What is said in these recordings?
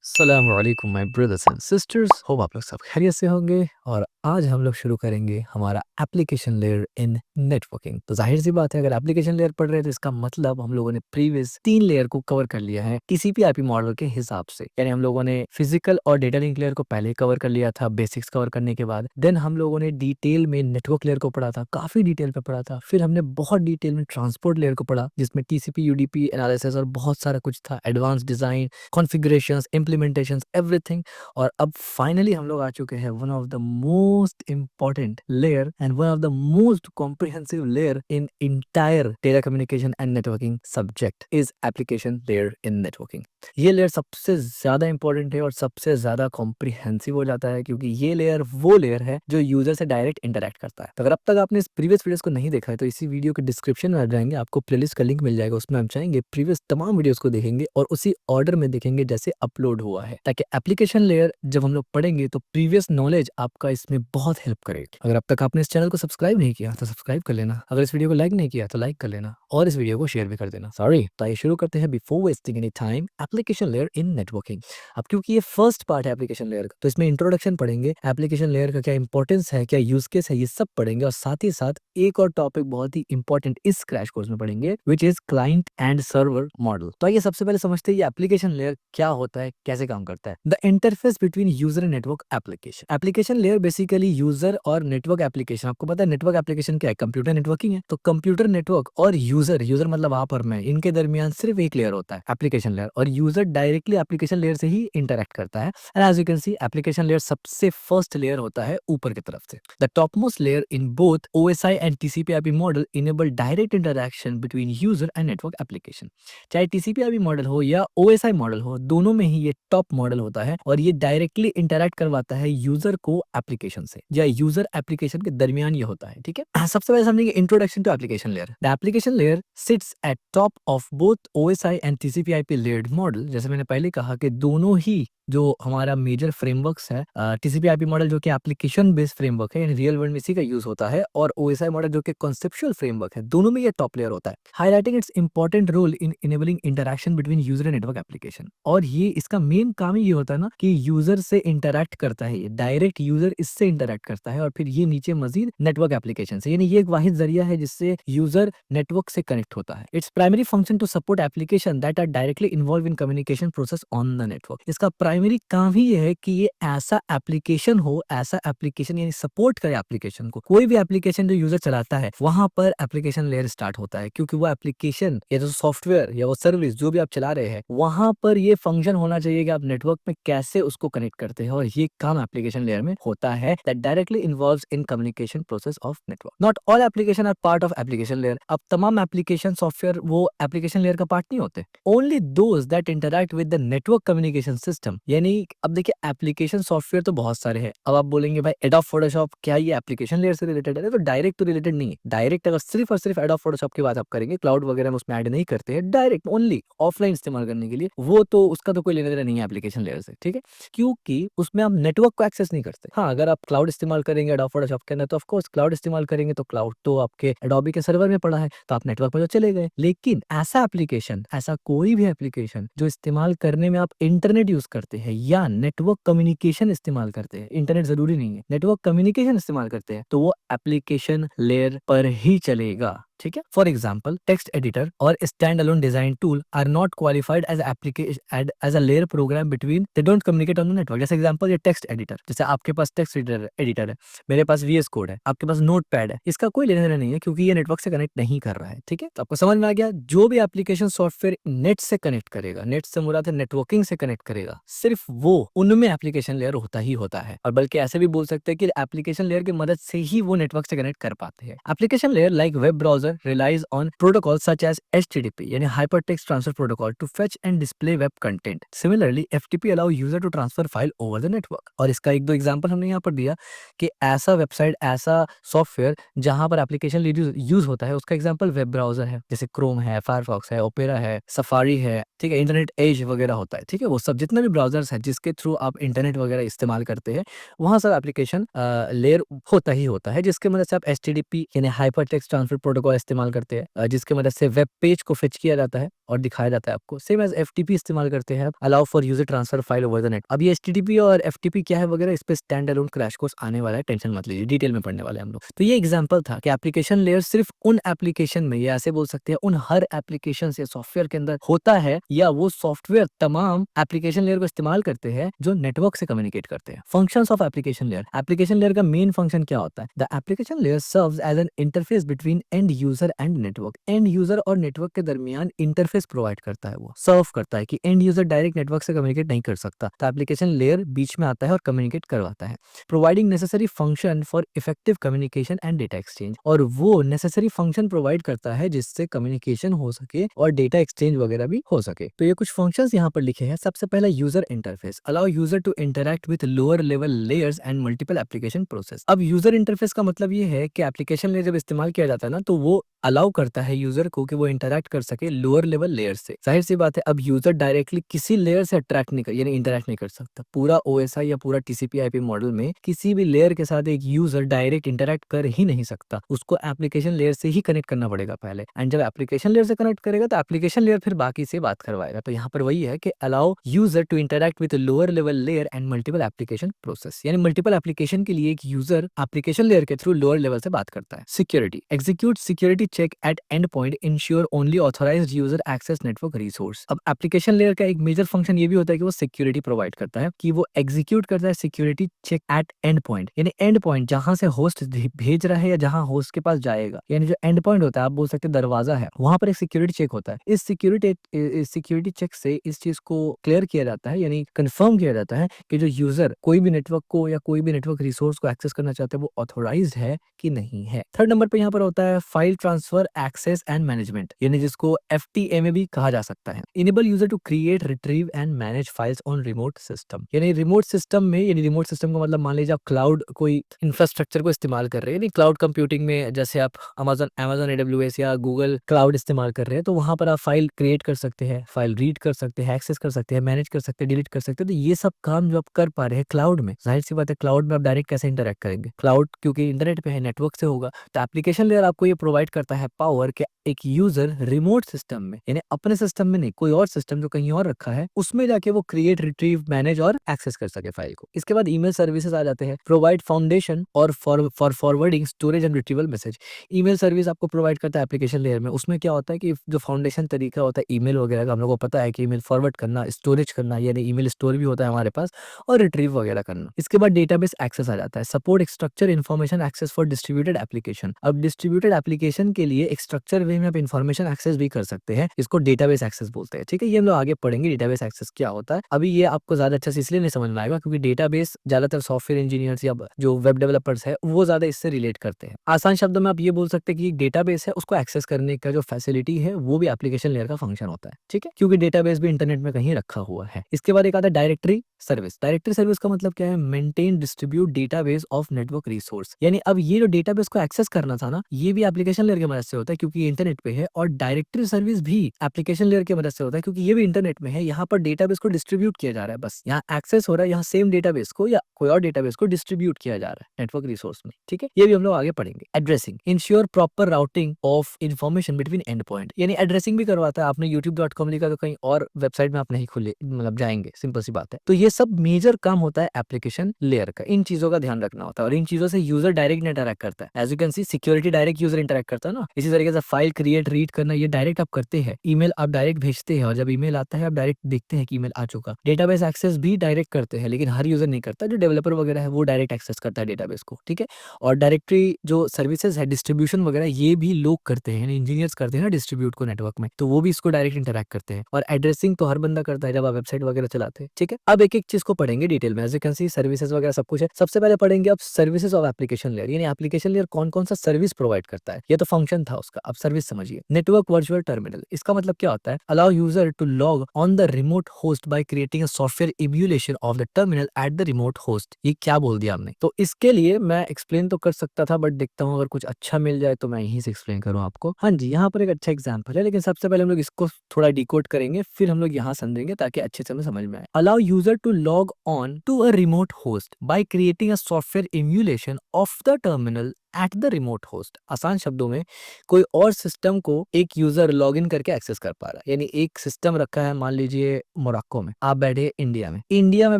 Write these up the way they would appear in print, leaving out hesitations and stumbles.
अस्सलाम वालेकुम my brothers and sisters, hope आप लोग सब खैरियत से होंगे। और आज हम लोग शुरू करेंगे हमारा एप्लीकेशन लेयर इन नेटवर्किंग। तो जाहिर सी बात है, अगर एप्लीकेशन लेयर पढ़ रहे हैं तो इसका मतलब हम लोगों ने प्रीवियस 3 लेयर को कवर कर लिया है टीसीपी आईपी मॉडल के हिसाब से। यानी हम लोगों ने फिजिकल और डेटा लिंक लेयर को पहले कवर कर लिया था बेसिक्स कवर करने के बाद। देन हम लोगों ने डिटेल में नेटवर्क लेयर को पढ़ा था, काफी डिटेल पे पढ़ा था। फिर हमने बहुत डिटेल में ट्रांसपोर्ट लेयर को पढ़ा, जिसमें टीसीपी यूडीपी एनालिसिस और बहुत सारा कुछ था, advance design, configurations, implementations, everything. और अब फाइनली हम लोग आ चुके हैं one of the most important layer and one of the most comprehensive layer in entire data communication and networking subject is application layer in networking. ये layer सबसे ज्यादा important है और सबसे ज्यादा कॉम्प्रिहेंसिव हो जाता है, क्योंकि ये लेयर वो लेयर है जो यूजर से डायरेक्ट इंटरेक्ट करता है। तो अगर अब तक आपने इस प्रीवियस वीडियोस को नहीं देखा है तो इसी वीडियो के डिस्क्रिप्शन में आ जाएंगे, आपको प्लेलिस्ट का लिंक मिल जाएगा, उसमें हम चाहेंगे प्रीवियस तमाम वीडियोस को देखेंगे और उसी ऑर्डर में देखेंगे जैसे अपलोड हुआ है, ताकि एप्लीकेशन लेयर जब हम लोग पढ़ेंगे तो प्रीवियस नॉलेज आपका इसमें बहुत हेल्प करेगी। अगर अब तक आपने इस चैनल को सब्सक्राइब नहीं किया तो सब्सक्राइब कर लेना, अगर इस वीडियो को लाइक नहीं किया तो लाइक कर लेना और इस वीडियो को शेयर भी कर देना। सॉरी, तो आइए शुरू करते हैं before wasting any time application layer in networking. अब क्योंकि ये फर्स्ट पार्ट है एप्लीकेशन लेयर का, तो इसमें इंट्रोडक्शन पढ़ेंगे, एप्लीकेशन लेयर का क्या इंपॉर्टेंस है, क्या यूज केस है, ये सब पढ़ेंगे। और साथ ही साथ एक और टॉपिक बहुत ही इंपॉर्टेंट इस क्रैश कोर्स में पढ़ेंगे, which is client and server model. तो आइए सबसे पहले समझते हैं ये एप्लीकेशन लेयर क्या होता है, कैसे काम करता है। The interface between user and network application. Application layer basically user और नेटवर्क एप्लीकेशन। आपको पता है नेटवर्क एप्लीकेशन क्या है? कंप्यूटर नेटवर्किंग है। तो कंप्यूटर नेटवर्क और यूजर, यूजर मतलब आप और मैं, इनके दरमियान सिर्फ एक लेयर होता है, एप्लीकेशन लेयर। और यूजर डायरेक्टली एप्लीकेशन लेयर से ही इंटरेक्ट करता है। And as you can see, application layer सबसे फर्स्ट लेयर होता है ऊपर की तरफ से। The topmost layer in both OSI and TCP IP model enable direct interaction between user and network application. चाहे टीसीपी/आईपी मॉडल हो या ओएसआई मॉडल हो, दोनों में ही ये टॉप मॉडल होता है और ये डायरेक्टली इंटरेक्ट करवाता है यूजर को एप्लीकेशन से, या यूजर एप्लीकेशन के दरमियान ये होता है। ठीक है, सबसे पहले समझेंगे introduction to application layer. The application layer sits at top of both OSI and TCP IP layered model. जैसे मैंने पहले कहा कि दोनों ही जो हमारा मेजर फ्रेमवर्क्स है, टीसीपी/आईपी मॉडल जो कि एप्लीकेशन बेस्ड फ्रेमवर्क है, यानी रियल वर्ल्ड में इसी का यूज होता है, और ओएसआई मॉडल जो कि कॉन्सेप्चुअल फ्रेमवर्क है, दोनों में ये टॉप लेयर होता है। Highlighting its important role in enabling interaction between user and network application. और ये इसका मेन काम ही ये होता है ना कि यूजर से इंटरेक्ट करता है, ये डायरेक्ट यूजर इससे इंटरेक्ट करता है, और फिर ये नीचे मजीद नेटवर्क एप्लीकेशन से, यानी ये एक वाहिद जरिया है जिससे यूजर नेटवर्क से कनेक्ट होता है। Its primary function to support application that are directly involve in communication process on the network. इसका प्राइमरी काम ही ये है कि ये ऐसा एप्लीकेशन हो, ऐसा एप्लीकेशन यानी सपोर्ट करे एप्लीकेशन को। कोई भी एप्लीकेशन जो यूजर चलाता है वहां पर एप्लीकेशन लेयर स्टार्ट होता है, क्योंकि वो एप्लीकेशन या जो सॉफ्टवेयर या वो सर्विस जो भी आप चला रहे हैं, वहां पर ये फंक्शन होना चाहिए कि आप नेटवर्क में कैसे उसको कनेक्ट करते हैं, और ये काम एप्लीकेशन लेयर में होता है that directly involves in communication process of network. Not all application are part of application layer. अब तमाम एप्लीकेशन सॉफ्टवेयर वो एप्लीकेशन लेयर का पार्ट नहीं होते। Only those that interact with the network communication system. यानी अब देखिए, एप्लीकेशन सॉफ्टवेयर तो बहुत सारे हैं। अब आप बोलेंगे भाई एडोब फोटोशॉप क्या ये एप्लीकेशन लेयर से रिलेटेड है? तो डायरेक्ट तो रिलेटेड नहीं है। डायरेक्ट अगर सिर्फ और सिर्फ एडोब फोटोशॉप की बात आप करेंगे, क्लाउड वगैरह में उसमें ऐड नहीं करते हैं, डायरेक्ट ओनली ऑफलाइन इस्तेमाल करने के लिए, वो तो उसका तो कोई लेना देना नहीं है एप्लीकेशन लेयर से। ठीक है, क्योंकि उसमें आप नेटवर्क को एक्सेस नहीं करते। हाँ, अगर आप क्लाउड इस्तेमाल करेंगे एडोब फोटोशॉप के अंदर, तो ऑफकोर्स क्लाउड इस्तेमाल करेंगे तो क्लाउड तो आपके एडोबी के सर्वर में पड़ा है, तो आप नेटवर्क पर तो चले गए। लेकिन ऐसा एप्लीकेशन, ऐसा कोई भी एप्लीकेशन जो इस्तेमाल करने में आप इंटरनेट यूज करते हैं या नेटवर्क कम्युनिकेशन इस्तेमाल करते हैं, इंटरनेट जरूरी नहीं है, नेटवर्क कम्युनिकेशन इस्तेमाल करते हैं, तो वो एप्लीकेशन लेयर पर ही चलेगा। ठीक है, फॉर एग्जाम्पल टेक्स्ट एडिटर और stand alone design tool are not qualified as application as a layer program between, they don't communicate on the network. जैसे एग्जांपल ये टेक्स्ट एडिटर, जैसे आपके पास टेक्स्ट एडिटर है, मेरे पास वीएस कोड है, आपके पास note pad है, इसका कोई लेना देना नहीं है क्योंकि ये नेटवर्क से कनेक्ट नहीं कर रहा है। ठीक है, तो आपको समझ में आ गया। जो भी एप्लीकेशन सॉफ्टवेयर नेट से कनेक्ट करेगा, नेट से मुराद है नेटवर्किंग से कनेक्ट करेगा, सिर्फ वो उनमें एप्लीकेशन लेयर होता ही होता है। और बल्कि ऐसे भी बोल सकते हैं कि एप्लीकेशन लेयर की मदद से ही वो नेटवर्क से कनेक्ट कर पाते हैं। Application layer like web browser relies on protocols such as HTTP यानी Hypertext Transfer Protocol to fetch and display web content. Similarly, FTP allow user to transfer file over the network. और इसका एक दो example हमने यहाँ पर दिया कि ऐसा वेबसाइट, ऐसा सॉफ्टवेयर जहाँ पर एप्लीकेशन यूज होता है, उसका एग्जांपल वेब ब्राउजर है, जैसे क्रोम है, फायरफॉक्स है, ओपेरा है, सफारी है। ठीक है, इंटरनेट एज वगैरह होता है। ठीक है, वो सब जितने भी ब्राउजर्स हैं जिसके थ्रू आप इंटरनेट वगैरह इस्तेमाल करते हैं, वहाँ सब एप्लीकेशन लेयर होता ही होता है, जिसके मदद से आप HTTP यानी हाइपर टेक्स्ट ट्रांसफर प्रोटोकॉल इस्तेमाल करते हैं, जिसके मदद से वेब पेज को फेच किया जाता है। और दिखाया जाता है आपको। सेम एज एफटीपी इस्तेमाल करते हैं आप, allow for user transfer file over the net. अब ये एचटीटीपी और एफटीपी क्या है वगैरह, इस पे स्टैंड अलोन क्रैश कोर्स आने वाला है, टेंशन मत लीजिए, डिटेल में पढ़ने वाले हैं हम लोग। तो ये एग्जांपल था कि एप्लीकेशन लेयर सिर्फ उन एप्लीकेशन में, या ऐसे बोल सकते हैं उन हर एप्लीकेशन से सॉफ्टवेयर के अंदर होता है, या वो सॉफ्टवेयर तमाम एप्लीकेशन लेयर को इस्तेमाल करते हैं जो नेटवर्क से कम्युनिकेट करते हैं। फंक्शंस ऑफ एप्लीकेशन लेयर का मेन फंक्शन क्या होता है? The application layer serves as an interface between end user and network. End user और नेटवर्क के दरमियान इंटरफेस प्रोवाइड करता है, वो सर्व करता है कि एंड यूजर डायरेक्ट नेटवर्क से कम्युनिकेट नहीं कर सकता, तो एप्लीकेशन लेयर बीच में आता है और कम्युनिकेट करवाता है, providing necessary function for effective communication and data exchange. और वो नेसेसरी फंक्शन प्रोवाइड करता है जिससे कम्युनिकेशन हो सके और डेटा एक्सचेंज वगैरह भी हो सके। तो ये कुछ फंक्शंस यहाँ पर लिखे हैं। सबसे पहला user interface, allow user to interact with lower level layers and multiple application process. अब यूजर इंटरफेस का मतलब ये है कि एप्लीकेशन लेयर जब इस्तेमाल किया जाता है ना, तो वो अलाउ करता है यूजर को कि वो इंटरैक्ट कर सके लोअर लेवल लेयर से। जाहिर सी बात है, अब यूजर डायरेक्टली किसी लेयर से अट्रैक्ट नहीं कर, यानी इंटरैक्ट नहीं कर सकता। पूरा ओएसआई या पूरा टीसीपी आईपी मॉडल में किसी भी लेयर के साथ एक यूजर डायरेक्ट इंटरैक्ट कर ही नहीं सकता, उसको एप्लीकेशन लेयर से ही कनेक्ट करना पड़ेगा पहले। एंड जब एप्लीकेशन लेयर से कनेक्ट करेगा तो एप्लीकेशन लेयर फिर बाकी से बात करवाएगा। तो यहाँ पर वही है कि allow user to interact with lower level layer and multiple application process, यानी मल्टीपल एप्लीकेशन के लिए एक यूजर एप्लीकेशन लेयर के थ्रू लोअर लेवल से बात करता है। Security, execute security check at end point, ensure only authorised user access network resource. अब एप्लीकेशन लेयर का एक मेजर फंक्शन ये भी होता है कि वो सिक्योरिटी प्रोवाइड करता है, कि वो एग्जीक्यूट करता है security check at end point, यानी एंड पॉइंट जहां से होस्ट भेज रहा है या जहां होस्ट के पास जाएगा, यानी जो एंड पॉइंट होता है, आप बोल सकते हैं दरवाजा है, वहां पर एक सिक्योरिटी चेक होता है। इस सिक्योरिटी चेक से इस चीज को क्लियर किया जाता है, यानी कंफर्म किया जाता है कि जो यूजर कोई भी नेटवर्क को या कोई भी नेटवर्क रिसोर्स को एक्सेस करना चाहते हैं वो ऑथोराइज्ड है कि नहीं है। थर्ड नंबर पे यहाँ पर होता है file transfer access and management, यानी जिसको एफटीएमए भी कहा जा सकता है। Enable user to create, retrieve and manage files on remote system, यानी रिमोट सिस्टम में, यानी रिमोट सिस्टम का मतलब मान लीजिए आप क्लाउड कोई इंफ्रास्ट्रक्चर को इस्तेमाल कर रहे हैं, यानी क्लाउड कंप्यूटिंग में जैसे आप अमेजन एडब्ल्यूएस या गूगल क्लाउड इस्तेमाल कर रहे हैं, तो वहां पर आप फाइल क्रिएट कर सकते हैं, फाइल रीड कर सकते हैं, एक्सेस कर सकते हैं, मैनेज कर सकते हैं, डिलीट कर सकते हैं। तो ये सब काम जो आप कर पा रहे हैं क्लाउड में, जाहिर सी बात है क्लाउड में आप डायरेक्ट कैसे इंटरेक्ट करेंगे? क्लाउड क्योंकि इंटरनेट पे है, नेटवर्क से होगा। तो एप्लीकेशन लेयर आपको ये प्रोवाइड करता है पावर कि एक यूजर रिमोट सिस्टम में, यानी अपने सिस्टम में नहीं, कोई और सिस्टम जो कहीं और रखा है उसमें जाके वो क्रिएट, रिट्रीव, मैनेज और एक्सेस कर सके फाइल को। इसके बाद ईमेल सर्विसेज आ जाते हैं, प्रोवाइड फाउंडेशन और for forwarding, storage and retrieval message. Email service आपको प्रोवाइड करता है एप्लीकेशन लेयर में। उसमें क्या होता है कि जो फाउंडेशन तरीका होता है ईमेल वगैरह का, हम लोग को पता है कि ईमेल फॉरवर्ड करना, स्टोरेज करना, यानी ईमेल स्टोर भी होता है हमारे पास, और रिट्रीव वगैरह करना। इसके बाद डेटाबेस एक्सेस आ जाता है, support structure information access for distributed application. अब डिस्ट्रीब्यूटेड एप्लीकेशन के लिए एक स्ट्रक्चर वे में आप इन्फॉर्मेशन एक्सेस भी कर सकते हैं, इसको डेटाबेस एक्सेस बोलते हैं। ठीक है, ये हम लोग आगे पढ़ेंगे डेटाबेस एक्सेस क्या होता है। अभी ये आपको ज्यादा अच्छा से इसलिए नहीं समझ में आएगा क्योंकि डेटाबेस ज्यादातर सॉफ्टवेयर इंजीनियर्स या जो वेब डेवलपर्स है वो ज्यादा इससे रिलेट करते हैं। आसान शब्दों में आप ये बोल सकते हैं कि डेटाबेस है, उसको एक्सेस करने का जो फैसिलिटी है वो भी एप्लीकेशन लेयर का फंक्शन होता है। ठीक है, क्योंकि डेटाबेस भी इंटरनेट में कहीं रखा हुआ है। इसके बाद एक आता है डायरेक्टरी सर्विस। डायरेक्टरी सर्विस का मतलब क्या है? Maintain, distribute database of network resource, यानी अब ये जो डेटाबेस को एक्सेस करना था ना, ये भी एप्लीकेशन लेयर की मदद से होता है क्योंकि ये इंटरनेट पे है, और डायरेक्टरी सर्विस भी एप्लीकेशन लेयर की मदद से होता है क्योंकि ये भी इंटरनेट में है। यहाँ पर डेटाबेस को डिस्ट्रीब्यूट किया जा रहा है, बस यहाँ एक्सेस हो रहा है, यहाँ सेम डेटाबेस को या कोई और डेटाबेस को डिस्ट्रीब्यूट किया जा रहा है नेटवर्क रिसोर्स में। ठीक है, ये भी हम लोग आगे पढ़ेंगे। Addressing, ensure proper routing of information between and point, यानी एड्रेसिंग भी करवाता है। आपने youtube.com लिखा तो कहीं और वेबसाइट में आप नहीं खुले, मतलब जाएंगे, सिंपल सी बात है। तो ये सब मेजर काम होता है एप्लीकेशन लेयर का, इन चीजों का ध्यान रखना होता है, और इन चीजों से यूजर डायरेक्ट इंटरैक्ट करता है। As you can see, security direct user interact करता है ना, इसी तरीके से फाइल क्रिएट, रीड करना, ये डायरेक्ट आप करते हैं। ईमेल आप डायरेक्ट भेजते हैं, और जब ईमेल आता है आप डायरेक्ट देखते हैं कि ईमेल आ चुका। डेटाबेस एक्सेस भी डायरेक्ट करते हैं, लेकिन हर यूजर नहीं करता। जो डेवलपर वगैरह है वो डायरेक्ट एक्सेस करता है डेटाबेस को। ठीक है, और डायरेक्टरी जो सर्विसेज है, डिस्ट्रीब्यूशन वगैरह, ये भी लोग करते हैं, इंजीनियर्स करते हैं ना डिस्ट्रीब्यूट को नेटवर्क में, तो वो भी इसको डायरेक्ट इंटरैक्ट करते हैं। और एड्रेसिंग तो हर बंदा करता है जब आप वेबसाइट वगैरह चलाते हैं। ठीक है, अब एक एक चीज को पढ़ेंगे डिटेल में। As you can see, services वगैरह सब कुछ है। सबसे पहले पढ़ेंगे अब सर्विसेज ऑफ एप्लीकेशन लेयर, यानी एप्लीकेशन लेयर कौन कौन सा सर्विस प्रोवाइड करता है। ये तो फंक्शन था उसका, अब सर्विस समझिए। नेटवर्क वर्चुअल टर्मिनल, इसका मतलब क्या होता है? Allow user to log on the remote host by creating a software emulation of the terminal at the remote host. ये क्या बोल दिया हमने? तो इसके लिए मैं एक्सप्लेन तो कर सकता था, बट देखता हूँ अगर कुछ अच्छा मिल जाए तो मैं यहीं से एक्सप्लेन करूँ आपको। हाँ जी, यहाँ पर एक अच्छा एग्जाम्पल है, लेकिन सबसे पहले हम लोग इसको थोड़ा डिकोड करेंगे, फिर हम लोग यहाँ समझेंगे ताकि अच्छे से हमें समझ में आए। Allow user to log on to a remote host by creating a software emulation of the terminal at the remote host. आसान शब्दों में कोई और सिस्टम को एक यूजर लॉगिन करके एक्सेस कर पा रहा है। यानी एक सिस्टम रखा है, मान लीजिए मोरक्को में, आप बैठे इंडिया में, इंडिया में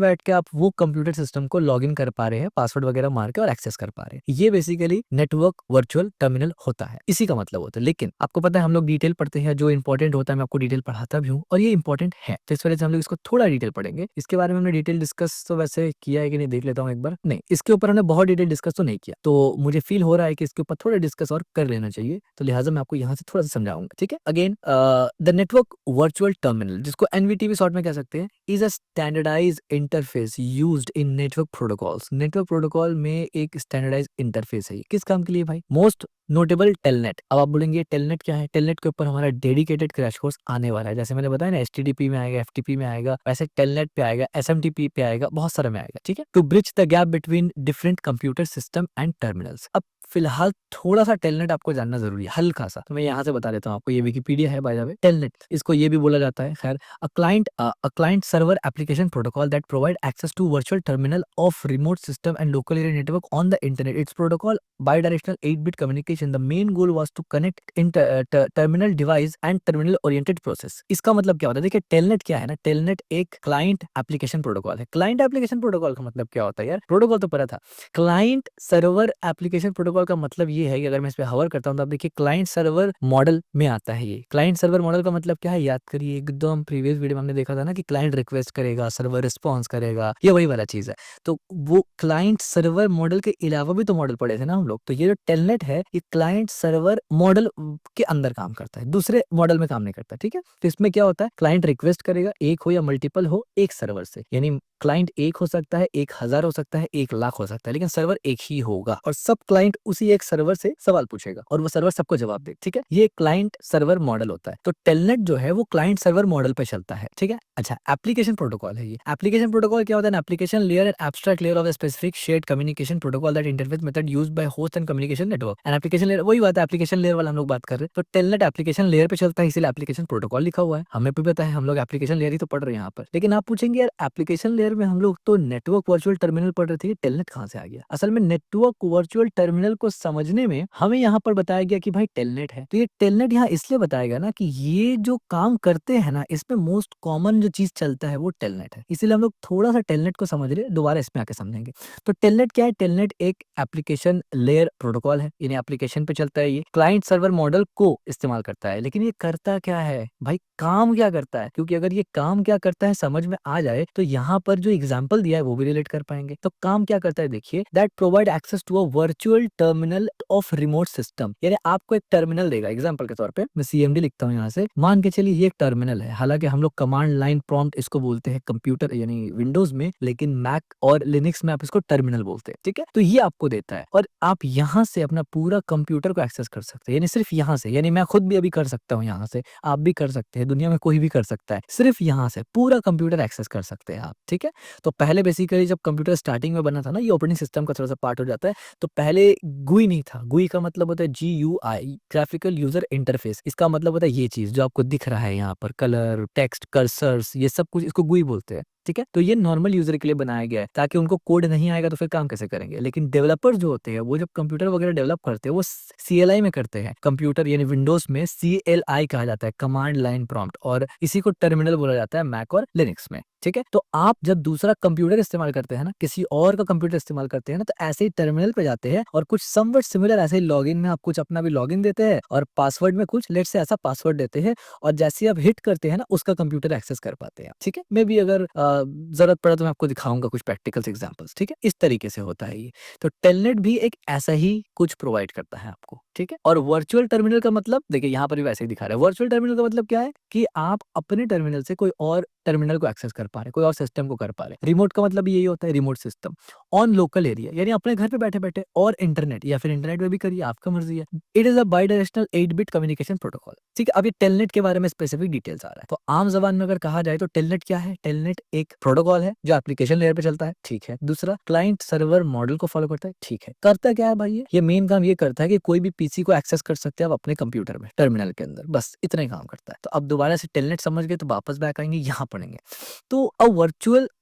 बैठ के आप वो कंप्यूटर सिस्टम को लॉगिन कर पा रहे हैं, पासवर्ड वगैरह मार के, और एक्सेस कर पा रहे हैं। ये बेसिकली नेटवर्क वर्चुअल टर्मिनल होता है, इसी का मतलब होता है। लेकिन आपको पता है हम लोग डिटेल पढ़ते हैं, जो इंपॉर्टेंट होता है मैं आपको डिटेल पढ़ाता भी हूँ, और ये इंपॉर्टेंट है, तो इस वजह से हम लोग इसको थोड़ा डिटेल पढ़ेंगे। इसके बारे में हमने डिटेल डिस्कस तो वैसे किया है कि नहीं, देख लेता हूँ एक बार। नहीं, इसके ऊपर हमने बहुत डिटेल डिस्कस तो नहीं किया, तो मुझे फील हो रहा है कि इसके ऊपर थोड़ा डिस्कस और कर लेना चाहिए, तो लिहाजा मैं आपको यहाँ से थोड़ा सा समझाऊंगा। ठीक है, again the network virtual terminal, जिसको एनवीटी भी शॉर्ट में कह सकते हैं, is a standardise interface used in network protocols. Network protocol में एक स्टैंडर्डाइज इंटरफेस है। किस काम के लिए भाई? Most notable telnet. अब आप बोलेंगे टेलनेट क्या है? टेलनेट के ऊपर हमारा डेडिकेटेड क्रैश कोर्स आने वाला है। जैसे मैंने बताया ना, एचटीटीपी में आएगा, एफटीपी में आएगा, वैसे टेलनेट पे आएगा, एसएमटीपी पे आएगा, बहुत सारे में आएगा। ठीक है, to bridge the gap between different computer system and terminals. अब फिलहाल थोड़ा सा टेलनेट आपको जानना जरूरी है, हल्का सा, तो मैं यहाँ से बता देता हूँ आपको। ये विकिपीडिया है बाय द वे। टेलनेट, इसको ये भी बोला जाता है, खैर, a client server application protocol that provide access to virtual terminal of remote system and local area network on the internet. Its protocol bidirectional 8-bit communication. The main goal was to connect terminal device and terminal oriented process. इसका मतलब क्या होता है? देखिए, telnet क्या है ना, telnet एक क्लाइंट एप्लीकेशन प्रोटोकॉल है। क्लाइंट एप्लीकेशन प्रोटोकॉल का मतलब क्या होता है यार? प्रोटोकॉल तो पता था। क्लाइंट सर्वर एप्लीकेशन प्रोटोकॉल का मतलब ये है कि अगर मैं इस पे हवर करता हूँ तो आप देखिए क्लाइंट सर्वर मॉडल में आता है। ये क्लाइंट सर्वर मॉडल का मतलब क्या है? याद करिए, एकदम प्रीवियस वीडियो में हमने देखा था ना कि क्लाइंट रिक्वेस्ट करेगा, सर्वर रिस्पॉन्स करेगा, ये वही वाला चीज है। तो वो क्लाइंट सर्वर मॉडल के अलावा भी तो मॉडल पढ़े थे ना हम लोग। तो ये जो टेलनेट है, ये क्लाइंट सर्वर मॉडल के अंदर काम करता है, दूसरे मॉडल में काम नहीं करता। ठीक है, तो इसमें क्या होता है? क्लाइंट रिक्वेस्ट करेगा, एक हो या मल्टीपल हो, एक सर्वर से, यानी क्लाइंट एक हो सकता है, 1000 हो सकता है, 1,00,000 हो सकता है, लेकिन सर्वर एक ही होगा, और सब क्लाइंट उसी एक सर्वर से सवाल पूछेगा और वो सर्वर सबको जवाब दे। ठीक है, ये क्लाइंट सर्वर मॉडल होता है। तो टेलनेट जो है वो क्लाइंट सर्वर मॉडल पे चलता है। ठीक है, अच्छा, एप्लीकेशन प्रोटोकॉल है ये। एप्लीकेशन प्रोटोकॉल क्या होता है? Application layer and abstract layer of specific shared communication protocol that interface method used by host and communication network. And application layer वही बात है, एप्लीकेशन लेयर वाला हम लोग बात कर रहे हैं। तो टेलनेट एप्लीकेशन लेयर पे चलता है, इसीलिए एप्लीकेशन प्रोटोकॉल लिखा हुआ है। हमें भी पता है, हम लोग एप्लीकेशन लेयर ही तो पढ़ रहे हैं यहाँ पर। लेकिन आप पूछेंगे यार, एप्लीकेशन लेयर में हम लोग तो नेटवर्क वर्चुअल टर्मिनल पढ़ रहे थे, टेलनेट कहाँ से आ गया? असल में नेटवर्क वर्चुअल टर्मिनल को समझने में हमें यहाँ पर बताया गया कि भाई टेलनेट है। तो ये टेलनेट यहाँ इसलिए बताया गया ना कि ये जो काम करते हैं ना, इसमें मोस्ट कॉमन जो चीज चलता है वो टेलनेट है। इसीलिए हम लोग थोड़ा सा टेलनेट को समझ रहे, दोबारा इसमें आके समझेंगे। तो टेलनेट क्या है? टेलनेट एक एप्लीकेशन लेयर प्रोटोकॉल है, यानी एप्लीकेशन पे चलता है। ये क्लाइंट सर्वर मॉडल को इस्तेमाल करता है, लेकिन ये करता क्या है भाई? काम क्या करता है? क्योंकि अगर ये काम क्या करता है समझ में आ जाए तो यहाँ पर जो एग्जाम्पल दिया है वो भी रिलेट कर पाएंगे। तो काम क्या करता है देखिए, that provide access to a virtual terminal of remote system. यानी आपको एक टर्मिनल देगा, एग्जाम्पल के तौर पे मैं सीएमडी लिखता हूँ यहाँ से, मान के चलिए ये एक टर्मिनल है। हालांकि हम लोग कमांड लाइन प्रॉम्प्ट इसको बोलते हैं कंप्यूटर यानी विंडोज में, लेकिन मैक और लिनक्स में आप इसको टर्मिनल बोलते हैं। ठीक है, तो ये आपको देता है और आप यहाँ से अपना पूरा कंप्यूटर को एक्सेस कर सकते हैं, यानी सिर्फ यहाँ से। यानी मैं खुद भी अभी कर सकता हूँ यहाँ से, आप भी कर सकते हैं, दुनिया में कोई भी कर सकता है। सिर्फ यहाँ से पूरा कंप्यूटर एक्सेस कर सकते हैं आप। ठीक है, तो पहले बेसिकली जब कंप्यूटर स्टार्टिंग में बना था ना, ये ऑपरेटिंग सिस्टम का थोड़ा सा पार्ट हो जाता है। तो पहले गुई नहीं था। गुई का मतलब होता है GUI, ग्राफिकल यूजर इंटरफेस। इसका मतलब होता है ये चीज जो आपको दिख रहा है यहाँ पर, कलर, टेक्स्ट, कर्सर्स, ये सब कुछ, इसको गुई बोलते हैं। ठीक है, तो ये नॉर्मल यूजर के लिए बनाया गया है, ताकि उनको कोड नहीं आएगा तो फिर काम कैसे करेंगे। लेकिन डेवलपर जो होते हैं वो जब कंप्यूटर वगैरह डेवलप करते हैं वो CLI में करते हैं। कंप्यूटर यानी विंडोज में CLI कहा जाता है, कमांड लाइन प्रॉम्प्ट, और इसी को टर्मिनल बोला जाता है मैक और लिनक्स में। ठीक है, तो आप जब दूसरा कंप्यूटर इस्तेमाल करते हैं ना, किसी और का कंप्यूटर इस्तेमाल करते हैं ना, तो ऐसे ही टर्मिनल पे जाते हैं और कुछ समवट सिमिलर ऐसे ही लॉगिन में आप कुछ अपना भी लॉगिन देते हैं और पासवर्ड में कुछ लेट से ऐसा पासवर्ड देते हैं, और जैसे ही आप हिट करते हैं ना, उसका कंप्यूटर एक्सेस कर पाते हैं। ठीक है, मैं भी अगर जरूरत पड़ा तो मैं आपको दिखाऊंगा कुछ प्रैक्टिकल एग्जांपल्स। ठीक है, इस तरीके से होता है ये। तो टेलनेट भी एक ऐसा ही कुछ प्रोवाइड करता है आपको। ठीक है, और वर्चुअल टर्मिनल का मतलब देखिए यहाँ पर भी वैसे ही दिखा रहा है। वर्चुअल टर्मिनल का मतलब क्या है कि आप अपने टर्मिनल से कोई और टर्मिनल को एक्सेस कर पा रहे, कोई और सिस्टम को कर पा रहे। रिमोट का मतलब यही होता है, remote system on local area, यानी अपने घर पे बैठे बैठे, और इंटरनेट या फिर इंटरनेट पे भी करिए, आपका मर्जी है। It is a bidirectional eight bit communication protocol. ठीक है, अब ये टेलनेट के बारे में स्पेसिफिक डिटेल्स आ रहा है। तो आम जबान में अगर कहा जाए तो टेलनेट क्या है? टेलनेट एक प्रोटोकॉल है जो एप्लीकेशन लेयर पे चलता है। ठीक है, दूसरा क्लाइंट सर्वर मॉडल को फॉलो करता है। ठीक है, करता क्या है भाई? ये मेन काम ये करता है कि कोई भी पीसी को एक्सेस कर सकते हैं आप अपने कंप्यूटर में, टर्मिनल के अंदर, बस इतना ही काम करता है। तो अब दोबारा से टेलनेट समझ गए तो वापस बैक आएंगे यहाँ पढ़ेंगे। तो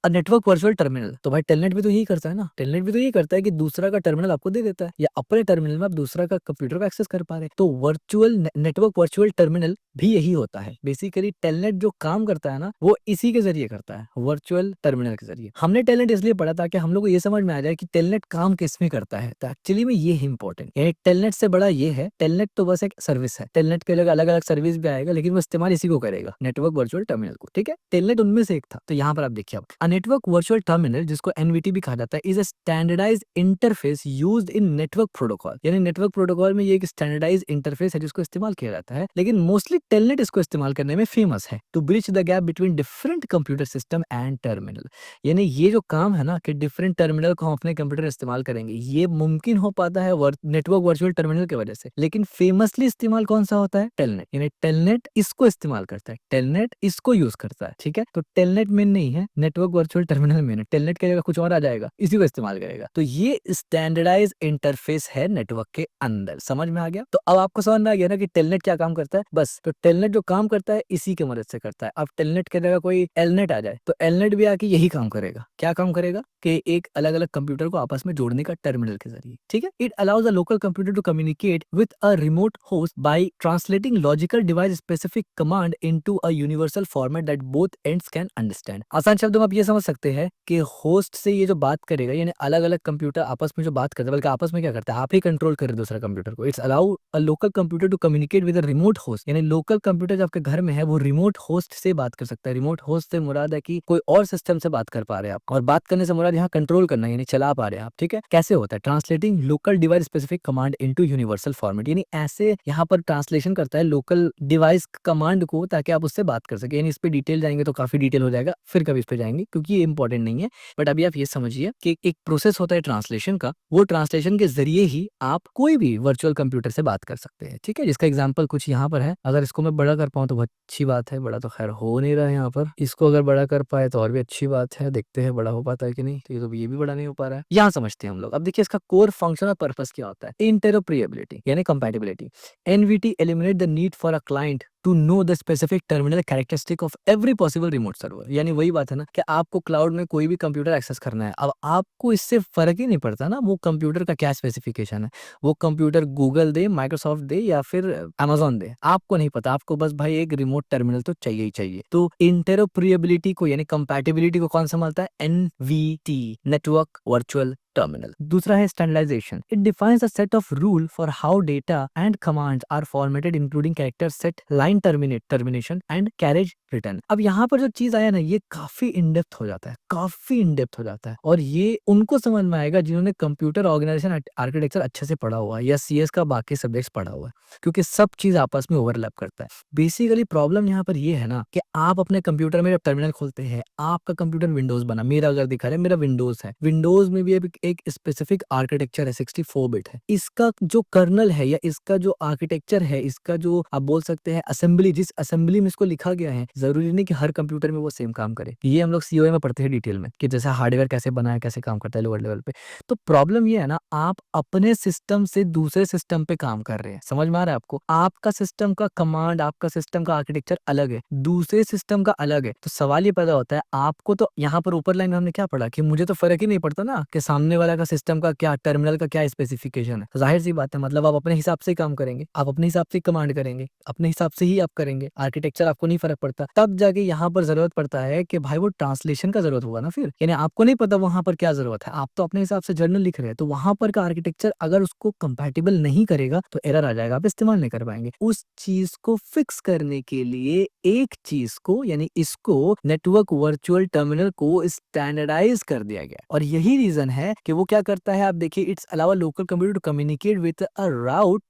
नेटवर्क वर्चुअल टर्मिनल, तो भाई टेलनेट भी तो यही करता है ना, टेलनेट भी तो यही करता है कि दूसरा का टर्मिनल आपको दे देता है या अपने टर्मिनल में आप दूसरा का कंप्यूटर को एक्सेस कर पा रहे हैं। तो नेटवर्क वर्चुअल टर्मिनल भी यही होता है। बेसिकली टेलनेट जो काम करता है ना, वो इसी के जरिए करता है, वर्चुअल टर्मिनल के जरिए। हमने टेलनेट इसलिए पढ़ा ताकि हम लोग को ये समझ में आ जाए कि टेलनेट काम किसमें करता है। तो एक्चुअली में ये इंपॉर्टेंट है, टेलनेट से बड़ा ये है, टेलनेट तो बस एक सर्विस है, टेलनेट के लिए अलग अलग सर्विस भी आएगा, लेकिन वो इस्तेमाल इसी को करेगा, नेटवर्क वर्चुअल टर्मिनल को। ठीक है, टेलनेट उनमें से एक था। तो यहाँ पर आप देखिए, अब नेटवर्क वर्चुअल टर्मिनल, जिसको एनवीटी भी कहा जाता है, is a standardised interface used in network protocol. यानी नेटवर्क प्रोटोकॉल में ये एक स्टैंडर्डाइज्ड इंटरफेस है जिसको इस्तेमाल किया जाता है, लेकिन मोस्टली टेलनेट इसको इस्तेमाल करने में फेमस है, to bridge the gap between different computer system and terminal. यानी ये जो काम है ना कि डिफरेंट टर्मिनल को हम अपने कंप्यूटर इस्तेमाल करेंगे, ये मुमकिन हो पाता है नेटवर्क वर्चुअल टर्मिनल की वजह से। लेकिन फेमसली इस्तेमाल कौन सा होता है? टेलनेट। यानी टेलनेट इसको इस्तेमाल करता है, टेलनेट इसको यूज करता है। ठीक है, तो टेलनेट मेन नहीं है, नेटवर्क वर्चुअल टर्मिनल मेन है। टेलनेट की जगह कुछ और आ जाएगा, इसी को इस्तेमाल करेगा। तो ये स्टैंडर्डाइज इंटरफेस है नेटवर्क के अंदर। समझ में आ गया? तो अब आपको समझ में आ गया ना कि टेलनेट क्या काम करता है। बस, तो टेलनेट जो काम करता है इसी की मदद से करता है। अब टेलनेट की जगह कोई एलनेट आ जाए तो एलनेट भी आके यही काम करेगा। क्या काम करेगा कि एक अलग अलग कंप्यूटर को आपस में जोड़ने का टर्मिनल के जरिए। ठीक है, it allows a local computer to communicate with a remote host by translating logical device specific command into a universal format that both ends can understand. आसान शब्दों में आप ये समझ सकते हैं कि होस्ट से ये जो बात करेगा, यानी अलग अलग कंप्यूटर आपस में जो बात करते हैं, बल्कि आपस में क्या करता है, आप ही कंट्रोल कर रहे दूसरा कंप्यूटर को। Its allow a local computer to communicate with a remote host. यानी लोकल कंप्यूटर जो आपके घर में है वो रिमोट होस्ट से बात कर सकता है। रिमोट होस्ट से मुराद है कि कोई और सिस्टम से बात कर पा रहे हैं आप, और बात करने से मुराद यहाँ कंट्रोल करना, यानी चला पा रहे हैं आप। ठीक है, कैसे होता है? Translating local device specific command into universal format. यानी ऐसे यहाँ पर ट्रांसलेशन करता है लोकल डिवाइस कमांड को, ताकि आप उससे बात कर सके। यानी इस पे डिटेल जाएंगे तो काफी डिटेल हो जाएगा, फिर कभी इस पे जाएंगे क्योंकि ये इंपॉर्टेंट नहीं है। बट अभी आप ये समझिए कि एक प्रोसेस होता है ट्रांसलेशन का, वो ट्रांसलेशन के जरिए ही आप कोई भी वर्चुअल कंप्यूटर से बात कर सकते हैं। ठीक है, जिसका एग्जांपल कुछ यहाँ पर है। अगर इसको मैं बड़ा कर पाऊँ तो बहुत अच्छी बात है, बड़ा तो खैर हो नहीं रहा है यहाँ पर। इसको अगर बड़ा कर पाए तो और भी अच्छी बात है, देखते हैं बड़ा हो पाता है कि नहीं। तो ये भी बड़ा नहीं हो पा रहा है। यहाँ समझते हैं हम लोग। अब देखिए इसका कोर फंक्शन और पर्पस क्या होता है। इंटरऑपरेबिलिटी यानी compatibility. NVT eliminate the need for a client to know the specific terminal characteristic of every possible remote server. यानी वही बात है ना कि आपको क्लाउड में कोई भी कंप्यूटर एक्सेस करना है, अब आपको इससे फर्क ही नहीं पड़ता ना वो कंप्यूटर का क्या स्पेसिफिकेशन है। वो कंप्यूटर गूगल दे, माइक्रोसॉफ्ट दे या फिर अमेजोन दे, आपको नहीं पता। आपको बस भाई एक रिमोट टर्मिनल तो चाहिए ही चाहिए। तो इंटरऑपरेबिलिटी को यानी कंपैटिबिलिटी को कौन संभालता है? NVT, network virtual terminal. दूसरा है standardisation. It defines a set of rule for how data and commands are formatted including character set, line termination and carriage return. अब यहाँ पर जो चीज आया ना, ये काफी इन डेप्थ हो जाता है, काफी इन डेप्थ हो जाता है, और ये उनको समझ में आएगा जिन्होंने कंप्यूटर ऑर्गेनाइजेशन आर्किटेक्चर अच्छे से पढ़ा हुआ है या सीएस का बाकी सब्जेक्ट्स पढ़ा हुआ है, क्योंकि सब चीज आपस में ओवरलैप करता है। बेसिकली प्रॉब्लम यहाँ पर ये है ना कि आप अपने कंप्यूटर में जब टर्मिनल खोलते हैं, आपका कंप्यूटर विंडोज बना, मेरा अगर दिखा रहा है मेरा विंडोज है, विंडोज में भी एक स्पेसिफिक आर्किटेक्चर है, 64 बिट है। इसका जो कर्नल है या इसका जो आर्किटेक्चर है, इसका जो आप बोल सकते हैं असेंबली, जिस असेंबली में इसको लिखा गया है, जरूरी नहीं कि हर कंप्यूटर में वो सेम काम करे। ये हम लोग सीओए में पढ़ते हैं डिटेल में कि जैसे हार्डवेयर कैसे बना है, कैसे काम करता है लोअर लेवल पे। तो प्रॉब्लम ये है ना, आप अपने सिस्टम से दूसरे सिस्टम पे काम कर रहे हैं। समझ में आ रहा है आपको? आपका सिस्टम का कमांड, आपका सिस्टम का आर्किटेक्चर अलग है, दूसरे सिस्टम का अलग है। तो सवाल ये पैदा होता है, आपको तो यहाँ पर ऊपर लाइन में हमने क्या पढ़ा कि मुझे तो फर्क ही नहीं पड़ता ना कि सामने वाला का सिस्टम का क्या, टर्मिनल का क्या स्पेसिफिकेशन है। तो जाहिर सी बात है, मतलब आप अपने हिसाब से काम करेंगे, आप अपने हिसाब से कमांड करेंगे, अपने हिसाब से ही आप करेंगे, आर्किटेक्चर आपको नहीं फर्क पड़ता। तब जाके यहाँ पर जरूरत पड़ता है कि भाई वो ट्रांसलेशन का जरूरत होगा ना फिर। यानी आपको नहीं पता वहां पर क्या जरूरत है, आप तो अपने हिसाब से जर्नल लिख रहे हैं, तो वहां पर का आर्किटेक्चर अगर उसको कंपैटिबल नहीं करेगा तो एरर आ जाएगा, आप इस्तेमाल नहीं कर पाएंगे। उस चीज को फिक्स करने के लिए एक चीज को, यानी इसको, नेटवर्क वर्चुअल टर्मिनल को स्टैंडर्डाइज कर दिया गया। और यही रीजन है कि वो क्या करता है, आप देखिए, its allow local computer to communicate with a route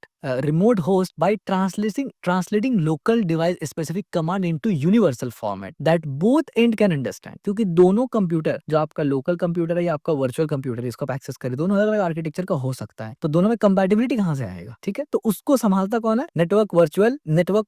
remote host by translating local device specific command into universal format that both end can understand। क्योंकि दोनों कंप्यूटर, जो आपका लोकल कंप्यूटर है या आपका वर्चुअल कंप्यूटर है, इसको आप एक्सेस करें, दोनों अलग अलग आर्किटेक्चर का हो सकता है, तो दोनों में कंपैटिबिलिटी कहाँ से आएगा? ठीक है, तो उसको संभालता कौन है? Network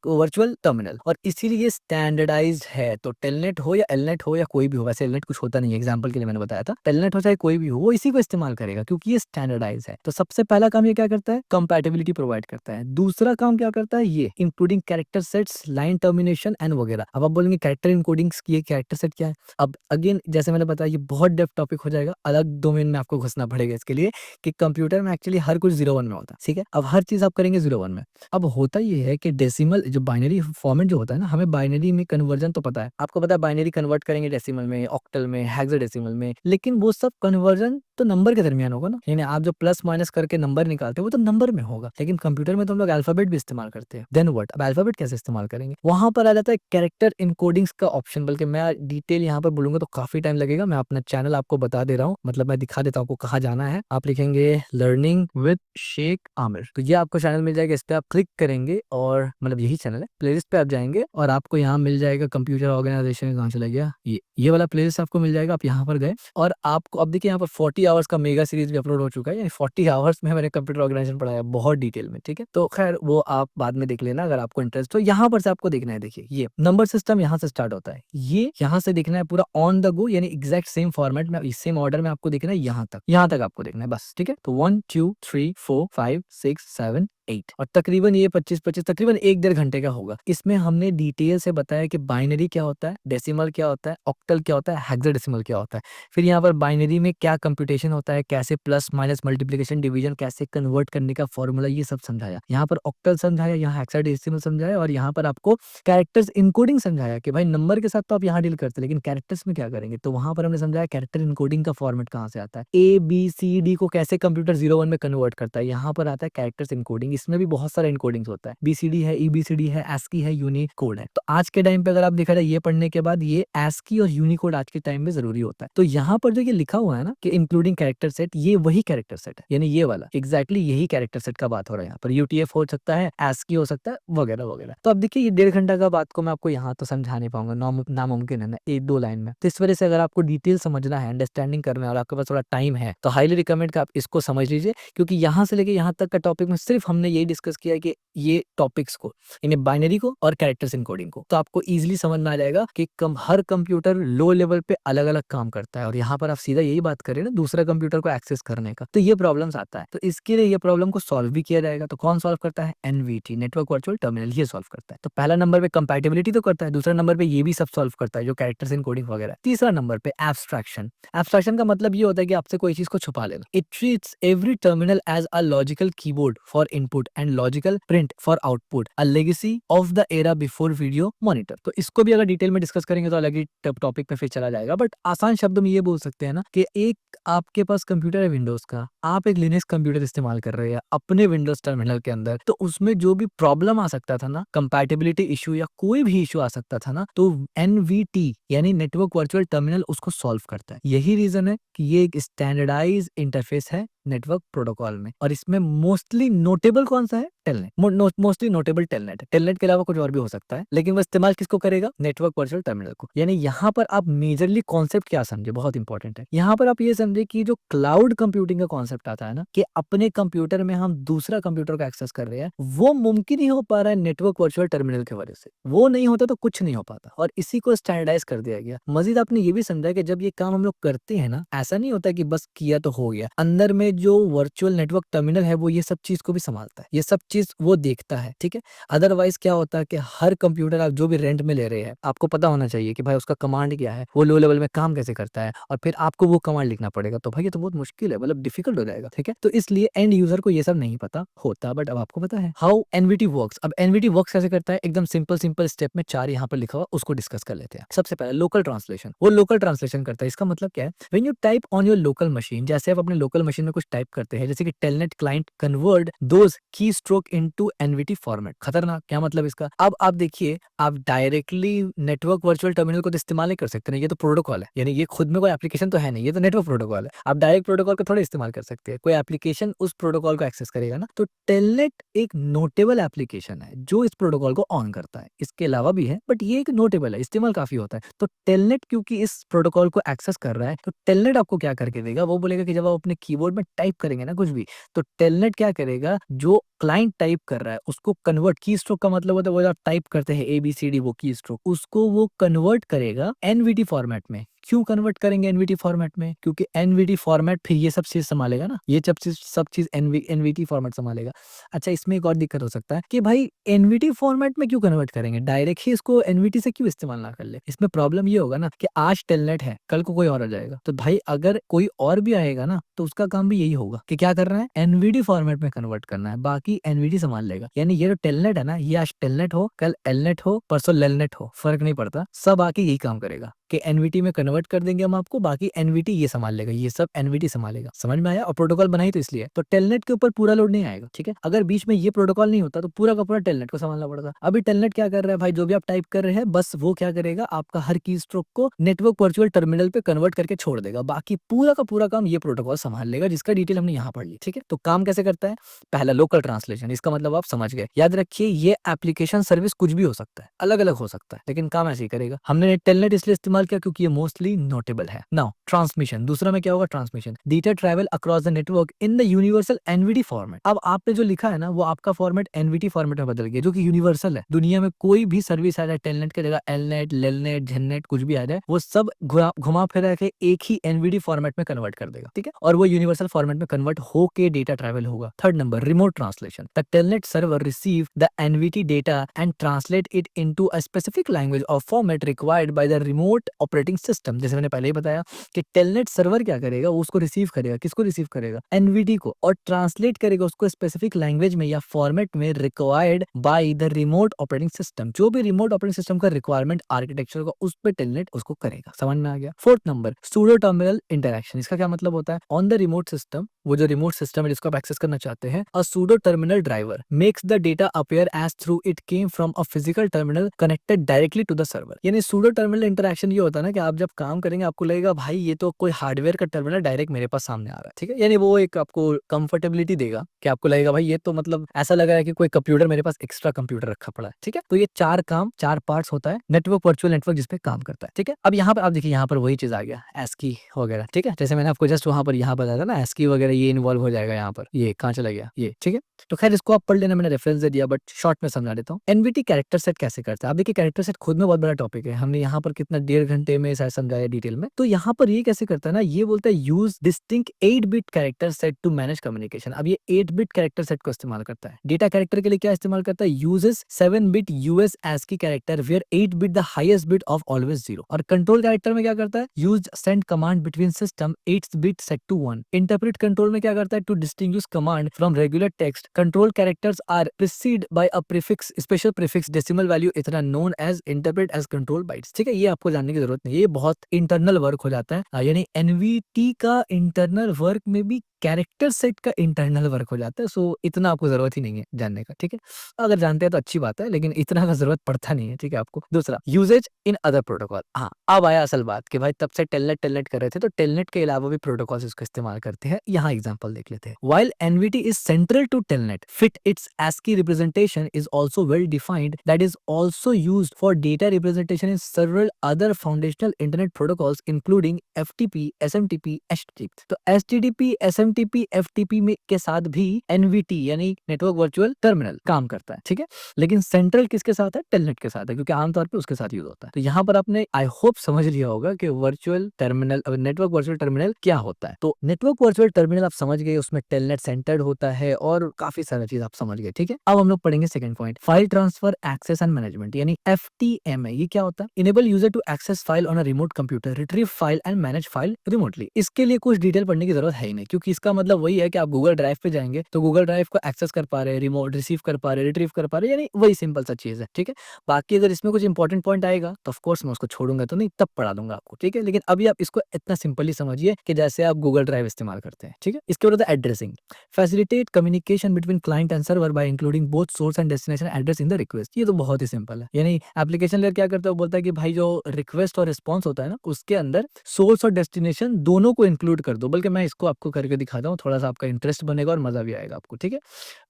virtual terminal. और इसीलिए स्टैंडर्डाइज्ड है। तो टेलनेट हो या एलनेट हो या कोई भी हो, वैसे एलनेट कुछ होता नहीं है, एग्जाम्पल के लिए मैंने बताया था, टेलनेट हो चाहे कोई भी हो, वो इसी को इस्तेमाल करेगा क्योंकि ये स्टैंडर्डाइज है। तो सबसे पहला काम ये क्या करता है? कंपैटिबिलिटी प्रोवाइड कन्वर्ट करता है। दूसरा काम क्या करता है ये, including character sets, line termination and वगैरह। अब आप बोलेंगे कैरेक्टर इनकोडिंग्स की ये कैरेक्टर सेट क्या है? अब अगेन जैसे मैंने बताया ये बहुत डेप्थ टॉपिक हो जाएगा, अलग डोमेन में आपको घुसना पड़ेगा इसके लिए कि कंप्यूटर में एक्चुअली हर कुछ 0-1 में होता है, ठीक है? अब हर चीज़ आप करेंगे 0-1 में। अब होता ये है कि डेसिमल जो बाइनरी फॉर्मेट जो होता है ना, हमें बाइनरी में कन्वर्जन तो पता है। आपको पता है बाइनरी कन्वर्ट करेंगे डेसिमल में, ऑक्टल में, हेक्साडेसिमल में, लेकिन वो सब कन्वर्जन तो नंबर के दरमियान होगा ना। यानी आप जो प्लस माइनस करके नंबर निकालते हो वो तो नंबर में होगा, लेकिन कंप्यूटर में तो हम लोग अल्फाबेट भी इस्तेमाल करते हैं। Then what? अब अल्फाबेट कैसे इस्तेमाल करेंगे? वहां पर आ जाता है कैरेक्टर इनकोडिंग्स का ऑप्शन, बल्कि मैं डिटेल यहाँ पर बोलूंगा तो काफी टाइम लगेगा। मैं अपना चैनल आपको बता दे रहा हूँ, मतलब मैं दिखा देता हूँ आपको कहाँ जाना है। आप लिखेंगे लर्निंग विद शेख आमिर, तो ये आपको चैनल मिल जाएगा। इस पे आप क्लिक करेंगे और मतलब यही चैनल है, प्लेलिस्ट पे आप जाएंगे और आपको यहाँ मिल जाएगा कंप्यूटर ऑर्गेनाइजेशन। कहाँ चला गया ये वाला प्लेलिस्ट आपको मिल जाएगा। आप यहाँ पर गए और आपको अब देखिए यहाँ पर 40 आवर्स का मेगा सीरीज भी अपलोड हो चुका है, यानी 40 आवर्स में मैंने कंप्यूटर ऑर्गेनाइजेशन पढ़ाया बहुत डिटेल में, ठीक है? तो खैर वो आप बाद में देख लेना अगर आपको इंटरेस्ट हो। यहाँ पर से आपको देखना है, देखिए ये नंबर सिस्टम यहाँ से स्टार्ट होता है, ये यहाँ से देखना है पूरा ऑन द गो, यानी एग्जैक्ट सेम फॉर्मेट में सेम ऑर्डर में आपको देखना है, यहाँ तक आपको देखना है बस, ठीक है? तो 1 2 3 4 5 6 7 8 और तकरीबन ये 25 तकरीबन 1-1.5 घंटे का होगा। इसमें हमने डिटेल से बताया कि बाइनरी क्या होता है, डेसिमल क्या होता है, ऑक्टल क्या होता है, हेक्साडेसिमल क्या होता है। फिर यहाँ पर बाइनरी में क्या कंप्यूटेशन होता है, कैसे प्लस माइनस मल्टीप्लिकेशन डिवीजन कैसे कन्वर्ट करने का फॉर्मूला, ये सब समझाया। यहाँ पर ऑक्टल समझाया, यहाँ हेक्साडेसिमल समझाया और यहाँ पर आपको कैरेक्टर्स इनकोडिंग समझाया कि भाई नंबर के साथ तो आप यहाँ डील करते हैं, लेकिन कैरेक्टर्स में क्या करेंगे। तो वहां पर हमने समझाया कैरेक्टर इनकोडिंग का फॉर्मेट कहाँ से आता है, ABCD को कैसे कंप्यूटर 0-1 में कन्वर्ट करता है। यहाँ पर आता है कैरेक्टर्स इनकोडिंग, इसमें भी बहुत सारा इनकोडिंग्स होता है, BCD है, EBCD है, ASCII है, यूनिकोड है। तो आज के टाइम पे अगर आप देखा जाए ये पढ़ने के बाद ये ASCII और यूनिकोड आज के टाइम में जरूरी होता है। तो यहाँ पर जो ये लिखा हुआ है ना कि इंक्लूडिंग कैरेक्टर सेट, ये वही कैरेक्टर सेट है, यानी ये वाला एग्जैक्टली यही कैरेक्टर सेट का बात हो रहा है। यहाँ पर UTF हो सकता है, ASCII हो सकता है, वगैरह वगैरह। तो अब देखिए ये 1.5 घंटा का बात को मैं आपको यहाँ तो समझा नहीं पाऊंगा, नामुमकिन है ना 1-2 लाइन में। तो इस वजह से अगर आपको डिटेल समझना है, अंडरस्टैंडिंग करना है और आपके पास थोड़ा टाइम है तो हाईली रिकमेंड कि आप इसको समझ लीजिए, क्योंकि यहाँ से लेके यहाँ तक का टॉपिक में सिर्फ हमने यही डिस्कस किया है कि ये टॉपिक्स को, इन्हें बाइनरी को और कैरेक्टर्स इनकोडिंग को, तो आपको इजीली समझ में आ जाएगा कि हर कंप्यूटर लो लेवल पे अलग अलग काम करता है। और यहाँ पर आप सीधा यही बात करें ना दूसरा कंप्यूटर को एक्सेस करने का, तो ये प्रॉब्लम्स आता है। तो इसके लिए ये प्रॉब्लम को सॉल्व भी किया जाएगा। तो कौन सॉल्व करता है? NVT, नेटवर्क वर्चुअल टर्मिनल, ये सॉल्व करता है। तो पहला नंबर पे कंपैटिबिलिटी तो करता है, दूसरा नंबर पे ये भी सब सॉल्व करता है जो कैरेक्टर्स इनकोडिंग वगैरह। तीसरा नंबर पे एब्स्ट्रैक्शन। एब्स्ट्रैक्शन का मतलब ये होता है कि आपसे कोई चीज को छुपा लेना। It treats every terminal as a logical keyboard for input and logical print for output, a legacy of the era before video monitor. तो इसको भी अगर डिटेल में डिस्कस करेंगे तो अलग ही टॉपिक पे फिर चला जाएगा, बट आसान शब्दों में ये बोल सकते हैं ना कि एक आपके पास कंप्यूटर है विंडोज का, आप एक लिनक्स कंप्यूटर इस्तेमाल कर रहे हैं अपने विंडोज टर्मिनल के अंदर, तो उसमें जो भी प्रॉब्लम आ सकता था ना, कंपैटिबिलिटी इशू या कोई भी इशू आ सकता था ना, तो NVT यानी नेटवर्क वर्चुअल टर्मिनल उसको सॉल्व करता है। यही रीजन है कि ये एक स्टैंडर्डाइज इंटरफेस है नेटवर्क प्रोटोकॉल में। और इसमें मोस्टली नोटेबल कौन सा है? टेलनेट। मोस्टली नोटेबल टेलनेट है। टेलनेट के अलावा कुछ और भी हो सकता है, लेकिन वो इस्तेमाल किसको करेगा? नेटवर्क वर्चुअल टर्मिनल को। यानी यहाँ पर आप मेजरली कॉन्सेप्ट क्या समझे, बहुत इंपॉर्टेंट है। यहाँ पर आप ये समझे कि जो क्लाउड कंप्यूटिंग का कॉन्सेप्ट आता है ना, कि अपने कंप्यूटर में हम दूसरा कंप्यूटर का एक्सेस कर रहे हैं, वो मुमकिन ही हो पा रहा है नेटवर्क वर्चुअल टर्मिनल की वजह से। वो नहीं होता तो कुछ नहीं हो पाता, और इसी को स्टैंडर्डाइज कर दिया गया। मजीद आपने ये भी समझा कि जब ये काम हम लोग करते हैं ना, ऐसा नहीं होता कि बस किया तो हो गया। अंदर में जो वर्चुअल नेटवर्क टर्मिनल है वो ये सब चीज को भी संभालता है, ये सब चीज वो देखता है, ठीक है? अदरवाइज क्या होता है कि हर कंप्यूटर आप जो भी रेंट में ले रहे हैं, आपको पता होना चाहिए कि भाई उसका कमांड क्या है, वो लो लेवल में काम कैसे करता है, और फिर आपको वो कमांड लिखना पड़ेगा। तो भाई ये तो बहुत मुश्किल है, मतलब डिफिकल्ट हो जाएगा, ठीक है? तो इसलिए एंड यूजर को ये सब नहीं पता होता, बट अब आपको पता है हाउ NVT वर्क्स। अब NVT वर्क्स कैसे करता है, एकदम सिंपल स्टेप में 4 यहाँ पर लिखा हुआ, उसको डिस्कस कर लेते हैं। सबसे पहले लोकल ट्रांसलेशन, वो लोकल ट्रांसलेशन करता है। इसका मतलब क्या है? When you type on your local machine, जैसे आप अपने लोकल मशीन में कुछ टाइप करते हैं, जैसे कि टेलनेट क्लाइंट कन्वर्ट दोज की स्ट्रोक इनटू NVT फॉर्मेट। खतरनाक, क्या मतलब इसका? अब आप देखिए, आप डायरेक्टली नेटवर्क वर्चुअल टर्मिनल को तो इस्तेमाल नहीं कर सकते ना, ये तो प्रोटोकॉल है, यानी ये खुद में कोई एप्लीकेशन तो है नहीं, ये तो नेटवर्क प्रोटोकॉल है। आप डायरेक्ट प्रोटोकॉल को थोड़ा इस्तेमाल कर सकते हैं, कोई एप्लीकेशन उस प्रोटोकॉल को एक्सेस करेगा ना। तो टेलनेट एक नोटेबल एप्लीकेशन है जो इस प्रोटोकॉल को ऑन करता है। इसके अलावा भी है, बट ये एक नोटेबल है, इस्तेमाल काफी होता है। तो टेलनेट क्योंकि इस प्रोटोकॉल को एक्सेस कर रहा है, तो टेलनेट आपको क्या करके देगा? वो बोलेगा कि जब आप अपने कीबोर्ड में टाइप करेंगे ना कुछ भी, तो टेलनेट क्या करेगा, जो क्लाइंट टाइप कर रहा है उसको कन्वर्ट, की स्ट्रोक का मतलब होता है वो जो आप टाइप करते हैं ABCD, वो की स्ट्रोक, उसको वो कन्वर्ट करेगा NVT फॉर्मेट में। क्यों कन्वर्ट करेंगे एनवीटी फॉर्मेट में? क्योंकि एनवीटी फॉर्मेट फिर ये सब चीज संभालेगा ना, ये सब चीज एनवीटी फॉर्मेट संभालेगा। अच्छा, इसमें एक और दिक्कत हो सकता है कि भाई एनवीटी फॉर्मेट में क्यों कन्वर्ट करेंगे, डायरेक्ट ही इसको एनवीटी से क्यों इस्तेमाल ना कर ले। इसमें प्रॉब्लम ये होगा ना कि आज टेलनेट है, कल को कोई और आ जाएगा, तो भाई अगर कोई और भी आएगा ना तो उसका काम भी यही होगा कि क्या करना है, एनवीटी फॉर्मेट में कन्वर्ट करना है, बाकी एनवीटी संभाल लेगा। यानी ये जो टेलनेट है ना, ये आज टेलनेट हो, कल एलनेट हो, परसों लेलनेट हो, फर्क नहीं पड़ता, सब आके यही काम करेगा कि एनवीटी में कन्वर्ट कर देंगे हम आपको, बाकी एनवीटी ये संभाल लेगा, ये सब एनवीटी संभालेगा। समझ में आया? और प्रोटोकॉल बनाई तो इसलिए, तो टेलनेट के ऊपर पूरा लोड नहीं आएगा, ठीक है। अगर बीच में ये प्रोटोकॉल नहीं होता तो पूरा का पूरा टेलनेट को संभालना पड़ता। अभी टेलनेट क्या कर रहा है भाई, जो भी आप टाइप कर रहे हैं बस वो क्या करेगा, आपका हर की स्ट्रोक को नेटवर्क वर्चुअल टर्मिनल पे कन्वर्ट करके छोड़ देगा, बाकी पूरा का पूरा काम ये प्रोटोकॉल संभाल लेगा, जिसका डिटेल हमने यहाँ पढ़ ली, ठीक है। तो काम कैसे करता है? पहला लोकल ट्रांसलेशन, इसका मतलब आप समझ गए। याद रखिए ये एप्लीकेशन सर्विस कुछ भी हो सकता है, अलग अलग हो सकता है, लेकिन काम ऐसे ही करेगा। हमने टेलनेट इसलिए इस्तेमाल किया क्योंकि ये मोस्टली नोटेबल है। नाउ ट्रांसमिशन, दूसरा में क्या होगा, transmission, data travel across the network in the universal NVT format. अब आपने जो लिखा है ना वो आपका फॉर्मेट एनवीटी फॉर्मेट में बदल गया, जो कि यूनिवर्सल है। दुनिया में कोई भी सर्विस आ जाए टेलनेट की जगह एलनेट, लेलनेट, झेननेट कुछ भी आ जाए, वो सब घुमा फिरा के एक ही एनवीटी फॉर्मेट में कन्वर्ट कर देगा, ठीक है। और वो यूनिवर्सल फॉर्मेट में कन्वर्ट होके डेटा ट्रैवल होगा। Third number, remote translation, the telnet server receive the NVT data and translate it into a specific language or format required by the remote operating system. जैसे मैंने पहले ही बताया कि telnet server क्या करेगा, वो उसको रिसीव करेगा, किसको रिसीव करेगा, एनवीटी को, और ट्रांसलेट करेगा उसको स्पेसिफिक लैंग्वेज में या फॉर्मेट में required by the remote operating system. जो भी रिमोट ऑपरेटिंग सिस्टम का रिक्वायरमेंट आर्किटेक्चर का, उस पे टेलनेट उसको करेगा। समझ में आ गया? Fourth number, pseudo terminal interaction, इसका क्या मतलब होता है, ऑन द रिमोट सिस्टम, वो जो रिमोट सिस्टम है जिसको आप एक्सेस करना चाहते हैं, a pseudo terminal driver makes the data appear as through it came from a physical terminal connected directly to the server. यानी सूडो टर्मिनल इंटरैक्शन ये होता है ना कि आप जब काम करेंगे आपको लगेगा भाई ये तो कोई हार्डवेयर का टर्मिनल डायरेक्ट मेरे पास सामने आ रहा है, ठीक है। यानी वो एक आपको कंफर्टेबिलिटी देगा कि आपको लगेगा भाई ये तो मतलब ऐसा लग रहा है कि कोई कंप्यूटर मेरे पास एक्स्ट्रा कंप्यूटर रखा पड़ा है, ठीक है। तो ये चार काम, चार पार्ट्स होता है नेटवर्क, वर्चुअल नेटवर्क जिसपे काम करता है, ठीक है। अब यहाँ पर आप देखिए, यहाँ पर वही चीज आ गया, एस्की वगैरह, ठीक है। जैसे मैंने आपको जस्ट वहां पर यहाँ बताया था ना, एस्की वगैरह ये इन्वॉल्व हो जाएगा यहाँ पर, ये कहाँ चला गया ये, ठीक है। तो खैर इसको आप पढ़ लेना, मैंने रेफरेंस दे दिया, बट शॉर्ट में समझा देता हूँ। एनवीटी कैरेक्टर सेट कैसे करता है। आप देखिए कैरेक्टर सेट खुद में बहुत बड़ा टॉपिक है, हमने यहाँ पर कितना 1.5 घंटे में शायद समझाया डिटेल में। तो यहाँ पर ये कैसे करता है ना, ये बोलता है use distinct 8 bit character set to manage communication. अब ये 8 बिट कैरेक्टर सेट को इस्तेमाल करता है। डेटा कैरेक्टर के लिए क्या इस्तेमाल करता है, uses 7 bit US ASCII character where 8 bit the highest bit of always 0। और कंट्रोल कैरेक्टर में क्या करता है, use send command between system 8 bit set to 1। Interpret control में क्या करता है, to distinguish command from regular text, control characters are preceded by a prefix, special prefix, decimal value इतना known as interpret as control bytes, ठीक है। ये आपको जानने की जरूरत नहीं, ये बहुत इंटरनल वर्क हो जाता है। यानी एनवीटी का इंटरनल वर्क में भी कैरेक्टर सेट का इंटरनल वर्क हो जाता है। सो इतना आपको जरूरत ही नहीं है जानने का, ठीक है। अगर जानते हैं तो अच्छी बात है, लेकिन इतना का जरूरत पड़ता नहीं है, ठीक है आपको। दूसरा, यूजेज इन अदर प्रोटोकॉल। हाँ, अब आया असल बात कि भाई तब से टेलनेट टेलनेट कर रहे थे, तो टेलनेट के अलावा भी प्रोटोकॉल्स इसका इस्तेमाल करते हैं। यहाँ एग्जांपल देख लेते हैं। While NVT is central to Telnet, fit its ASCII representation is also well defined, that is also used for data representation in several other foundational internet protocols including FTP, SMTP, HTTP। तो HTTP, SMTP, FTP में के साथ भी NVT यानी network virtual terminal काम करता है, ठीक है। लेकिन सेंट्रल किसके साथ है, टेलनेट के साथ है, क्योंकि आमतौर पे उसके साथ यूज होता है। तो यहाँ पर आपने आई होप समझ लिया होगा कि virtual terminal, network virtual terminal क्या होता है। तो नेटवर्क वर्चुअल टर्मिनल आप समझ गए, उसमें टेलनेट सेंटर्ड होता है और काफी सारा चीज आप समझ गए, ठीक है। अब हम लोग पढ़ेंगे second point, file transfer access and management यानी FTMA। ये क्या होता है, enable user to access file on a remote computer, retrieve file and manage file remotely. इसके लिए कुछ डिटेल पढ़ने की जरूरत है ही नहीं, क्योंकि इसका मतलब वही है कि आप गूगल ड्राइव पे जाएंगे तो गूगल ड्राइव को एक्सेस कर पा रहे हैं, रिमोट रिसीव कर पा रहे हैं, रिट्रीव कर पा रहे हैं, यानी वही सिंपल सा चीज है, ठीक है। बाकी अगर इसमें कुछ इंपॉर्टेंट पॉइंट आएगा तो ऑफ कोर्स मैं उसको छोड़ूंगा तो नहीं, तब पढ़ा दूंगा आपको, ठीक है। लेकिन अभी आप इसको इतना सिंपली समझिए कि जैसे आप गूगल ड्राइव इस्तेमाल करते हैं, ठीक है। इसके बाद addressing, facilitate communication between client and server bye including both source and destination address in the request. ये तो बहुत ही सिंपल है। यानी एप्लीकेशन लेयर क्या करता है, वो बोलता है कि भाई जो रिक्वेस्ट और रिस्पॉन्स होता है ना, उसके अंदर सोर्स और डेस्टिनेशन दोनों को इंक्लूड कर दो। बल्कि मैं इसको आपको करके दिखाता हूँ, थोड़ा-सा आपका इंटरेस्ट बनेगा और मज़ा भी आएगा आपको, ठीक है?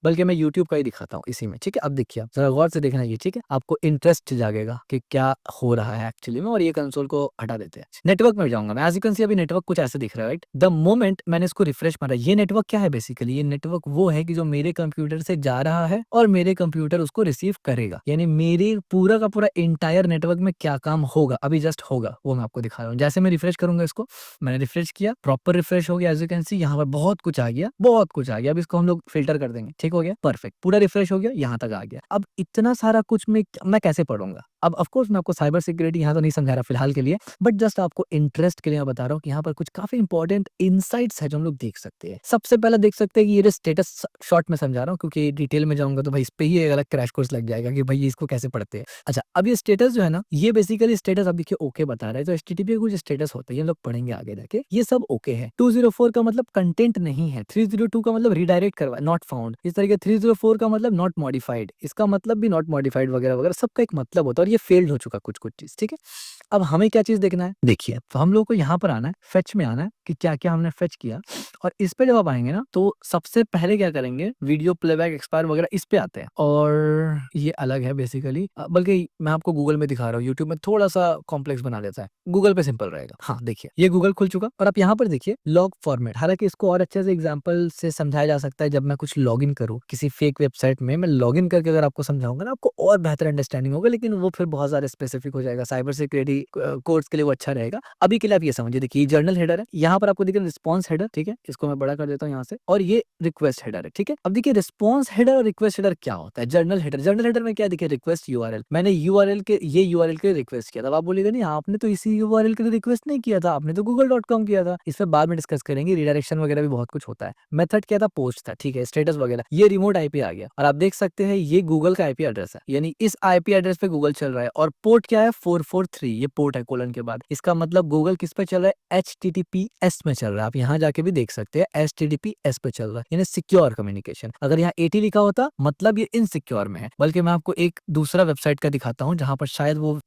बल्कि मैं यूट्यूब का ही दिखाता हूँ इसी में, ठीक है? अब देखिए आप ज़रा गौर से देखना ये, ठीक है? आपको इंटरेस्ट जागेगा कि क्या हो रहा है एक्चुअली में और ये कंसोल को हटा देते हैं। नेटवर्क में जाऊँगा मैं, एज़ यू कैन सी अभी नेटवर्क कुछ ऐसे दिख रहा है, राइट? द मोमेंट मैंने इसको रिफ्रेश मारा, ये नेटवर्क क्या है बेसिकली? ये नेटवर्क वो है कि जो मेरे कंप्यूटर से जा रहा है और मेरे कंप्यूटर उसको रिसीव करेगा। यानी मेरे पूरा का पूरा एंटायर नेटवर्क में क्या काम होगा, अभी जस्ट होगा, वो मैं आपको दिखा रहा हूँ। जैसे मैं रिफ्रेश करूँगा इसको, मैंने रिफ्रेश किया, प्रॉपर रिफ्रेश हो गया एज़ यू कैन सी यहाँ पर बहुत कुछ आ गया, बहुत कुछ आ गया। अब इसको हम लोग फ़िल्टर कर देंगे, ठीक हो गया? परफेक्ट, पूरा रिफ्रेश हो गया, यहाँ तक आ गया। अब इतना सारा कुछ मैं कैसे पढ़ूँगा? अब ऑफ कोर्स मैं आपको साइबर सिक्योरिटी यहाँ तो नहीं समझा रहा फिलहाल के लिए, बट जस्ट आपको इंटरेस्ट के लिए मैं बता रहा हूँ कि यहाँ पर कुछ काफ़ी इंपॉर्टेंट इनसाइट्स है जो हम लोग देख सकते हैं। सबसे पहले देख सकते हैं कि ये जो स्टेटस शॉर्ट में समझा रहा हूँ क्योंकि डिटेल में जाऊँगा तो भाई इस पे ही एक अलग क्रैश कोर्स लग जाएगा कि भाई इसको कैसे पढ़ते हैं। अच्छा, अब ये स्टेटस जो है ना, ये बेसिकली स्टेटस अब देखिए ओके बता रहा है, तो एचटीटीपी के कुछ स्टेटस होते हैं, ये लोग पढ़ेंगे आगे जाके। ये सब ओके है। 204 का मतलब कंटेंट नहीं है, 302 का मतलब रीडायरेक्ट करवा नॉट फाउंड, इस तरीके 304 का मतलब नॉट मॉडिफाइड, इसका मतलब भी नॉट मॉडिफाइड वगैरह वगैरह सबका एक मतलब होता है और ये फेल्ड हो चुका कुछ कुछ चीज, ठीक है? अब हमें क्या चीज देखना है, देखिए तो हम लोगों को यहाँ पर आना है, फेच में आना है कि क्या क्या हमने फेच किया और इस पे जब आप आएंगे ना तो सबसे पहले क्या करेंगे, वीडियो प्लेबैक एक्सपायर वगैरह इस पे आते हैं और ये अलग है बेसिकली, बल्कि मैं आपको गूगल में दिखा रहा हूँ, यूट्यूब में थोड़ा सा कॉम्प्लेक्स बना देता है, गूगल पे सिंपल रहेगा। हाँ देखिए ये गूगल खुल चुका और आप यहाँ पर देखिए लॉग फॉर्मेट, हालांकि इसको और अच्छे से एग्जांपल से समझाया जा सकता है जब मैं कुछ लॉगिन करूँ किसी फेक वेबसाइट में, मैं लॉगिन करके अगर आपको समझाऊंगा ना आपको और बेहतर अंडरस्टैंडिंग होगा, लेकिन वो फिर बहुत ज्यादा स्पेसिफिक हो जाएगा, साइबर सिक्योरिटी कोर्स के लिए वो अच्छा रहेगा। अभी के लिए आप ये समझिए, देखिए जर्नल हेडर है, यहाँ पर आपको दिख रहा है रिस्पॉन्स हेडर, ठीक है? इसको मैं बड़ा कर देता हूँ यहाँ से, और ये रिक्वेस्ट हेडर है, ठीक है? अब देखिए रिस्पॉन्स हेडर और रिक्वेस्ट हेडर क्या होता है। जर्नल हेडर में क्या देखिए, रिक्वेस्ट यूआरएल, मैंने यूआरएल के ये यूआरएल के रिक्वेस्ट किया था, आप बोलेगा नहीं आपने तो इसी यूआरएल के लिए रिक्वेस्ट नहीं किया था, आपने तो google.com किया था। इस पर बाद में डिस्कस करेंगे, रिडायरेक्शन वगैरह भी बहुत कुछ होता है। मेथड क्या था, पोस्ट था, ठीक है? स्टेटस वगैरह, ये रिमोट आईपी आ गया और आप देख सकते हैं ये गूगल का आईपी एड्रेस है, यानी इस आईपी एड्रेस पे गूगल चल रहा है और पोर्ट क्या है, 443, ये पोर्ट है कोलन के बाद, इसका मतलब गूगल किस पे चल रहा है, HTTPS में चल रहा है। आप यहाँ जाके भी देख सकते हैं HTTPS पे चल रहा है, यानी सिक्योर कम्युनिकेशन। अगर यहाँ 80 लिखा होता मतलब ये इनसिक्योर में है। बल्कि मैं आपको एक दूसरा वेबसाइट का दिखाता हूँ जहां पर शायद वो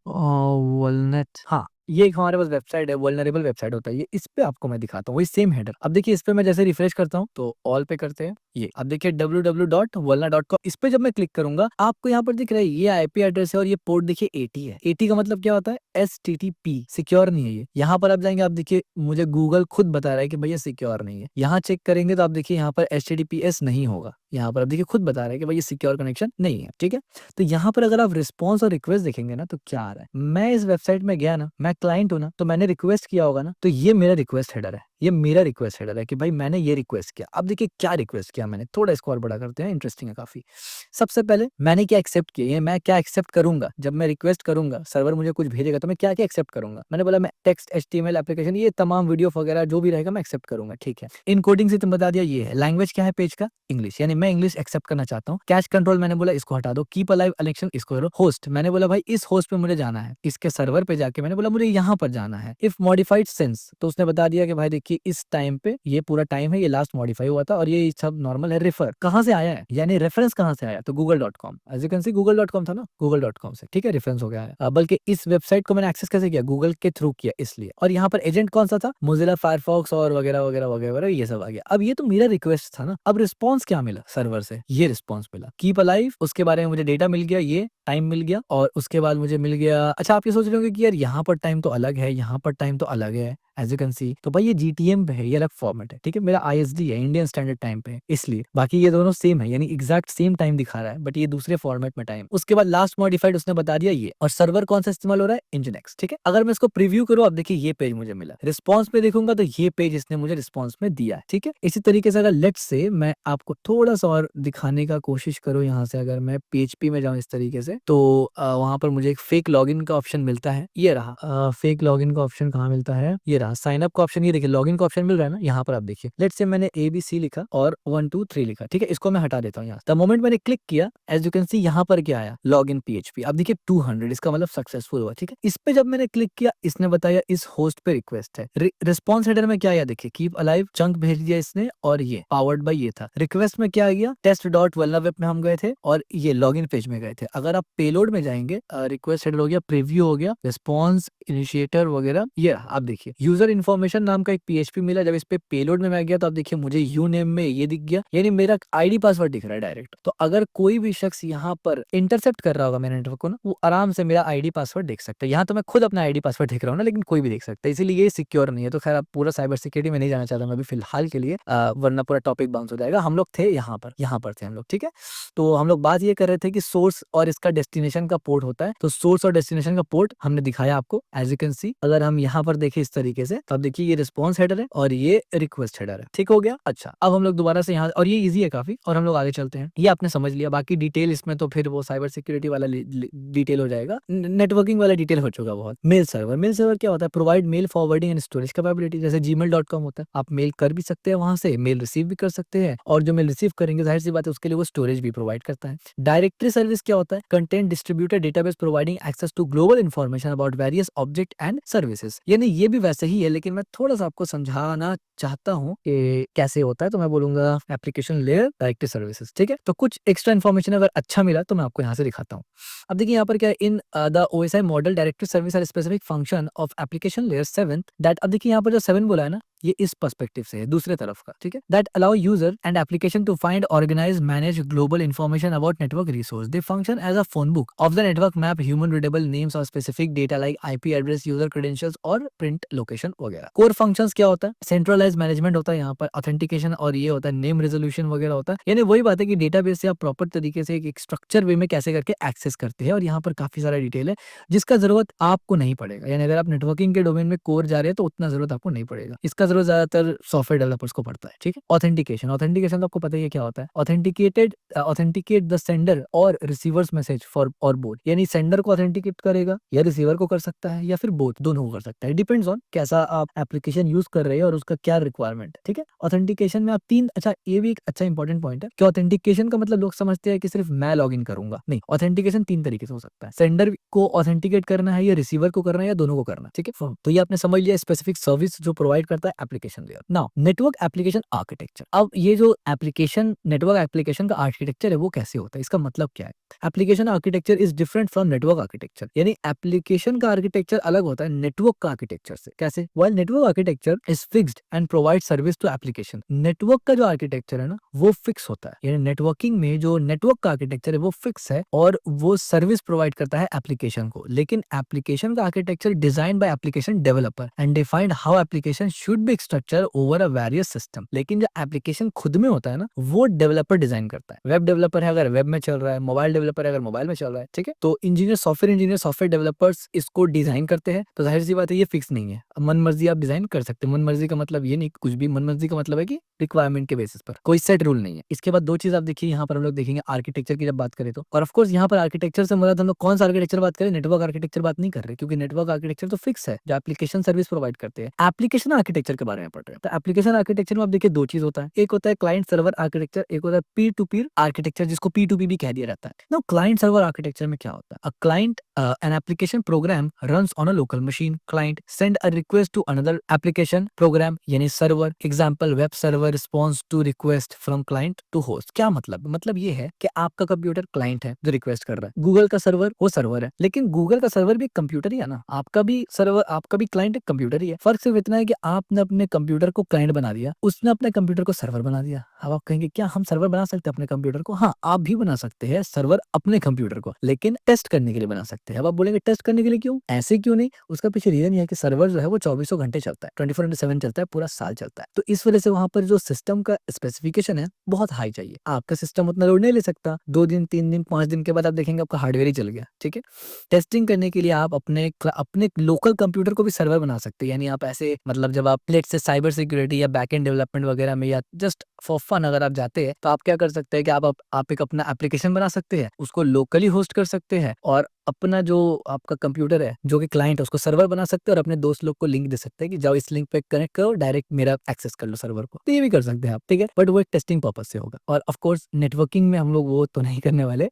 वॉलनेट, हाँ ये एक हमारे पास वेबसाइट है, वल्नरेबल वेबसाइट होता है ये, इस पे आपको मैं दिखाता हूँ वही सेम हेडर। अब देखिए इस पे मैं जैसे रिफ्रेश करता हूँ तो ऑल पे करते हैं, ये अब देखिए www.walna.com, इस पे जब मैं क्लिक करूंगा आपको यहाँ पर दिख रहा है ये आईपी एड्रेस है और ये पोर्ट देखिए 80 है। 80 का मतलब क्या होता है, STTP, सिक्योर नहीं है ये। यहाँ पर आप जाएंगे, आप देखिए मुझे गूगल खुद बता रहा है कि भैया सिक्योर नहीं है। यहाँ चेक करेंगे तो आप देखिए यहाँ पर HTTPS नहीं होगा, यहाँ पर आप देखिए खुद बता रहा है कि भैया सिक्योर कनेक्शन नहीं है, ठीक है? तो यहाँ पर अगर आप रिस्पॉन्स और रिक्वेस्ट देखेंगे ना तो क्या आ रहा है, मैं इस वेबसाइट में गया ना, मैं क्लाइंट हूं ना, तो मैंने रिक्वेस्ट किया होगा ना, तो ये मेरा रिक्वेस्ट हेडर है, ये मेरा रिक्वेस्ट हेडर है कि भाई मैंने ये रिक्वेस्ट किया। अब देखिए क्या रिक्वेस्ट किया मैंने, थोड़ा इसको और बड़ा करते हैं, इंटरेस्टिंग है काफी। सबसे पहले मैंने क्या एक्सेप्ट किया, ये मैं क्या एक्सेप्ट करूंगा जब मैं रिक्वेस्ट करूंगा, सर्वर मुझे कुछ भेजेगा तो मैं क्या क्या एक्सेप्ट करूंगा। मैंने बोला मैं टेक्स्ट, HTML एप्लीकेशन, ये तमाम वीडियो वगैरह जो भी रहेगा मैं एक्सेप्ट करूंगा, ठीक है? इनकोडिंग से तुम बता दिया ये है। लैंग्वेज क्या है पेज का, इंग्लिश, यानी मैं इंग्लिश एक्सेप्ट करना चाहता हूँ। कैश कंट्रोल मैंने बोला इसको हटा दो, कीप अलाइव कनेक्शन इसको करो। होस्ट मैंने बोला भाई इस होस्ट पे मुझे जाना है, इसके सर्वर पे जाके मैंने बोला मुझे यहाँ पर जाना है। इफ मॉडिफाइड सिंस, तो उसने बता दिया कि भाई देखिए इस टाइम पे ये पूरा टाइम है, ये लास्ट मॉडिफाई हुआ था और ये सब नॉर्मल है। रेफर कहाँ से आया है, यानी रेफरेंस कहाँ से आया, तो google.com, as you can C google.com था ना, google.com से, ठीक है? रेफरेंस हो गया है। बल्कि इस वेबसाइट को मैंने एक्सेस कैसे किया, गूगल के थ्रू किया इसलिए। और यहाँ पर एजेंट कौन सा था, मोजिला फायरफॉक्स और वगैरह वगैरह वगैरह, ये सब आ गया। अब ये तो मेरा रिक्वेस्ट था ना, अब रिस्पॉन्स क्या मिला सर्वर से, ये रिस्पॉन्स मिला कीप अलाइव, उसके बारे में मुझे डेटा मिल गया, ये टाइम मिल गया, और उसके बाद मुझे मिल गया। अच्छा आप ये सोच रहे होंगे कि यार यहाँ पर टाइम तो अलग है, यहाँ पर टाइम तो अलग है, एज यू कैन सी, तो भाई ये GTM पे है, ये अलग फॉर्मेट है, ठीक है? मेरा ISD है, इंडियन स्टैंडर्ड टाइम पे है, इसलिए। बाकी ये दोनों सेम है, यानी एग्जैक्ट सेम टाइम दिखा रहा है, बट ये दूसरे फॉर्मेट में टाइम। उसके बाद लास्ट मॉडिफाइड उसने बता दिया ये, और सर्वर कौन सा इस्तेमाल हो रहा है, Nginx, ठीक है? अगर मैं इसको प्रीव्यू करूँ, अब देखिए ये पेज मुझे मिला, रिस्पॉन्स पे देखूंगा तो ये पेज इसने मुझे रिस्पॉन्स में दिया है, ठीक है? इसी तरीके से अगर लेट्स से मैं आपको थोड़ा सा और दिखाने का कोशिश करूँ, यहाँ से अगर मैं PHP में जाऊँ इस तरीके से, तो वहां पर मुझे एक फेक लॉगिन का ऑप्शन मिलता है, ये रहा। फेक लॉगिन का ऑप्शन कहाँ मिलता है, ये रहा। साइन अप का ऑप्शन, ये देखिए लॉगिन का ऑप्शन मिल रहा है ना, यहाँ पर आप देखिए। लेट्स से मैंने ABC लिखा और 1 2 3 लिखा, ठीक है? इसको मैं हटा देता हूँ यहाँ। द मोमेंट मैंने क्लिक किया, एज यू कैन सी यहाँ पर क्या आया, लॉग इन PHP। अब देखिए 200, इसका मतलब सक्सेसफुल हुआ, ठीक है? इस पे जब मैंने क्लिक किया, इसने बताया इस होस्ट पे रिक्वेस्ट है। रिस्पॉन्स हेडर में क्या आया, देखिए कीप अलाइव चंक भेज दिया इसने, और ये पावर्ड बाय ये था। रिक्वेस्ट में क्या आ गया, test.walnaweb में हम गए थे और ये लॉगिन पेज में गए थे। अगर आप पेलोड में जाएंगे, रिक्वेस्ट हेडर हो गया, प्रीव्यू हो गया, रिस्पॉन्स, इनिशिएटर वगैरह, ये आप देखिए यूजर इन्फॉर्मेशन नाम का एक PHP मिला, जब इस पे पेलोड में मैं गया तो अब देखिए मुझे यूनेम में ये दिख गया, यानी मेरा आईडी पासवर्ड दिख रहा है डायरेक्ट। तो अगर कोई भी शख्स यहाँ पर इंटरसेप्ट कर रहा होगा मेरे नेटवर्क को ना, वो आराम से मेरा आईडी पासवर्ड देख सकता है। यहाँ तो मैं खुद अपना आईडी पासवर्ड देख रहा हूँ ना, लेकिन कोई भी देख सकता है, इसीलिए ये सिक्योर नहीं है। तो खैर अब पूरा साइबर सिक्योरिटी में नहीं जाना चाहता मैं अभी फिलहाल के लिए, वरना पूरा टॉपिक बाउंस हो जाएगा। हम लोग थे यहाँ पर थे हम लोग, ठीक है। तो हम लोग बात ये कर रहे थे कि सोर्स और इसका डेस्टिनेशन का पोर्ट होता है। तो सोर्स और डेस्टिनेशन का पोर्ट हमने दिखाया आपको, एज यू कैन सी। अगर हम यहाँ पर देखें इस तरीके से, तो अब देखिए ये रिस्पॉन्स हेडर है और ये रिक्वेस्ट हेडर है, ठीक हो गया। अच्छा, अब हम लोग दोबारा से यहाँ, और ये इजी है काफी, और हम लोग आगे चलते हैं। ये आपने समझ लिया, बाकी डिटेल इसमें तो फिर वो साइबर सिक्योरिटी वाला डिटेल हो जाएगा, नेटवर्किंग वाला डिटेल हो चुका बहुत। मेल सर्वर क्या होता है? Provide mail forwarding and storage capability. जैसे gmail.com होता है, आप मेल कर भी सकते हैं, वहां से मेल रिसीव भी कर सकते हैं, और जो मेल रिसीव करेंगे जाहिर सी बात है उसके लिए वो स्टोरेज भी प्रोवाइड करता है। डायरेक्टरी सर्विस क्या होता है? Content distributed database providing access to global information about various object and services. यानी ये भी वैसे ही है, लेकिन मैं थोड़ा सा आपको समझाना चाहता हूँ कि कैसे होता है। तो मैं बोलूंगा एप्लीकेशन लेयर डायरेक्टरी सर्विसेज, ठीक है। तो कुछ एक्स्ट्रा इन्फॉर्मेशन अगर अच्छा मिला तो मैं आपको यहाँ से दिखाता हूँ। अब देखिए यहाँ पर क्या है, in the OSI model directory service are specific function of application layer 7 that, अब देखिए यहाँ पर जो 7 बोला है ना, ये इस पर्सपेक्टिव से है, दूसरे तरफ का, ठीक है। That allow user and application to find, organise, manage global information about network resource. They function as a phone book of the network map, human readable names or specific data like IP address, user credentials or print location वगैरह। Core functions क्या होता है? Centralise management होता है यहाँ पर, authentication, और ये होता है नेम रेजोल्यूशन वगैरह होता है। यानी वही बात है कि डेटाबेस से आप प्रॉपर तरीके से एक स्ट्रक्चर वे में कैसे करके एक्सेस करते हैं, और यहाँ पर काफी सारा डिटेल है जिसका जरूरत आपको नहीं पड़ेगा। यानी अगर आप नेटवर्किंग के डोमेन में कोर जा रहे हैं तो उतना जरूरत आपको नहीं पड़ेगा, इसका जरूरत ज्यादातर सॉफ्टवेयर डेवलपर्स को पड़ता है, ठीक है। ऑथेंटिकेशन तो आपको पता ही है क्या होता है। ऑथेंटिकेट द सेंडर और रिसीवर्स मैसेज फॉर और बोथ, यानी सेंडर को ऑथेंटिकेट करेगा या रिसीवर को कर सकता है, या फिर बोथ, दोनों को कर सकता है। डिपेंड्स ऑन कैसा आप एप्लीकेशन यूज कर रहे हैं और उसका क्या रिक्वायरमेंट है, ठीक है। ऑथेंटिकेशन में आप तीन, अच्छा ये भी एक अच्छा इंपॉर्टेंट पॉइंट है कि ऑथेंटिकेशन का मतलब लोग समझते हैं कि सिर्फ मैं लॉग इन करूंगा, नहीं। ऑथेंटिकेशन तीन तरीके से हो सकता है, सेंडर को ऑथेंटिकेट करना है या रिसीवर को करना है या दोनों को करना है, ठीक है। तो ये आपने समझ लिया स्पेसिफिक सर्विस जो प्रोवाइड करता है application layer. Now network application architecture. अब ये जो एप्लीकेशन, नेटवर्क एप्लीकेशन का आर्किटेक्चर है वो कैसे होता है, इसका मतलब क्या है? Application architecture is different from network architecture, यानी एप्लीकेशन का आर्किटेक्चर अलग होता है नेटवर्क का आर्किटेक्चर से। कैसे? While network architecture is fixed and provide service to application, network का जो आर्किटेक्चर है ना वो फिक्स होता है, यानी नेटवर्किंग में जो नेटवर्क का आर्किटेक्चर है वो फिक्स है और वो सर्विस प्रोवाइड करता है एप्लीकेशन को। लेकिन एप्लीकेशन का architecture design by application developer and defined how application should be structure over a various system. लेकिन जो एप्लीकेशन खुद में होता है ना वो डेवलपर डिजाइन करता है। वेब डेवलपर है अगर वेब में चल रहा है, मोबाइल डेवलपर है अगर मोबाइल में चल रहा है, ठीक है। तो इंजीनियर सॉफ्टवेयर डेवलपर्स इसको डिजाइन करते हैं। तो जाहिर सी बात है ये फिक्स नहीं है, मन मर्जी आप डिजाइन कर सकते हैं। मन मर्जी का मतलब ये नहीं कुछ भी, मन मर्जी का मतलब है कि रिक्वायरमेंट के बेसिस पर, कोई सेट रूल नहीं है। इसके बाद दो चीज आप देखिए यहाँ पर हम लोग देखेंगे आर्किटेक्चर की जब बात करें तो, और ऑफ कोर्स यहाँ पर आर्किटेक्चर से मतलब हम लोग कौन सा आर्किटेक्चर बात करें, नेटवर्क आर्किटेक्चर बात नहीं कर रहे, क्योंकि नेटवर्क आर्किटेक्चर तो फिक्स है जो एप्लीकेशन सर्विस प्रोवाइड करते हैं। एप्लीकेशन आर्किटेक्चर के बारे में पढ़ रहे हैं, तो एप्लीकेशन आर्किटेक्चर में आप देखिए दो चीज होता है, एक होता है क्लाइंट सर्वर आर्किटेक्चर, एक होता है पीर टू पीर आर्किटेक्चर जिसको P2P भी कह दिया जाता है। नाउ क्लाइंट सर्वर आर्किटेक्चर में क्या होता है? A client an application program runs on a local machine. Client send a request to another application program, यानी server, example web server response to request from client to host. क्या मतलब? मतलब ये है कि आपका कंप्यूटर क्लाइंट है जो रिक्वेस्ट कर रहा है, गूगल का सर्वर वो सर्वर है, लेकिन गूगल का सर्वर भी कंप्यूटर ही है ना, आपका भी सर्वर, आपका भी क्लाइंट एक कंप्यूटर ही है। फर्क सिर्फ इतना है कि आपने अपने कंप्यूटर को क्लाइंट बना दिया, उसने अपने कंप्यूटर को सर्वर बना दिया। अब आप कहेंगे क्या हम सर्वर बना सकते हैं अपने कंप्यूटर को? हाँ, आप भी बना सकते हैं सर्वर अपने कंप्यूटर को, लेकिन टेस्ट करने के लिए बना सकते हैं। अब आप बोलेंगे टेस्ट करने के लिए क्यों, ऐसे क्यों नहीं? उसका पीछे रीजन ये है कि सर्वर जो है वो 24 घंटे चलता है, 24/7 चलता है, पूरा साल चलता है। तो इस वजह से वहां पर जो सिस्टम का स्पेसिफिकेशन है बहुत हाई चाहिए। आपका सिस्टम उतना लोड नहीं ले सकता, 2 दिन 3 दिन 5 दिन के बाद आप देखेंगे आपका हार्डवेयर ही चल गया, ठीक है। टेस्टिंग करने के लिए आप अपने लोकल कंप्यूटर को भी सर्वर बना सकते हैं। यानी आप ऐसे, मतलब जब आप लेट से साइबर सिक्योरिटी या बैकएंड डेवलपमेंट वगैरह में या जस्ट फॉर फन अगर आप जाते हैं तो आप क्या कर सकते हैं कि आप एक अपना एप्लीकेशन बना सकते हैं, उसको लोकली होस्ट कर सकते हैं, और अपना जो आपका कंप्यूटर है जो कि क्लाइंट है उसको सर्वर बना सकते हैं, और अपने दोस्त लोग को लिंक दे सकते हैं कि जाओ इस लिंक पे कनेक्ट करो, डायरेक्ट मेरा एक्सेस कर लो सर्वर को। तो ये भी कर सकते हैं आप, ठीक है, बट वो एक टेस्टिंग पर्पज से होगा। और ऑफ कोर्स नेटवर्किंग में हम लोग वो तो नहीं करने वाले,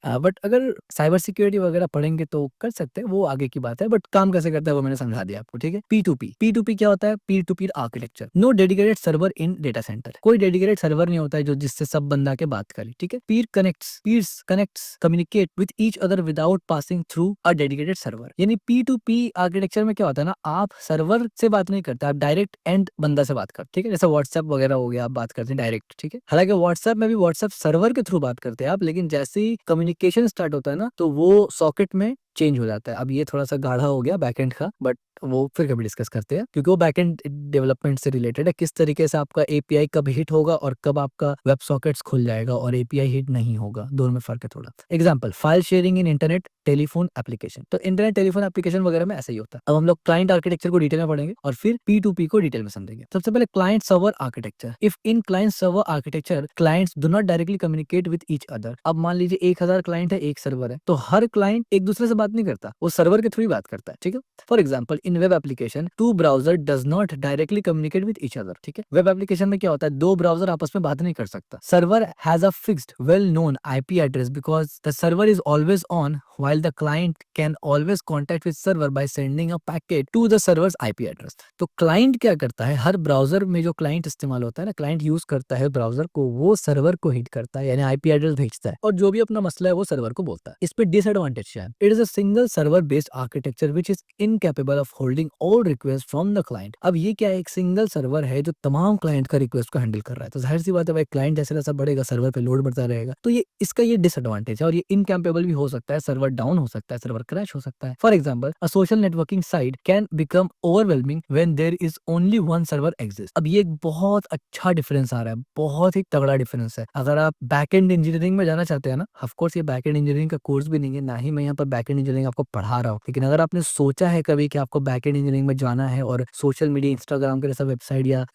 बट अगर साइबर सिक्योरिटी वगैरह पढ़ेंगे तो कर सकते हैं, वो आगे की बात है। बट काम कैसे करता है वो मैंने समझा दिया आपको, ठीक है। P2P क्या होता है? Peer to peer architecture. No dedicated server in data centre, कोई डेडिकेटेड सर्वर नहीं होता है जो जिससे सब बंदा के बात करे, ठीक है। Pirs connects communicate with each other without passing passing through a dedicated server. यानी P2P आर्किटेक्चर में क्या होता है ना, आप सर्वर से बात नहीं करते, आप डायरेक्ट एंड बंदा से बात करते, ठीक है? जैसे व्हाट्सएप वगैरह हो गया, आप बात करते हैं डायरेक्ट, ठीक है? हालाँकि व्हाट्सएप में भी व्हाट्सएप सर्वर के थ्रू बात करते हैं आप, लेकिन जैसे ही कम्युनिकेशन स्टार्ट होता है ना, तो वो सॉकेट में चेंज हो जाता है। अब ये थोड़ा-सा गाढ़ा हो गया बैकएंड का, बट वो फिर कभी डिस्कस करते हैं, क्योंकि वो बैकएंड डेवलपमेंट से रिलेटेड है। किस तरीके से आपका एपीआई कब हिट होगा और कब आपका वेब सॉकेट्स खुल जाएगा और एपीआई हिट नहीं होगा, दोनों में फ़र्क है थोड़ा। एग्ज़ाम्पल, फाइल शेयरिंग इन इंटरनेट टेलीफ़ोन एप्लीकेशन। तो इंटरनेट टेलीफ़ोन एप्लीकेशन वगैरह में ऐसा ही होता है। अब हम लोग क्लाइंट आर्किटेक्चर को डिटेल में पढ़ेंगे और फिर P2P को डिटेल में समझेंगे। सबसे पहले client server architecture. If in client server architecture clients do not directly communicate with each other. अब मान लीजिए 1000 क्लाइंट है, एक सर्वर है, तो हर क्लाइंट एक दूसरे से बात नहीं करता, वो सर्वर के थ्रू ही बात करता है, ठीक है? For example, in web application to browser does not directly communicate with each other, ठीक है? वेब एप्लीकेशन में क्या होता है, दो ब्राउजर आपस में बात नहीं कर सकता। Server has a fixed well known IP address because the server is always on while the client can always contact with server by sending a packet to the server's IP address। तो client क्या करता है, हर browser में जो client इस्तेमाल होता है ना, क्लाइंट यूज करता है ब्राउजर को, वो सर्वर को हिट करता है, यानी आईपी एड्रेस भेजता है और जो भी अपना मसला है वो सर्वर को बोलता है। इस पे डिसएडवांटेज क्या है, it is a single server based architecture which is incapable of holding all request from the client. अब ये क्या है, एक सिंगल सर्वर है जो तमाम क्लाइंट का रिक्वेस्ट को हैंडल कर रहा है, तो जाहिर सी बात है भाई, क्लाइंट जैसे जैसा बढ़ेगा सर्वर पे लोड बढ़ता रहेगा, तो ये इसका ये डिसएडवांटेज है और ये इनकेपेबल भी हो सकता है, सर्वर डाउन हो सकता है, सर्वर क्रैश हो सकता है। For example, a social networking site can become overwhelming when there is only one server exist. अब ये एक बहुत अच्छा डिफरेंस आ रहा है, बहुत ही तगड़ा डिफरेंस है। अगर आप बैकएंड इंजीनियरिंग में जाना चाहते हैं ना, ऑफ कोर्स ये बैकएंड इंजीनियरिंग का कोर्स भी नहीं है, ना ही मैं यहाँ पर बैकएंड इंजीनियरिंग आपको पढ़ा रहा हूँ, लेकिन अगर आपने सोचा है कभी कि आपको बैकएंड इंजीनियरिंग में जाना है और सोशल मीडिया, इंस्टाग्राम के जैसा वेबसाइट या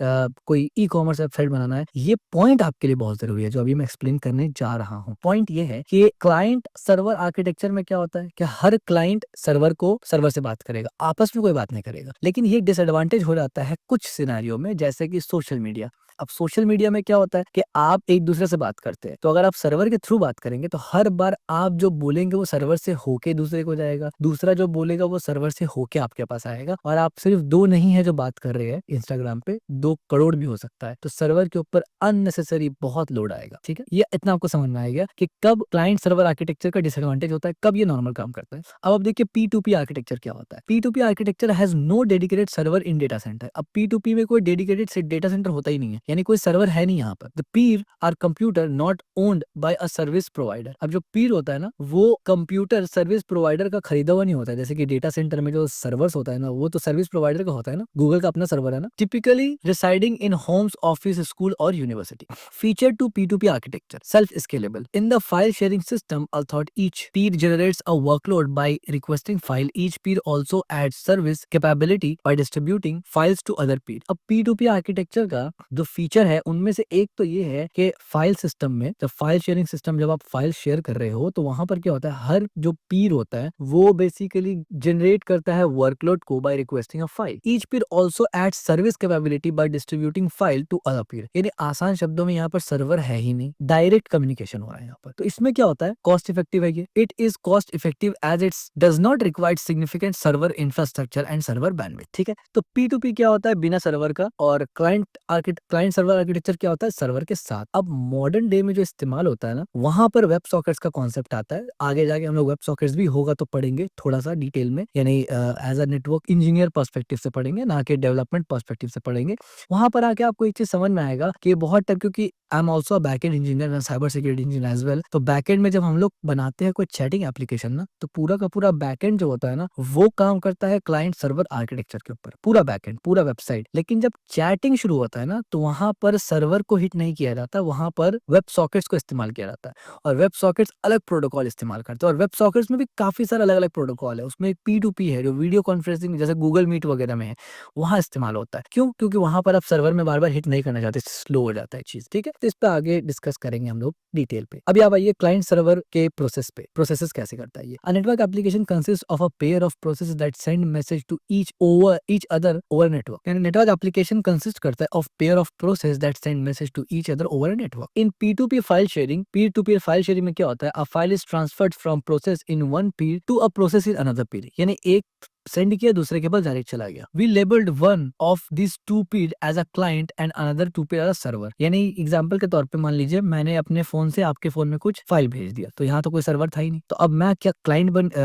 कोई ई कॉमर्स वेबसाइट बनाना है, ये पॉइंट आपके लिए बहुत जरूरी है जो अभी मैं एक्सप्लेन करने जा रहा हूँ। पॉइंट ये है कि क्लाइंट सर्वर आर्किटेक्चर में क्या होता है कि हर क्लाइंट सर्वर को सर्वर से बात करेगा, आपस में कोई बात नहीं करेगा। लेकिन ये डिसएडवांटेज हो जाता है कुछ सिनेरियो में, जैसे कि सोशल मीडिया। अब सोशल मीडिया में क्या होता है कि आप एक दूसरे से बात करते हैं, तो अगर आप सर्वर के थ्रू बात करेंगे तो हर बार आप जो बोलेंगे वो सर्वर से होके दूसरे को जाएगा, दूसरा जो बोलेगा वो सर्वर से होके आपके पास आएगा, और आप सिर्फ दो नहीं है जो बात कर रहे हैं इंस्टाग्राम पे, 2 करोड़ भी हो सकता है, तो सर्वर के ऊपर अननेसेसरी बहुत लोड आएगा, ठीक है? ये इतना आपको समझ में आएगा कि कब क्लाइंट सर्वर आर्किटेक्चर का डिसएडवांटेज होता है, कब ये नॉर्मल काम करता है। अब आप देखिए P2P आर्किटेक्चर क्या होता है। P2P architecture has no dedicated server in data centre. अब P2P में कोई डेडिकेटेड डेटा सेंटर होता ही नहीं है, यानी कोई सर्वर है नहीं यहाँ पर। The peer are computer not owned by a service provider. अब जो पीर होता है ना, वो कंप्यूटर सर्विस प्रोवाइडर का खरीदा हुआ नहीं होता है। जैसे कि डेटा सेंटर में जो सर्वर्स होता है ना, वो तो सर्विस प्रोवाइडर का होता है ना, गूगल का अपना सर्वर है ना। Typically residing in homes, office, school or university. Feature to P2P architecture, self scalable. In the file sharing system, although each peer generates a workload by requesting file, each peer also adds service capability by distributing files to other peer। अब P2P architecture का जो feature है उनमें से एक तो ये है कि फाइल सिस्टम में, जब फाइल शेयरिंग सिस्टम, जब आप फाइल शेयर कर रहे हो तो वहां पर क्या होता है, हर जो पीर होता है वो बेसिकली जनरेट करता है वर्कलोड को by requesting a file. Each peer also add service capability by distributing file to other peer. यानी आसान शब्दों में यहाँ पर सर्वर है ही नहीं, डायरेक्ट कम्युनिकेशन हो रहा है यहाँ पर। तो इसमें क्या होता है, कॉस्ट इफेक्टिव है ये। It is cost effective as it's does not require significant server infrastructure and server bandwidth, ठीक है? तो P2P क्या होता है, बिना सर्वर का, और क्लाइंट सर्वर आर्किटेक्चर क्या होता है, सर्वर के साथ। अब मॉडर्न डे में जो इस्तेमाल होता है ना, वहां पर वेब सॉकेट्स का कॉन्सेप्ट आता है। आगे जाके हम लोग वेब सॉकेट्स भी होगा तो पढ़ेंगे थोड़ा सा डिटेल में, यानी as a network engineer perspective से पढ़ेंगे, ना कि डेवलपमेंट पर्सपेक्टिव से पढ़ेंगे। वहां पर आके आपको एक चीज समझ में आएगा कि बहुत टाइम, क्योंकि I am also backend engineer and cyber security engineer as well, तो बैकएंड में जब हम लोग बनाते हैं कोई चैटिंग एप्लीकेशन ना, तो पूरा का पूरा बैकएंड जो होता है ना, वो काम करता है क्लाइंट सर्वर आर्किटेक्चर के ऊपर, पूरा बैकएंड, पूरा वेबसाइट। लेकिन जब चैटिंग शुरू होता है ना, तो वहां पर सर्वर को हिट नहीं किया जाता, वहां पर वेब सॉकेट्स को इस्तेमाल किया जाता है, और वेब सॉकेट्स अलग प्रोटोकॉल इस्तेमाल करते हैं, और वेब सॉकेट्स में भी काफी सारे अलग अलग प्रोटोकॉल है। उसमें एक P2P है जो वीडियो कॉन्फ्रेंसिंग जैसे गूगल मीट वगैरह में है, वहां इस्तेमाल होता है। क्यों? क्योंकि वहां पर आप सर्वर में बार बार हिट नहीं करना चाहते, स्लो हो जाता है चीज, ठीक है? तो इस पर आगे डिस्कस करेंगे हम लोग डिटेल पे। अभी आप आइए क्लाइंट सर्वर के प्रोसेस पे, प्रोसेसेस कैसे करता है ये। A network application consist of a pair of processes that send message to each other over network. यानी नेटवर्क एप्लीकेशन कंसिस्ट करता है of pair of process that send message to each other over network. In P2P file sharing, peer to peer file sharing में क्या होता है, a file is transferred from process in one Pir to a process in another peer. यानी एक send किया, दूसरे के पास direct चला गया। We labelled one of this to पीड as a client and another to पीड एज अ सर्वर। यानी एग्जांपल के तौर पे मान लीजिए मैंने अपने फोन से आपके फोन में कुछ फाइल भेज दिया, तो यहाँ तो कोई सर्वर था ही नहीं, तो अब मैं क्या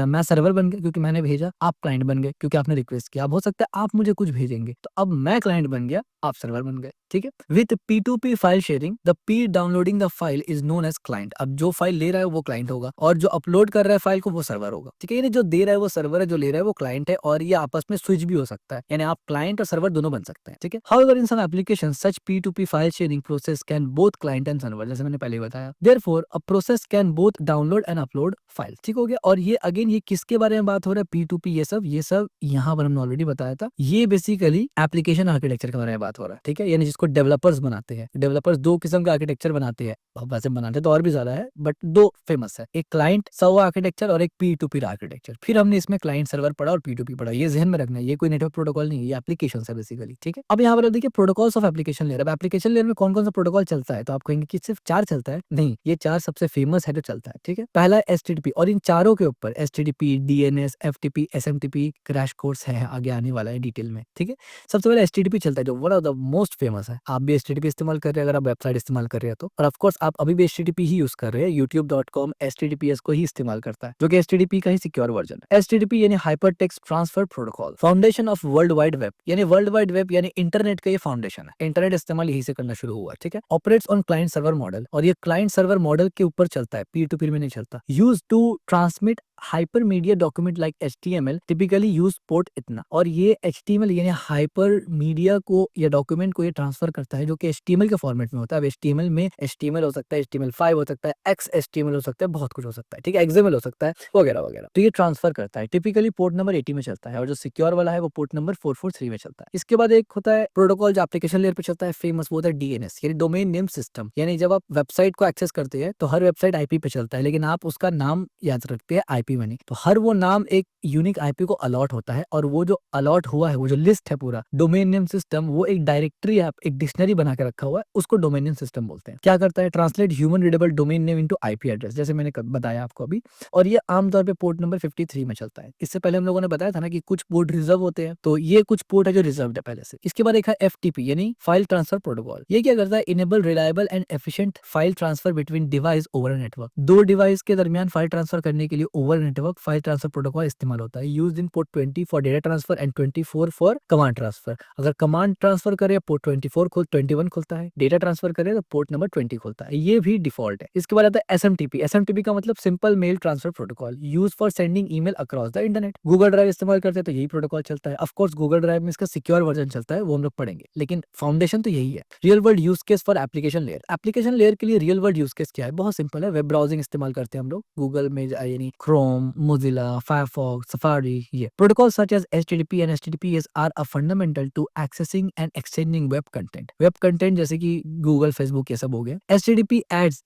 मैं सर्वर बन गया क्योंकि मैंने भेजा, आप क्लाइंट बन गए क्योंकि आपने रिक्वेस्ट किया। अब हो सकता है आप मुझे कुछ भेजेंगे, तो अब मैं क्लाइंट बन गया, आप सर्वर बन गए, ठीक है। With P2P file sharing the peer downloading the file is known as client. अब जो फाइल ले रहा है वो क्लाइंट होगा और जो अपलोड कर रहा है फाइल को वो सर्वर होगा, ठीक है। यानी जो दे रहा है वो सर्वर है, जो ले रहा है वो क्लाइंट है, और ये आपस में स्विच भी हो सकता है, यानी आप क्लाइंट और सर्वर दोनों बन सकते हैं, ठीक है। However in some applications such P2P file sharing process can both client and server, जैसे मैंने पहले बताया। Therefore a process can both download and upload file, ठीक हो गया। और ये अगेन ये किसके बारे में बात हो रहा है, P2P, ये सब यहाँ पर हमने ऑलरेडी बताया था। ये बेसिकली एप्लीकेशन आर्किटेक्चर के बारे में बात हो रहा है, ठीक है। यानी जिसको डेवलपर्स बनाते हैं। डेवलपर्स दो किस्म का आर्किटेक्चर बनाते हैं, वैसे बनाते तो और भी ज्यादा है, बट दो फेमस है, एक क्लाइंट सर्वर आर्किटेक्चर और एक P2P आर्किटेक्चर। फिर हमने इसमें क्लाइंट सर्वर पढ़ा और P2P पढ़ा, ये ध्यान में रखना है। ये कोई नेटवर्क प्रोटोकॉल नहीं है, ये एप्लीकेशन है बेसिकली, ठीक है। अब यहाँ पर देखिए प्रोटोकॉल्स ऑफ एप्लीकेशन लेयर। अब एप्लीकेशन लेयर में कौन कौन सा प्रोटोकॉल चलता है, तो आप कहेंगे कि सिर्फ 4 चलता है, नहीं, ये 4 सबसे फेमस है जो चलता है, ठीक है। पहला HTTP, और इन चारों के ऊपर HTTP, DNS, FTP, SMTP crash course है, आगे आने वाला है डिटेल में, ठीक है। सबसे पहले HTTP चलता है जो one of the most famous है। आप भी HTTP इस्तेमाल कर रहे हैं अगर आप वेबसाइट इस्तेमाल कर रहे हैं तो, और ऑफ कोर्स आप अभी भी HTTP ही यूज कर रहे हैं। youtube.com HTTPS को ही इस्तेमाल करता है, जो कि HTTP का ही सिक्योर वर्जन है। HTTP यानी hyper text transfer protocol, foundation of world wide web, यानी वर्ल्ड वाइड वेब यानी इंटरनेट का ये फाउंडेशन है। इंटरनेट इस्तेमाल यही से करना शुरू हुआ, ठीक है। Operates on client server model, और ये क्लाइंट सर्वर मॉडल के ऊपर चलता है, P2P में नहीं चलता। Use to transmit hypermedia document like HTML typically use port इतना, और ये HTML यानी हाइपर मीडिया को या डॉक्यूमेंट को ये ट्रांसफर करता है जो कि HTML के फॉर्मेट में होता है। अब HTML में HTML हो सकता है, HTML5 हो सकता है, XHTML हो सकता है, बहुत कुछ हो सकता है, ठीक है, XML हो सकता है, वगैरह वगैरह। तो ये ट्रांसफर करता है, टिपिकली पोर्ट नंबर 80 में चलता है, और जो सिक्योर वाला है वो पोर्ट नंबर 443 में चलता है। इसके बाद एक होता है प्रोटोकॉल जो एप्लीकेशन लेयर पे चलता है, फेमस, वो होता है DNS यानी डोमेन नेम सिस्टम। यानी जब आप वेबसाइट को एक्सेस करते हैं तो हर वेबसाइट IP पे चलता है, लेकिन आप उसका नाम याद रखते हैं IP में नहीं, तो हर वो नाम एक यूनिक IP को अलॉट होता है, और वो जो अलॉट हुआ है, वो जो लिस्ट है पूरा डोमेन नेम सिस्टम, वो एक डायरेक्टरी है, एक डिक्शनरी बना के रखा हुआ है, उसको डोमेन नेम सिस्टम बोलते हैं। क्या करता है, translate human readable domain name into IP address, जैसे मैंने बताया आपको अभी, और ये आमतौर पे पोर्ट नंबर 53 में चलता है। इससे पहले हम लोगों ने बताया था ना कि कुछ पोर्ट रिजर्व होते हैं, तो ये कुछ पोर्ट है जो रिजर्व है पहले से। इसके बाद एक है FTP यानी फाइल ट्रांसफर प्रोटोकॉल। ये क्या करता है, enable reliable and efficient file transfer between device over network. दो डिवाइस के दरमियान फाइल ट्रांसफर करने के लिए over network file transfer protocol इस्तेमाल होता है। Used in port 20 for data transfer and 24 for command transfer. अगर कमांड ट्रांसफर करे पोर्ट 21 खुलता है, डेटा ट्रांसफर करे तो पोर्ट नंबर 20 खुलता है, ये भी डिफॉल्ट है। इसके बाद आता है SMTP। SMTP का मतलब simple mail transfer protocol, use for sending email across the internet. Google drive इस्तेमाल करते हैं तो यही प्रोटोकॉल चलता है। ऑफ कोर्स गूगल ड्राइव में इसका सिक्योर वर्जन चलता है, वो हम लोग पढ़ेंगे, लेकिन फाउंडेशन तो यही है। Real world use case for application layer. Application layer के लिए रियल वर्ल्ड यूज केस क्या है, बहुत सिंपल है। वेब ब्राउजिंग इस्तेमाल करते हैं हम लोग, गूगल में यानी क्रोम, मोजिला, फायरफॉक्स, सफारी। ये protocol such as HTTP and HTTPS are a fundamental to accessing and exchanging web content. Web content जैसे कि गूगल, फेसबुक, ये सब हो गया। HTTPS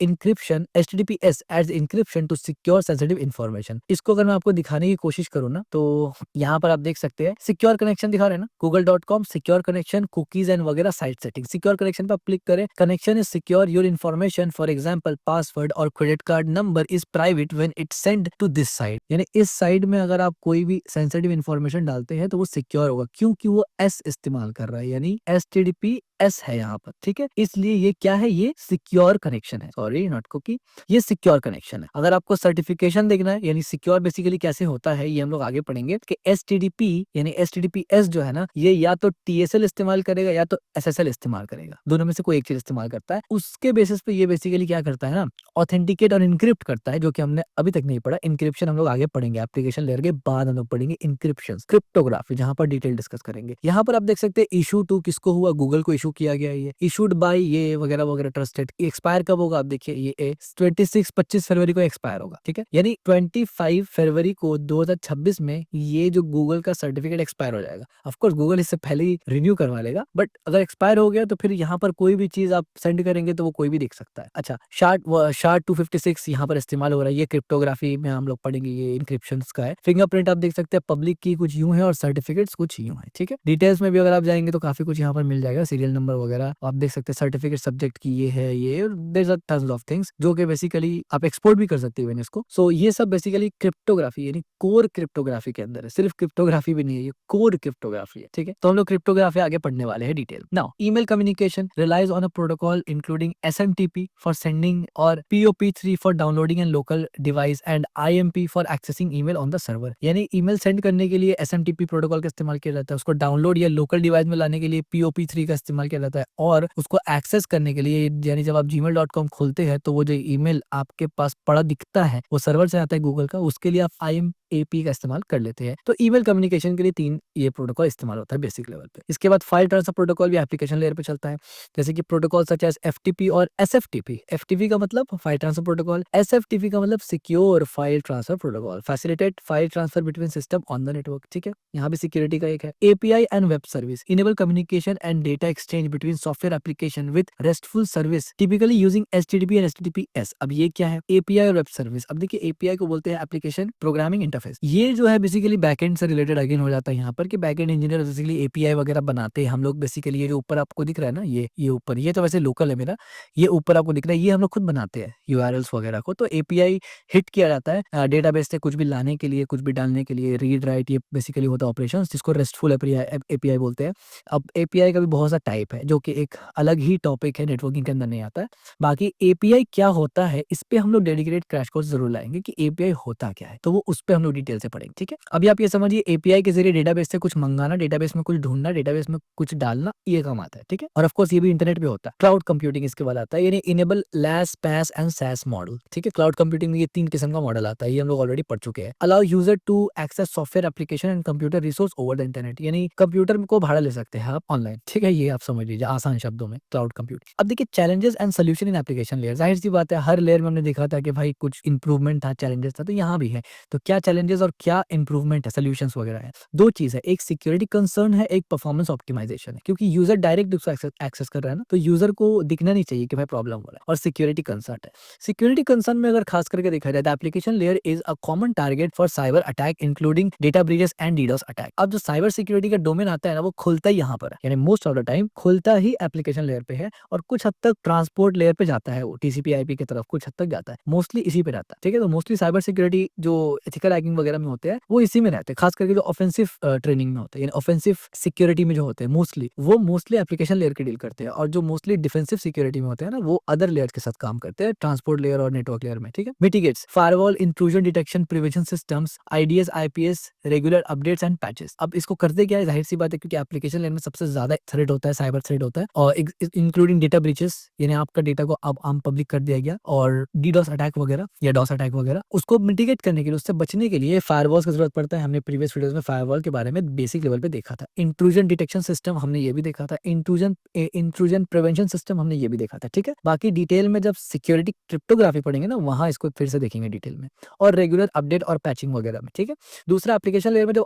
adds encryption to secure sensitive information। इसको अगर मैं आपको दिखाने की कोशिश करूँ ना, तो यहाँ पर आप देख सकते हैं सिक्योर कनेक्शन दिखा रहे हैं ना, google.com secure connection, cookies and वगैरह साइट सेटिंग। सिक्योर कनेक्शन पर आप क्लिक करें, connection is secure, your information for example password or credit card number is private when it send to this site. यानी इस साइट में अगर आप कोई भी सेंसिटिव इन्फॉर्मेशन डालते हैं तो वो सिक्योर होगा, क्योंकि वो S इस्तेमाल कर रहा है, यानी HTTPS है यहाँ पर, ठीक है। इसलिए ये क्या है, ये सिक्योर कनेक्शन है, सॉरी नॉट कुकी, ये सिक्योर कनेक्शन है। अगर आपको सर्टिफिकेशन देखना है यानी सिक्योर बेसिकली कैसे होता है, ये हम लोग आगे पढ़ेंगे कि HTTP यानी HTTPS जो है ना, ये या तो TSL इस्तेमाल करेगा या तो SSL इस्तेमाल करेगा, दोनों में से कोई एक चीज इस्तेमाल करता है। उसके बेसिस पे ये बेसिकली क्या करता है ना, ऑथेंटिकेट और इनक्रिप्ट करता है, जो कि हमने अभी तक नहीं पढ़ा। इनक्रिप्शन हम लोग आगे पढ़ेंगे, एप्लीकेशन लेयर के बाद हम लोग पढ़ेंगे इनक्रिप्शन, क्रिप्टोग्राफी, जहां पर डिटेल डिस्कस करेंगे। यहाँ पर आप देख सकते हैं इशू टू किसको हुआ, गूगल को इशू किया गया, ये इशूड बाय ये वगैरह वगैरह ट्रस्टेड। एक्सपायर कब होगा, आप देखिए ये 25 फरवरी को एक्सपायर होगा, ठीक है। यानी 25 फरवरी को 2026 में ये जो गूगल का सर्टिफिकेट एक्सपायर हो जाएगा। ऑफ कोर्स गूगल इससे पहले ही रिन्यू करवा लेगा, बट अगर एक्सपायर हो गया तो फिर यहाँ पर कोई भी चीज आप सेंड करेंगे तो वो कोई भी देख सकता है। अच्छा, शार्ट 256 यहाँ पर इस्तेमाल हो रहा है, ये क्रिप्टोग्राफी में हम लोग पढ़ेंगे, ये इनक्रिप्शन का है। फिंगरप्रिंट आप देख सकते हैं, पब्लिक की कुछ यूं है और सर्टिफिकेट्स कुछ यूं है, ठीक है। डिटेल्स में भी अगर आप जाएंगे तो काफी कुछ यहाँ पर मिल जाएगा, सीरियल नंबर वगैरह आप देख सकते हैं, सर्टिफिकेट सब्जेक्ट की ये है, ये there are tons of things जो कि बेसिकली आप एक्सपोर्ट भी कर सकते हो इसको। सो ये सब बेसिकली क्रिप्टोग्राफी यानी कोर क्रिप्टोग्राफी के अंदर है, सिर्फ क्रिप्टोग्राफी भी नहीं है, ये कोर क्रिप्टोग्राफी है, ठीक है। तो हम लोग क्रिप्टोग्राफी आगे पढ़ने वाले हैं detail. Now email communication relies on a protocol including SMTP for sending और POP3 for downloading and local device and IMP for accessing email on the server. यानी ईमेल सेंड करने के लिए SMTP प्रोटोकॉल का इस्तेमाल किया जाता है, उसको डाउनलोड या लोकल डिवाइस में लाने के लिए POP3 का इस्तेमाल किया जाता है, और उसको एक्सेस करने के लिए यानी जब आप gmail.com खोलते हैं तो वो जो ईमेल आपके पास पड़ा दिखता है वो सर्वर से आता है गूगल का, उसके लिए आप IMAP का इस्तेमाल कर लेते हैं। तो ईमेल कम्युनिकेशन के लिए 3 ये प्रोटोकॉल इस्तेमाल होता है बेसिक लेवल पे। इसके बाद फाइल ट्रांसफर प्रोटोकॉल भी एप्लीकेशन लेयर पे चलता है, जैसे कि प्रोटोकॉल सच एज FTP और SFTP। FTP का मतलब फाइल ट्रांसफर प्रोटोकॉल, SFTP का मतलब secure file transfer protocol, facilitate file transfer between system on the network, ठीक है। यहाँ भी सिक्योरिटी का एक है। API and web service enable communication and data exchange between software application with restful service typically using HTTP and HTTPS। अब ये क्या है? API और वेब सर्विस। अब देखिए API को बोलते हैं एप्लीकेशन प्रोग्रामिंग इंटरफेस। ये जो है बेसिकली बैकएंड से रिलेटेड अगेन हो जाता है यहाँ पर कि बैकएंड इंजीनियर बेसिकली API वगैरह बनाते हैं। हम लोग बेसिकली ये जो ऊपर आपको दिख रहा है ना, ये ऊपर, ये तो वैसे लोकल है मेरा, ये ऊपर आपको दिख रहा है, ये हम लोग खुद बनाते हैं URLs वगैरह को। तो API हिट किया जाता है डेटाबेस से कुछ भी लाने के लिए, कुछ भी डालने के लिए, रीड राइट, ये बेसिकली होता है ऑपरेशन, जिसको रेस्टफुल API बोलते हैं। अब API का भी बहुत सा टाइप है जो कि एक अलग ही टॉपिक है, नेटवर्किंग के अंदर नहीं आता है। बाकी API क्या होता है इस पे हम लोग डेडिकेटेड क्रैश कोर्स जरूर लाएंगे कि API होता क्या है, तो वो उस पे हम लोग डिटेल से पढ़ेंगे, ठीक है। अभी आप ये समझिए API के जरिए डेटाबेस से कुछ मंगाना, डेटाबेस में कुछ ढूंढना, डेटाबेस में कुछ डालना, ये काम आता है, ठीक है। और ऑफ कोर्स ये भी इंटरनेट पे होता है। क्लाउड कंप्यूटिंग इसके बाद आता है, यानी enable LaaS PaaS and SaaS model, ठीक है। क्लाउड कंप्यूटिंग में ये 3 किस्म का मॉडल आता है, ये हम लोग ऑलरेडी पढ़ चुके हैं। Allow user to access software application and computer resource over the internet, यानी कंप्यूटर को भाड़ा ले सकते हैं आप ऑनलाइन, ठीक है। ये आप समझ लीजिए आसान शब्दों में क्लाउड कंप्यूटिंग। अब देखिए challenges and solution in application layer, जाहिर सी बात है हर लेयर में हमने देखा था कि भाई कुछ इंप्रूवमेंट था, चैलेंजेस था, तो यहाँ भी है। तो क्या चैलेंजेस और क्या इंप्रूवमेंट है, सोल्यूशंस वगैरह है। 2 चीज है, एक सिक्योरिटी कंसर्न है, एक परफॉर्मेंस ऑप्टिमाइजेशन है, क्योंकि यूजर डायरेक्ट उसको एक्सेस कर रहा है ना, तो यूजर को दिखना नहीं चाहिए कि भाई प्रॉब्लम हो रहा है। और सिक्योरिटी कंसर्न है, सिक्योरिटी कंसर्न में अगर खास करके देखा जाए तो application layer is a common target for cyber attack including data breaches and DDoS attack. अब जो साइबर सिक्योरिटी का डोमेन आता है ना, वो खुलता ही यहाँ पर है, यानी मोस्ट ऑफ द टाइम खुलता ही एप्लीकेशन लेयर पे है, और कुछ हद तक ट्रांसपोर्ट लेयर पे जाता है, वो TCP IP की तरफ कुछ हद तक जाता है, मोस्टली इसी पे रहता है, ठीक है। तो मोस्टली साइबर सिक्योरिटी जो एथिकल हैकिंग वगैरह में होते हैं वो इसी में रहते हैं, खास करके जो ऑफेंसिव ट्रेनिंग में होते हैं, यानी ऑफेंसिव सिक्योरिटी में जो होते हैं मोस्टली एप्लीकेशन लेयर के डील करते हैं, और जो मोस्टली डिफेंसिव सिक्योरिटी में होते हैं ना, वो अदर लेयर के साथ काम करते हैं, ट्रांसपोर्ट लेयर और नेटवर्क लेयर में, ठीक है। Mitigates firewall intrusion detection prevention systems IDS IPS regular updates and patches. अब इसको करते क्या है, जाहिर सी बात है क्योंकि एप्लीकेशन लेयर में सबसे ज्यादा थ्रेट होता है, साइबर थ्रेट होता है, और इंक्लूडिंग डेटा ब्रीचेस, यानी आपका डेटा को अब आम पब्लिक कर दिया गया, और DDoS अटैक वगैरह या DOS अटैक वगैरह, उसको मिटिगेट करने के लिए, उससे बचने के लिए फायरवॉल्स की जरूरत पड़ता है। हमने प्रीवियस वीडियोस में फायरवॉल के बारे में बेसिक लेवल पे देखा था। इंट्रूजन डिटेक्शन सिस्टम हमने ये भी देखा था, इंट्रूजन प्रिवेंशन सिस्टम हमने ये भी देखा था, ठीक है। बाकी डिटेल में जब सिक्योरिटी क्रिप्टोग्राफी पढ़ेंगे ना, वहां इसको फिर से देखेंगे डिटेल में, और रेगुलर अपडेट और पैचिंग वगैरह में, ठीक है। दूसरा एप्लीकेशन लेयर में जब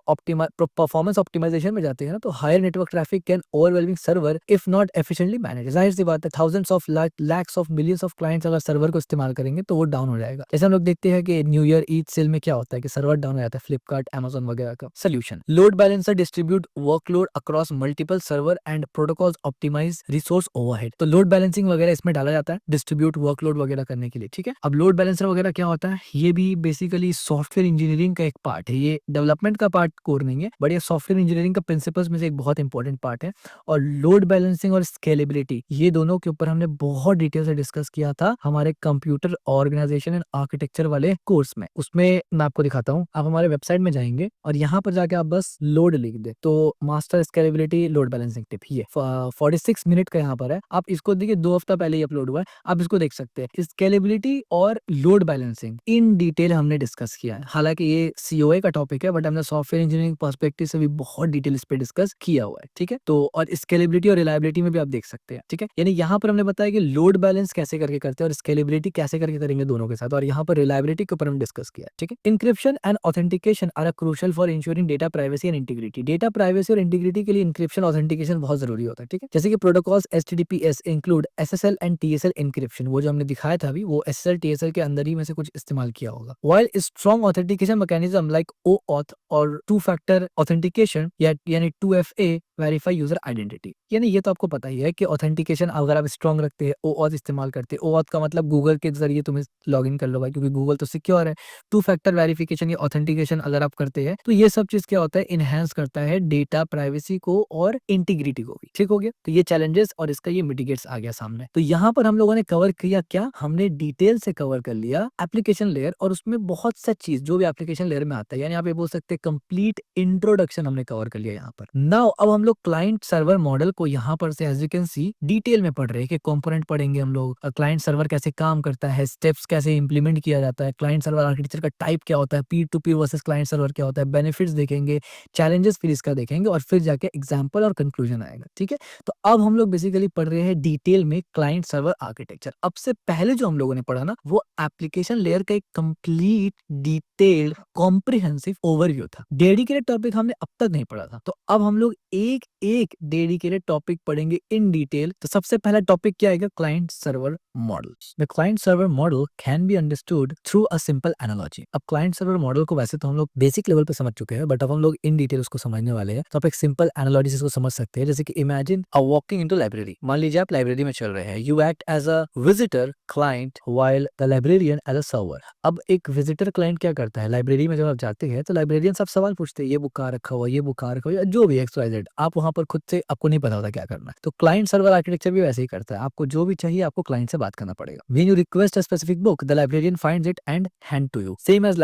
परफॉर्मेंस ऑप्टिमाइजेशन में जाते हैं ना, तो higher network traffic can overwhelming server if not efficiently manage. जाहिर सी बात है thousands of lakhs of millions of clients अगर सर्वर को इस्तेमाल करेंगे तो वो डाउन हो जाएगा। जैसे हम लोग देखते हैं कि न्यू ईयर ईद सेल में क्या होता है कि सर्वर डाउन हो जाता है, फ्लिपकार्ट Amazon वगैरह का। Solution load balancer distribute workload across multiple server and protocols optimize resource overhead. तो लोड बैलेंसिंग वगैरह इसमें डाला जाता है डिस्ट्रीब्यूट वर्कलोड वगैरह करने के लिए, ठीक है। अब लोड बैलेंसर वगैरह क्या होता है, ये भी बेसिकली सॉफ्टवेयर इंजीनियरिंग का एक पार्ट है, ये डेवलपमेंट का पार्ट कोर नहीं है, बट ये सॉफ्टवेयर इंजीनियरिंग का प्रिंसिपल्स में से एक बहुत इंपॉर्टेंट पार्ट है। और लोड बैलेंसिंग और स्केलेबिलिटी, ये दोनों के ऊपर हमने बहुत डिटेल से डिस्कस किया था हमारे कंप्यूटर ऑर्गेनाइजेशन एंड आर्किटेक्चर वाले कोर्स में। उसमें मैं आपको दिखाता हूँ, आप हमारे वेबसाइट में जाएंगे और यहाँ पर जाके आप बस लोड लिख दे तो master scalability load balancing tip, ये 46 मिनट का यहाँ पर है। आप इसको देखिए 2 हफ्ता पहले ही अपलोड हुआ है, आप इसको देख सकते हैं। स्केलेबिलिटी और लोड बैलेंसिंग इन डिटेल हमने डिस्कस किया है, हालांकि ये COA का टॉपिक है, बट हमने सॉफ्टवेयर इंजीनियरिंग पर्सपेक्टिव से भी बहुत डिटेल इस पे डिस्कस किया हुआ है, ठीक है। तो और स्केलेबिलिटी और रिलायबिलिटी में भी आप देख सकते हैं, ठीक है। यानी यहाँ पर हमने बताया कि लोड बैलेंस कैसे करके करते हैं और स्केलेबिलिटी कैसे करके करेंगे दोनों के साथ, और यहाँ पर रिलायबिलिटी के ऊपर हम डिस्कस किया, ठीक है। Encryption and authentication are crucial for ensuring data privacy and integrity. Data privacy और इंटीग्रिटी के लिए इंक्रिप्शन ऑथेंटिकेशन बहुत जरूरी होता है, ठीक है। जैसे कि protocols HTTPS include SSL and TSL encryption, वो जो हमने दिखाया था अभी, वो SSL TSL के अंदर ही में से कुछ इस्तेमाल किया होगा। While strong authentication mechanism like OAuth और टू फैक्टर ऑथेंटिकेशन यानी 2FA वेरीफाई यूजर आइडेंटिटी। यानी ये तो आपको पता ही है कि ऑथेंटिकेशन अगर आप स्ट्रांग रखते हैं, ओऑथ इस्तेमाल करते हैं, ओऑथ का मतलब गूगल के जरिए तुम्हें लॉग इन कर लो भाई, क्योंकि गूगल तो सिक्योर है। टू फैक्टर वेरिफिकेशन या ऑथेंटिकेशन अगर आप करते हैं तो ये सब चीज क्या होता है, इनहेंस करता है डेटा प्राइवेसी को और इंटीग्रिटी को भी। ठीक हो गया, तो ये चैलेंजेस और इसका ये मिटिगेट्स आ गया सामने। तो यहाँ पर हम लोगों ने कवर किया क्या, हमने डिटेल से कवर कर लिया एप्लीकेशन लेयर, और उसमें बहुत सा चीज जो भी एप्लीकेशन लेयर में आता है, यानी आप ये बोल सकते हैं कंप्लीट इंट्रोडक्शन हमने कवर कर लिया यहाँ पर। नाउ अब हम लोग क्लाइंट सर्वर मॉडल को यहाँ पर से as you can see detail में पढ़ रहे हैं कि कंपोनेंट पढ़ेंगे हम लोग, क्लाइंट सर्वर कैसे काम करता है, स्टेप्स कैसे इंप्लीमेंट किया जाता है, क्लाइंट सर्वर आर्किटेक्चर का टाइप क्या होता है, peer to Pir versus client server क्या होता है, बेनिफिट्स देखेंगे, चैलेंजेस फिर इसका देखेंगे, और फिर जाके एग्जाम्पल और कंक्लूजन आएगा। ठीक है, तो अब हम लोग बेसिकली पढ़ रहे हैं डिटेल में क्लाइंट सर्वर आर्किटेक्चर। अब से पहले जो हम लोगों ने पढ़ा ना, वो एप्लीकेशन लेयर का एक कंप्लीट डिटेल्ड कॉम्प्रिहेंसिव ओवरव्यू था। डेडिकेटेड टॉपिक हमने अब तक नहीं पढ़ा था, तो अब हम लोग एक एक डेडिकेटेड टॉपिक पढ़ेंगे इन डिटेल। तो सबसे पहला टॉपिक क्या आएगा, client server model. The client server model can be understood through a simple analogy. अब क्लाइंट सर्वर मॉडल को वैसे तो हम लोग बेसिक लेवल पे समझ चुके हैं, बट अब हम लोग इन डिटेल उसको समझने वाले हैं। तो आप एक सिंपल एनालॉजी से इसको समझ सकते हैं, जैसे कि imagine a walking into library. मान लीजिए आप लाइब्रेरी में चल रहे हैं, you act as a visitor client while the librarian as a server. अब एक विजिटर क्लाइंट क्या करता है, लाइब्रेरी में जब आप जाते हैं तो लाइब्रेरियन सब सवाल पूछते हैं, ये बुक कहाँ रखा हुआ, ये बुक कहाँ रखा हुआ, जो भी XYZ, आप वहां पर खुद से आपको नहीं पता होता क्या करना है। तो क्लाइंट सर्वर आर्किटेक्चर भी वैसे ही करता है, आपको जो भी चाहिए आपको क्लाइंट से बात करना पड़ेगा। When you request a specific book, the librarian finds it and hand to you. Same as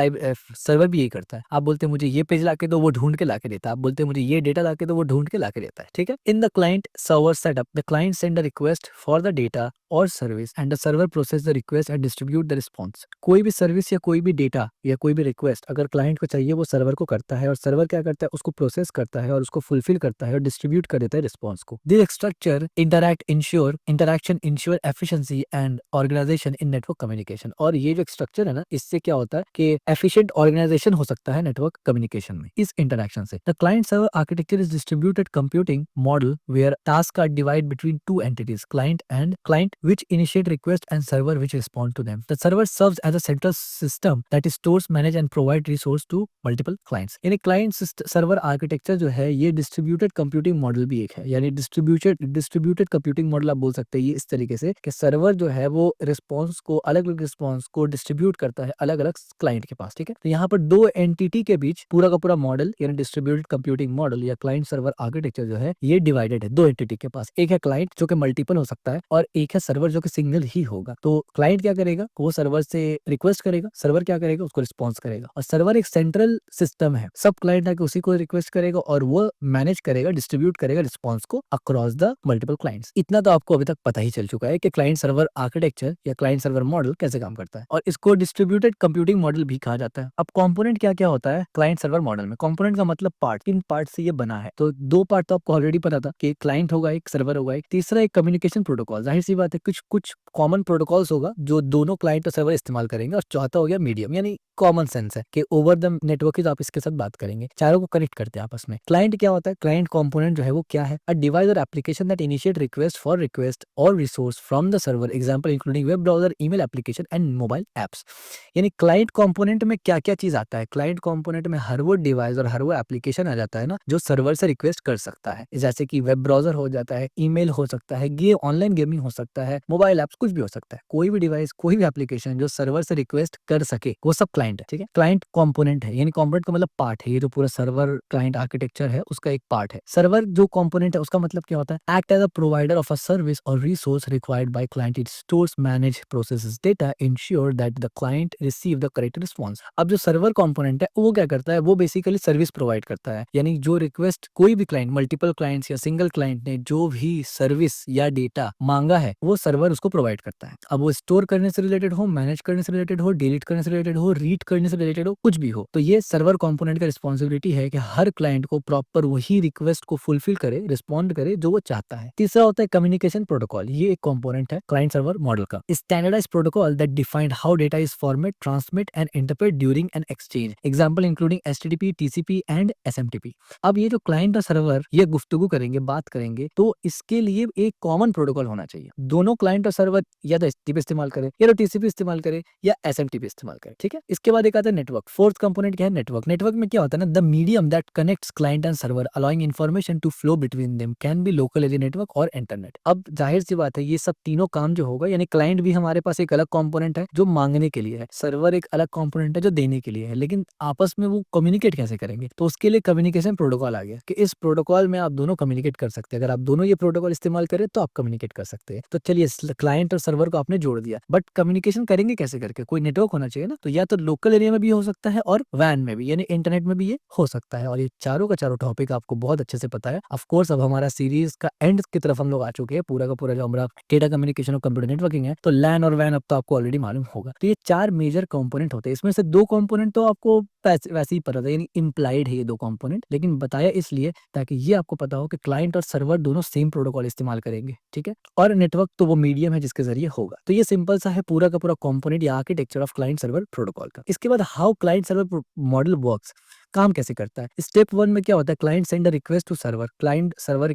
server भी यही करता है, आप बोलते हैं मुझे ये पेज लाके दो, वो ढूंढ के लाके देता है, आप बोलते हैं मुझे ये डेटा लाके दो, वो ढूंढ के लाके देता है। ठीक है, in the client server setup, the client send a request for the data or service and the server process the request and distribute the response. कोई भी सर्विस या कोई भी डेटा या कोई भी रिक्वेस्ट अगर क्लाइंट को चाहिए, वो सर्वर को करता है, और सर्वर क्या करता है, उसको प्रोसेस करता है और उसको फुलफिल करता है और डिस्ट्रीब्यूट कर देता है रिस्पॉन्स को। This structure interaction ensure efficiency and organisation in network communication. और ये जो स्ट्रक्चर है ना, इससे क्या होता है कि एफिशिएंट ऑर्गेनाइजेशन हो सकता है नेटवर्क कम्युनिकेशन में इस इंटरैक्शन से। The client server architecture is distributed computing model where task are divide between two entities, client which initiate request and server which respond to them. The server serves as a central system that stores, manage and provide resource to multiple clients. यानी client server architecture जो है, ये distributed computing model भी एक है। यानी distributed computing model आप बोल सकते हैं ये इस तरीके से कि सर्वर जो है वो रिस्पॉन्स को, अलग अलग रिस्पॉन्स को डिस्ट्रीब्यूट करता है अलग अलग क्लाइंट के पास। ठीक है, तो यहाँ पर दो एंटिटी के बीच पूरा का पूरा मॉडल, यानी डिस्ट्रीब्यूटेड कंप्यूटिंग मॉडल या क्लाइंट सर्वर आर्किटेक्चर जो है, ये डिवाइडेड है दो एंटिटी के पास। एक है क्लाइंट जो कि मल्टीपल हो सकता है, और एक है सर्वर जो कि सिंगल ही होगा। तो क्लाइंट क्या करेगा, वो सर्वर से रिक्वेस्ट करेगा, सर्वर क्या करेगा, उसको रिस्पॉन्स करेगा। और सर्वर एक सेंट्रल सिस्टम है, सब क्लाइंट आके उसी को रिक्वेस्ट करेगा और वो मैनेज करेगा, डिस्ट्रीब्यूट करेगा रिस्पॉन्स को अक्रॉस द मल्टीपल क्लाइंट्स। इतना तो आपको अभी तक पता ही चल चुका है कि क्लाइंट सर्वर आर्किटेक्चर या क्लाइंट सर्वर मॉडल कैसे काम करता है, और इसको डिस्ट्रीब्यूटेड कंप्यूटिंग मॉडल भी कहा जाता है। अब कंपोनेंट क्या क्या होता है क्लाइंट सर्वर मॉडल में, कंपोनेंट का मतलब पार्ट, किन पार्ट से ये बना है। तो दो पार्ट तो आपको ऑलरेडी पता था कि क्लाइंट होगा, एक सर्वर होगा, एक तीसरा एक कम्युनिकेशन प्रोटोकॉल। जाहिर सी बात है कुछ कुछ कॉमन प्रोटोकॉल्स होगा जो दोनों क्लाइंट और सर्वर इस्तेमाल करेंगे, और चौथा हो गया मीडियम, यानी कॉमन सेंस है कि ओवर द नेटवर्क ही तो आप इसके साथ बात करेंगे, चारों को कनेक्ट करते हैं आपस में। क्लाइंट क्या होता है, क्लाइंट कंपोनेंट जो है वो क्या है, a device or application that initiate request for request or resource from the server, example including web browser, email application and mobile apps. यानी क्लाइंट कंपोनेंट में क्या क्या चीज आता है, क्लाइंट कंपोनेंट में हर वो डिवाइस और हर वो एप्लीकेशन आ जाता है ना जो सर्वर से रिक्वेस्ट कर सकता है, जैसे कि वेब ब्राउजर हो जाता है, ईमेल हो सकता है, ऑनलाइन गेमिंग हो सकता है, मोबाइल एप्स, कुछ भी हो सकता है। कोई भी डिवाइस, कोई भी एप्लीकेशन जो सर्वर से रिक्वेस्ट कर सके, वो सब क्लाइंट है। ठीक है, क्लाइंट कंपोनेंट है, यानी कंपोनेंट का मतलब पार्ट है, ये जो पूरा सर्वर क्लाइंट आर्किटेक्चर है उसका एक पार्ट है। सर्वर जो कंपोनेंट है उसका मतलब क्या होता है, act as a provider of a service or resource required by client, it stores, manage, processes data, ensure that the client receive the correct response. अब जो सर्वर कंपोनेंट है वो क्या करता है, वो बेसिकली सर्विस प्रोवाइड करता है, यानी जो रिक्वेस्ट कोई भी क्लाइंट, मल्टीपल क्लाइंट्स या सिंगल क्लाइंट ने जो भी सर्विस या डेटा मांगा है, वो सर्वर उसको प्रोवाइड करता है। अब वो स्टोर करने से रिलेटेड हो, मैनेज करने से रिलेटेड हो, डिलीट करने से रिलेटेड हो, रीड करने से रिलेटेड हो, कुछ भी हो, तो ये सर्वर कंपोनेंट का रिस्पॉन्सिबिलिटी है कि हर क्लाइंट को प्रॉपर वही रिक्वेस्ट को फुलफिल करे, रिस्पॉन्ड करे जो वो चाहता है। तीसरा होता है कम्युनिकेशन प्रोटोकॉल, ये एक कंपोनेंट है क्लाइंट सर्वर मॉडल का, standardised protocol that defined how data is format, transmit and interpret during an exchange, example including HTTP, TCP and SMTP. अब ये जो क्लाइंट और सर्वर ये गुफ्तगू करेंगे, बात करेंगे, तो इसके लिए एक कॉमन प्रोटोकॉल होना चाहिए। दोनों क्लाइंट और सर्वर या तो एचटीटीपी इस्तेमाल करे, या तो टीसीपी इस्तेमाल करे, या एसएमटीपी इस्तेमाल करे। ठीक है, इसके बाद एक आता है नेटवर्क। फोर्थ कंपोनेंट क्या है, नेटवर्क। नेटवर्क में क्या होता है ना, the medium that connects client and server allowing information to flow between them can be local area network और इंटरनेट। अब जाहिर सी बात है ये सब तीनों काम जो होगा, यानी क्लाइंट भी हमारे पास एक अलग कंपोनेंट है जो मांगने के लिए है, सर्वर एक अलग कंपोनेंट है जो देने के लिए है, लेकिन आपस में वो कम्युनिकेट कैसे करेंगे? तो उसके लिए कम्युनिकेशन प्रोटोकॉल आ गया कि इस प्रोटोकॉल में आप दोनों कम्युनिकेट कर सकते हैं। अगर आप दोनों ये प्रोटोकॉल इस्तेमाल करें तो आप कम्युनिकेट कर सकते हैं। तो चलिए क्लाइंट और सर्वर को आपने जोड़ दिया, बट कम्युनिकेशन करेंगे कैसे करके? कोई नेटवर्क होना चाहिए ना, तो या तो लोकल एरिया में भी हो सकता है और वैन में भी, यानी इंटरनेट में भी ये हो सकता है। और ये चारों का चारों टॉपिक आपको बहुत अच्छे से पता है। ऑफ कोर्स अब हमारा सीरीज का एंड की तरफ हम लोग आ चुके हैं। पूरा का पूरा जो हमारा डेटा कम्युनिकेशन और कंप्यूटर नेटवर्किंग है, तो लैन और वैन अब तो आपको ऑलरेडी मालूम होगा। तो ये 4 मेजर कंपोनेंट होते हैं। इसमें से 2 कंपोनेंट तो आपको वैसे ही पता था, यानी इम्प्लाइड है ये 2 कंपोनेंट, लेकिन बताया इसलिए ताकि ये आपको पता हो कि क्लाइंट और सर्वर दोनों सेम प्रोटोकॉल इस्तेमाल करेंगे, ठीक है? और नेटवर्क तो वो मीडियम है जिसके जरिए होगा। तो ये सिंपल सा है पूरा का पूरा कंपोनेंट या architecture of client server protocol का। इसके बाद how client server model works, काम कैसे करता है? स्टेप 1 में क्या होता है? Client send a request to server, client server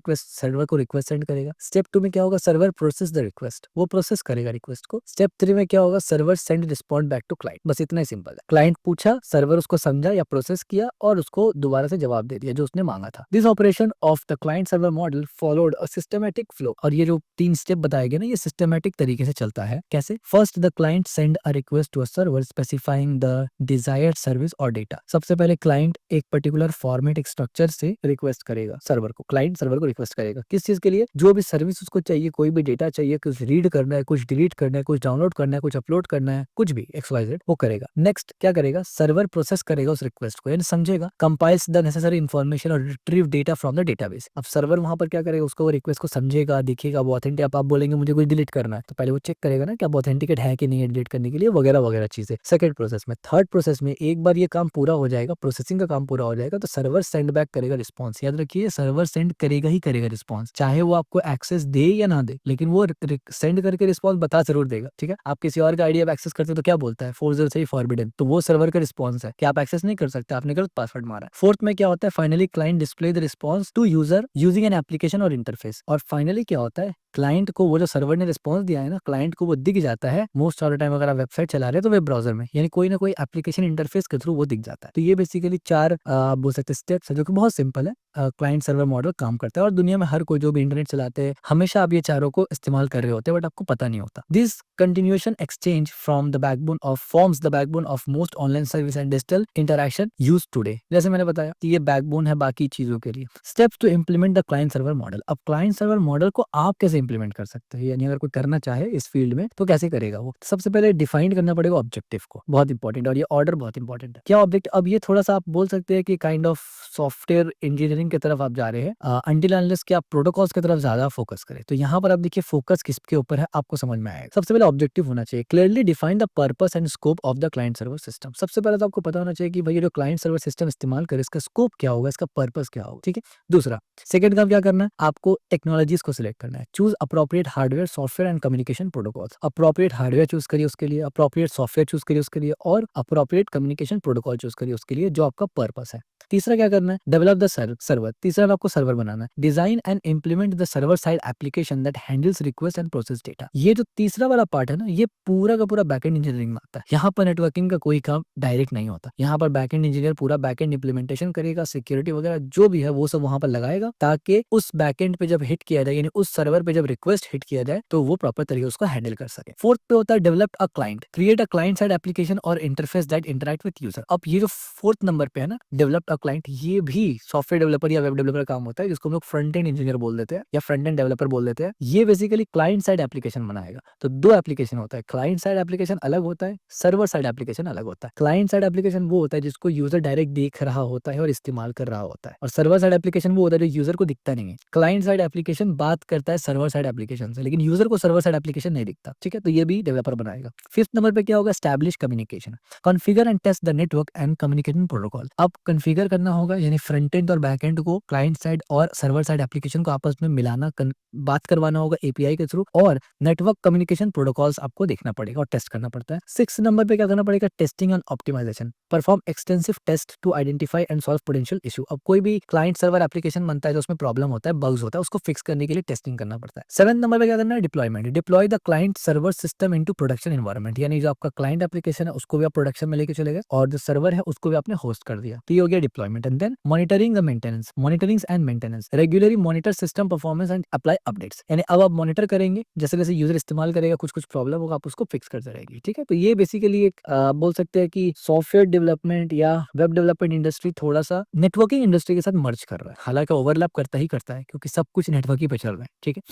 को रिक्वेस्ट सेंड करेगा। स्टेप 2 में क्या होगा? सर्वर प्रोसेस द रिक्वेस्ट, वो प्रोसेस करेगा रिक्वेस्ट को। स्टेप 3 में क्या होगा? Server send respond back to client. बस इतना ही सिंपल है। क्लाइंट पूछा, सर्वर उसको समझा या प्रोसेस किया और उसको दोबारा से जवाब दे दिया जो उसने मांगा था। This operation of the client server model followed a systematic flow, और ये जो 3 स्टेप बताए गए ना, ये सिस्टमैटिक तरीके से चलता है। कैसे? First, the client send a request to a server specifying the desired service और डेटा। सबसे पहले क्लाइंट एक पर्टिकुलर फॉर्मेट, एक स्ट्रक्चर से रिक्वेस्ट करेगा सर्वर को। क्लाइंट सर्वर को रिक्वेस्ट करेगा किस चीज के लिए? जो भी सर्विस उसको चाहिए, कोई भी डेटा चाहिए, कुछ रीड करना है, कुछ डिलीट करना है, कुछ डाउनलोड करना है, कुछ अपलोड करना है, कुछ भी XYZ वो करेगा। नेक्स्ट क्या करेगा? सर्वर प्रोसेस करेगा उस रिक्वेस्ट को, यानी समझेगा, कंपाइल्स द नेसेसरी इन्फॉर्मेशन और retrieve data from the database. अब सर्वर वहां पर क्या करेगा? उसको वो रिक्वेस्ट को समझेगा, देखिएगा वो ऑथेंटिक। आप बोलेंगे मुझे कुछ डिलीट करना है, तो पहले वो चेक करेगा ना कि आप ऑथेंटिकेट है कि नहीं है डिलीट करने के लिए, वगैरह वगैरह चीजें। सेकंड प्रोसेस में, थर्ड प्रोसेस में एक बार ये काम पूरा हो जाएगा, प्रोसेसिंग का काम पूरा हो जाएगा, तो सर्वर सेंड बैक करेगा रिस्पॉन्स। याद रखिए, सर्वर सेंड करेगा ही करेगा रिस्पॉन्स, चाहे वो आपको एक्सेस दे या ना दे, लेकिन वो सेंड करके रिस्पॉन्स बता जरूर देगा, ठीक है? आप किसी और का आईडी एक्सेस करते हो तो क्या बोलता है? 40 से फॉरबिडन, तो वो सर्वर का रिस्पॉन्स है कि आप एक्सेस नहीं कर सकते, आपने गलत पासवर्ड मारा है। फोर्थ में क्या होता है? Finally client display the response to user using an application और इंटरफेस। और फाइनली क्या होता है? क्लाइंट को वो जो सर्वर ने रिस्पॉन्स दिया है ना, क्लाइंट को वो दिख जाता है मोस्ट ऑफ द टाइम। अगर आप वेबसाइट चला रहे हो तो वेब ब्राउजर में, यानी कोई ना कोई एप्लीकेशन इंटरफेस के थ्रू वो दिख जाता है। तो ये बेसिकली 4 आप बोल सकते स्टेप्स है जो कि बहुत सिंपल है। क्लाइंट सर्वर मॉडल काम करता है और दुनिया में हर कोई जो भी इंटरनेट चलाते हैं हमेशा आप ये चारों को इस्तेमाल कर रहे होते हैं, बट आपको पता नहीं होता। This continuation exchange from the backbone of forms the backbone of most online service and digital interaction used today. जैसे मैंने बताया कि ये बैकबोन है बाकी चीजों के लिए। Steps to implement the client server model. अब क्लाइंट सर्वर मॉडल को आप कैसे इंप्लीमेंट कर सकते हैं, यानी अगर कोई करना चाहे इस फील्ड में तो कैसे करेगा वो? सबसे पहले डिफाइन करना पड़ेगा ऑब्जेक्टिव को, बहुत इंपॉर्टेंट, और ये ऑर्डर बहुत इंपॉर्टेंट है। क्या ऑब्जेक्ट? अब ये थोड़ा सा आप बोल सकते हैं कि काइंड ऑफ सॉफ्टवेयर इंजीनियरिंग की तरफ आप जा रहे हैं, अंटिल अनलेस कि आप प्रोटोकॉल्स की तरफ ज्यादा फोकस करें। तो यहाँ पर आप देखिए फोकस किसके ऊपर है आपको समझ में आएगा। सबसे पहले ऑब्जेक्टिव होना चाहिए, clearly define the purpose and scope of the client server system. सबसे पहले तो आपको पता होना चाहिए कि भाई ये जो क्लाइंट सर्वर सिस्टम इस्तेमाल करे इसका स्कोप क्या होगा, इसका पर्पस क्या होगा, ठीक है? दूसरा, सेकंड काम क्या करना है? आपको टेक्नोलॉजीज को सिलेक्ट करना है। Choose appropriate hardware, software and communication protocols. Appropriate hardware choose करिए उसके लिए, अप्रोप्रिएट सॉफ्टवेयर चूज करिए उसके लिए, और अप्रोप्रिएट कम्युनिकेशन प्रोटोकॉल चूज करिए उसके लिए जो आपका पर्पस है। तीसरा क्या करना है? Develop the server. तीसरा आपको सर्वर बनाना है। Design and implement the server side application that handles request and process data. ये जो तीसरा वाला पार्ट है ना, ये पूरा का पूरा बैकएंड इंजीनियरिंग में आता है। यहाँ पर नेटवर्किंग का कोई काम डायरेक्ट नहीं होता। यहाँ पर बैकएंड इंजीनियर पूरा बैकएंड इंप्लीमेंटेशन करेगा, सिक्योरिटी वगैरह जो भी है वो सब वहां पर लगाएगा, ताकि उस बैकएंड पे जब हिट किया जाए, यानी उस सर्वर पे जब रिक्वेस्ट हिट किया जाए तो वो प्रॉपर तरीके से उसको हैंडल कर सके। फोर्थ पे होता है develop a client, create a client side application और interface that interact with user. अब ये जो फोर्थ नंबर पे है ना, डेवलप अ क्लाइंट, ये भी सॉफ्टवेयर डेवलपर या वेब डेवलपर का काम होता है, जिसको हम लोग फ्रंट एंड इंजीनियर बोल देते हैं या फ्रंट एंड डेवलपर बोल देते हैं। ये बेसिकली क्लाइंट साइड एप्लीकेशन बनाएगा। तो 2 एप्लीकेशन होता है, क्लाइंट साइड एप्लीकेशन अलग होता है, सर्वर साइड एप्लीकेशन अलग होता है। क्लाइंट साइड एप्लीकेशन वो होता है जिसको यूजर डायरेक्ट देख रहा होता है और इस्तेमाल कर रहा होता है, और सर्वर साइड एप्लीकेशन वो होता है जो यूजर को दिखता नहीं है। क्लाइंट साइड एप्लीकेशन बात करता है सर्वर साइड एप्लीकेशन से, लेकिन यूजर को सर्वर साइड एप्लीकेशन नहीं दिखता, ठीक है? तो ये भी डेवलपर बनाएगा। फिफ्थ नंबर पे क्या होगा? Establish communication, configure and test the network and communication protocol. अब कॉन्फ़िगर करना होगा, यानी फ्रंट एंड और बैक एंड को, क्लाइंट साइड और सर्वर साइड एप्लीकेशन को आपस में मिलाना, बात करवाना होगा एपीआई के थ्रू, और नेटवर्क कम्युनिकेशन प्रोटोकॉल्स आपको देखना पड़ेगा और टेस्ट करना पड़ता है। 6 नंबर पे क्या करना पड़ेगा? Testing and optimisation, perform extensive test to identify and solve potential issue. अब कोई भी क्लाइंट सर्वर एप्लीकेशन बनता है तो उसमें प्रॉब्लम होता है, बग्स होता है, उसको फिक्स करने के लिए टेस्टिंग करना पड़ता है। 7 नंबर पे क्या करना है? Deployment, deploy the client server system into production environment, यानी जो आपका क्लाइंट एप्लीकेशन है उसको भी आप प्रोडक्शन में लेके चले गए और जो सर्वर है उसको भी आपने होस्ट कर दिया। तो ये हो गया deployment, and then monitoring the maintenance, monitorings and maintenance, regularly monitor system performance and apply updates। यानी अब आप मॉनिटर करेंगे, जैसे जैसे यूजर इस्तेमाल करेगा, कुछ कुछ प्रॉब्लम होगा, आप उसको फिक्स करते रहेंगे। ठीक है, तो ये बेसिकली एक बोल सकते हैं कि सॉफ्टवेयर डेवलपमेंट या वेब डेवलपमेंट इंडस्ट्री थोड़ा सा नेटवर्किंग इंडस्ट्री के साथ मर्ज कर रहा है। हालांकि ओवरलैप करता ही करता है, क्योंकि सब कुछ नेटवर्किंग पे चल रहा है। ठीक है,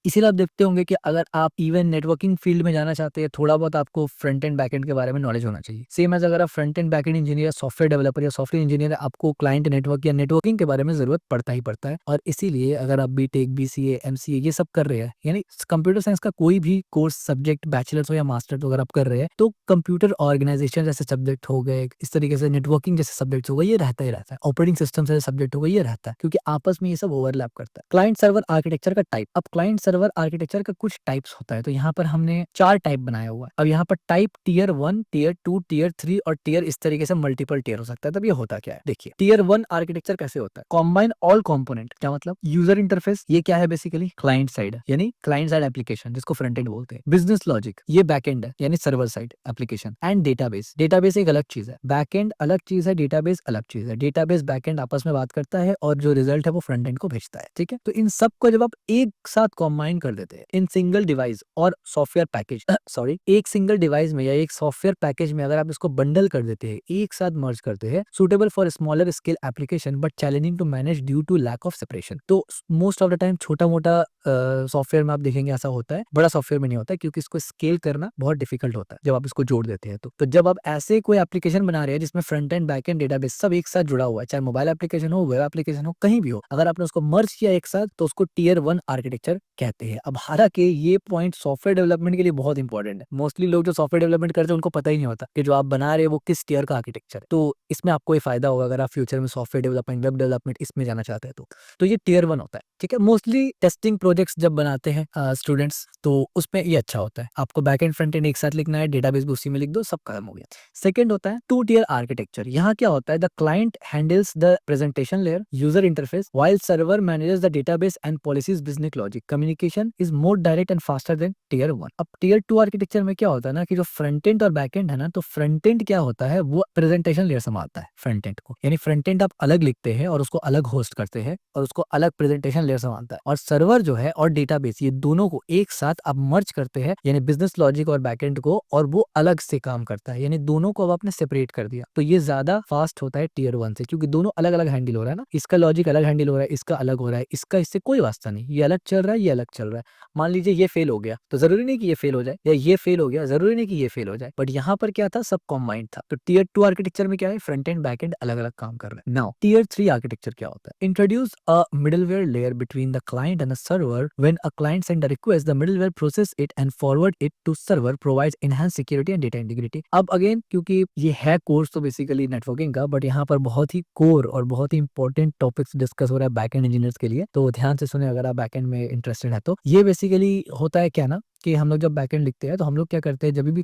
इसीलिए आप देखते होंगे कि अगर आप इवन नेटवर्किंग फील्ड में जाना चाहते हैं, थोड़ा बहुत आपको फ्रंट एंड बैक एंड के बारे में नॉलेज होना चाहिए। सेम एज अगर आप front end back and engineer, software developer या सॉफ्टवेयर इंजीनियर, आपको क्लाइंट नेटवर्क या नेटवर्किंग के बारे में जरूरत पड़ता ही पड़ता है। और इसीलिए अगर आप बीटेक, बीसीए, एमसीए ये सब कर रहे हैं, यानी कंप्यूटर साइंस का कोई भी कोर्स सब्जेक्ट, बैचलर्स हो या मास्टर्स अगर आप कर रहे हैं, तो कंप्यूटर ऑर्गेनाइजेशन जैसे सब्जेक्ट हो गए, इस तरीके से नेटवर्किंग जैसे सब्जेक्ट हो गए, ये रहता ही रहता है। ऑपरेटिंग सिस्टम जैसे सब्जेक्ट हो गए, ये रहता है, क्योंकि आपस में ये सब ओवरलैप करता है। क्लाइंट सर्वर आर्किटेक्चर का टाइप। अब क्लाइंट सर्वर आर्किटेक्चर का कुछ टाइप्स होता है, तो यहाँ पर हमने 4 टाइप बनाया हुआ है। अब यहाँ पर टाइप टियर 1, टियर 2, टियर 3 और टियर, इस तरीके से मल्टीपल टियर हो सकता है। तब ये होता क्या है, देखिए टियर 1 आर्किटेक्चर कैसे होता है। कॉम्बाइन ऑल कंपोनेंट, क्या मतलब, यूजर इंटरफेस, ये क्या है बेसिकली, क्लाइंट साइड है, यानी क्लाइंट साइड एप्लीकेशन जिसको फ्रंट एंड बोलते हैं। बिजनेस लॉजिक, ये बैक एंड है, यानी server side application. And database, database एक अलग चीज है, बैक एंड अलग चीज है, डेटाबेस अलग चीज है। डेटाबेस बैक एंड आपस में बात करता है और जो रिजल्ट है वो फ्रंट एंड को भेजता है। ठीक है, तो इन सब को जब आप एक साथ कॉम्बाइन कर देते हैं इन सिंगल डिवाइस और सॉफ्टवेयर पैकेज सॉरी, एक सिंगल डिवाइस में या एक सॉफ्टवेयर पैकेज में अगर आप इसको बंडल कर देते हैं, एक साथ मर्ज करते हैं, suitable for smaller scale application but challenging to manage due to lack of separation. तो मोस्ट ऑफ द टाइम छोटा मोटा सॉफ्टवेयर में आप देखेंगे ऐसा होता है, बड़ा सॉफ्टवेयर में नहीं होता है, क्योंकि इसको स्केल करना बहुत डिफिकल्ट होता है जब आप इसको जोड़ देते हैं। तो जब आप ऐसे कोई एप्लीकेशन बना रहे हैं जिसमें front end back and database सब एक साथ जुड़ा हुआ है, चाहे मोबाइल एप्लीकेशन हो, वेब एप्लीकेशन हो, कहीं भी हो, अगर आपने उसको मर्ज किया एक साथ, तो उसको टियर 1 आर्किटेक्चर कहते हैं। अब हालांकि ये पॉइंट सॉफ्टवेयर डेवलपमेंट के लिए बहुत इंपॉर्टेंट है। मोस्टली लोग जो सॉफ्टवेयर डेवलपमेंट करते हैं उनको पता ही नहीं होता कि जो आप बना रहे हैं वो किस टियर का आर्किटेक्चर है। तो इसमें आपको ये फायदा होगा अगर आप फ्यूचर में सॉफ्टवेयर डेवलपमेंट, वेब डेवलपमेंट इसमें जाना चाहते हैं तो ये टियर 1 होता है। ठीक है, मोस्टली टेस्टिंग प्रोजेक्ट्स जब बनाते हैं स्टूडेंट्स, तो उसमें ये अच्छा होता है। आपको बैक एंड फ्रंट एंड एक साथ लिखना है, डेटाबेस भी उसी में लिख दो, सब खत्म हो गया। सेकंड होता है 2 टियर आर्किटेक्चर। यहाँ क्या होता है, the client handles the presentation layer, user interface, while server manages the database and policies business logic. Communication is more direct and faster than tier 1। अब tier 2 आर्किटेक्चर में क्या होता है ना, कि जो फ्रंट एंड और बैक एंड है ना, तो फ्रंट एंड क्या होता है, वो प्रेजेंटेशन लेयर संभालता है फ्रंट एंड को। यानी फ्रंट एंड आप अलग लिखते हैं और उसको अलग होस्ट करते हैं और उसको अलग प्रेजेंटेशन लेयर संभालता है। और सर्वर जो है और डेटाबेस, ये दोनों को एक साथ आप मर्ज करते हैं, यानी बिजनेस लॉजिक और बैक एंड को, और वो अलग से काम करता है। यानी दोनों को अब आपने सेपरेट कर दिया, तो ये ज्यादा फास्ट होता है टियर 1 से, क्योंकि दोनों अलग अलग हैंडल हो रहा है ना। इसका लॉजिक अलग हैंडल हो रहा है, इसका अलग हो रहा है, इसका इससे कोई वास्ता नहीं, ये अलग चल रहा है, ये अलग चल रहा है। मान लीजिए ये फेल हो गया, तो जरूरी नहीं कि ये फेल हो जाए, या ये फेल हो गया, जरूरी नहीं कि ये फेल हो जाए। बट यहाँ पर क्या था, सब कॉम्बाइंड था। तो टियर 2 आर्किटेक्चर में क्या है, फ्रंट एंड बैक एंड अलग अलग काम कर रहे हैं। नाउ टियर 3 आर्किटेक्चर क्या होता है, introduce a middleware layer between the client and the server. When a client send a request, the middleware process it and forward it to server, provides enhance security and data integrity. अब again, क्योंकि ये है course तो basically networking का, but यहाँ पर बहुत ही core और बहुत ही इंपॉर्टेंट टॉपिक्स डिस्कस हो रहा है बैकएंड इंजीनियर्स के लिए, तो ध्यान से सुने अगर आप बैकएंड में इंटरेस्टेड है तो। ये बेसिकली होता है क्या ना, कि हम लोग जब बैकएंड लिखते हैं तो हम लोग क्या करते हैं, जब भी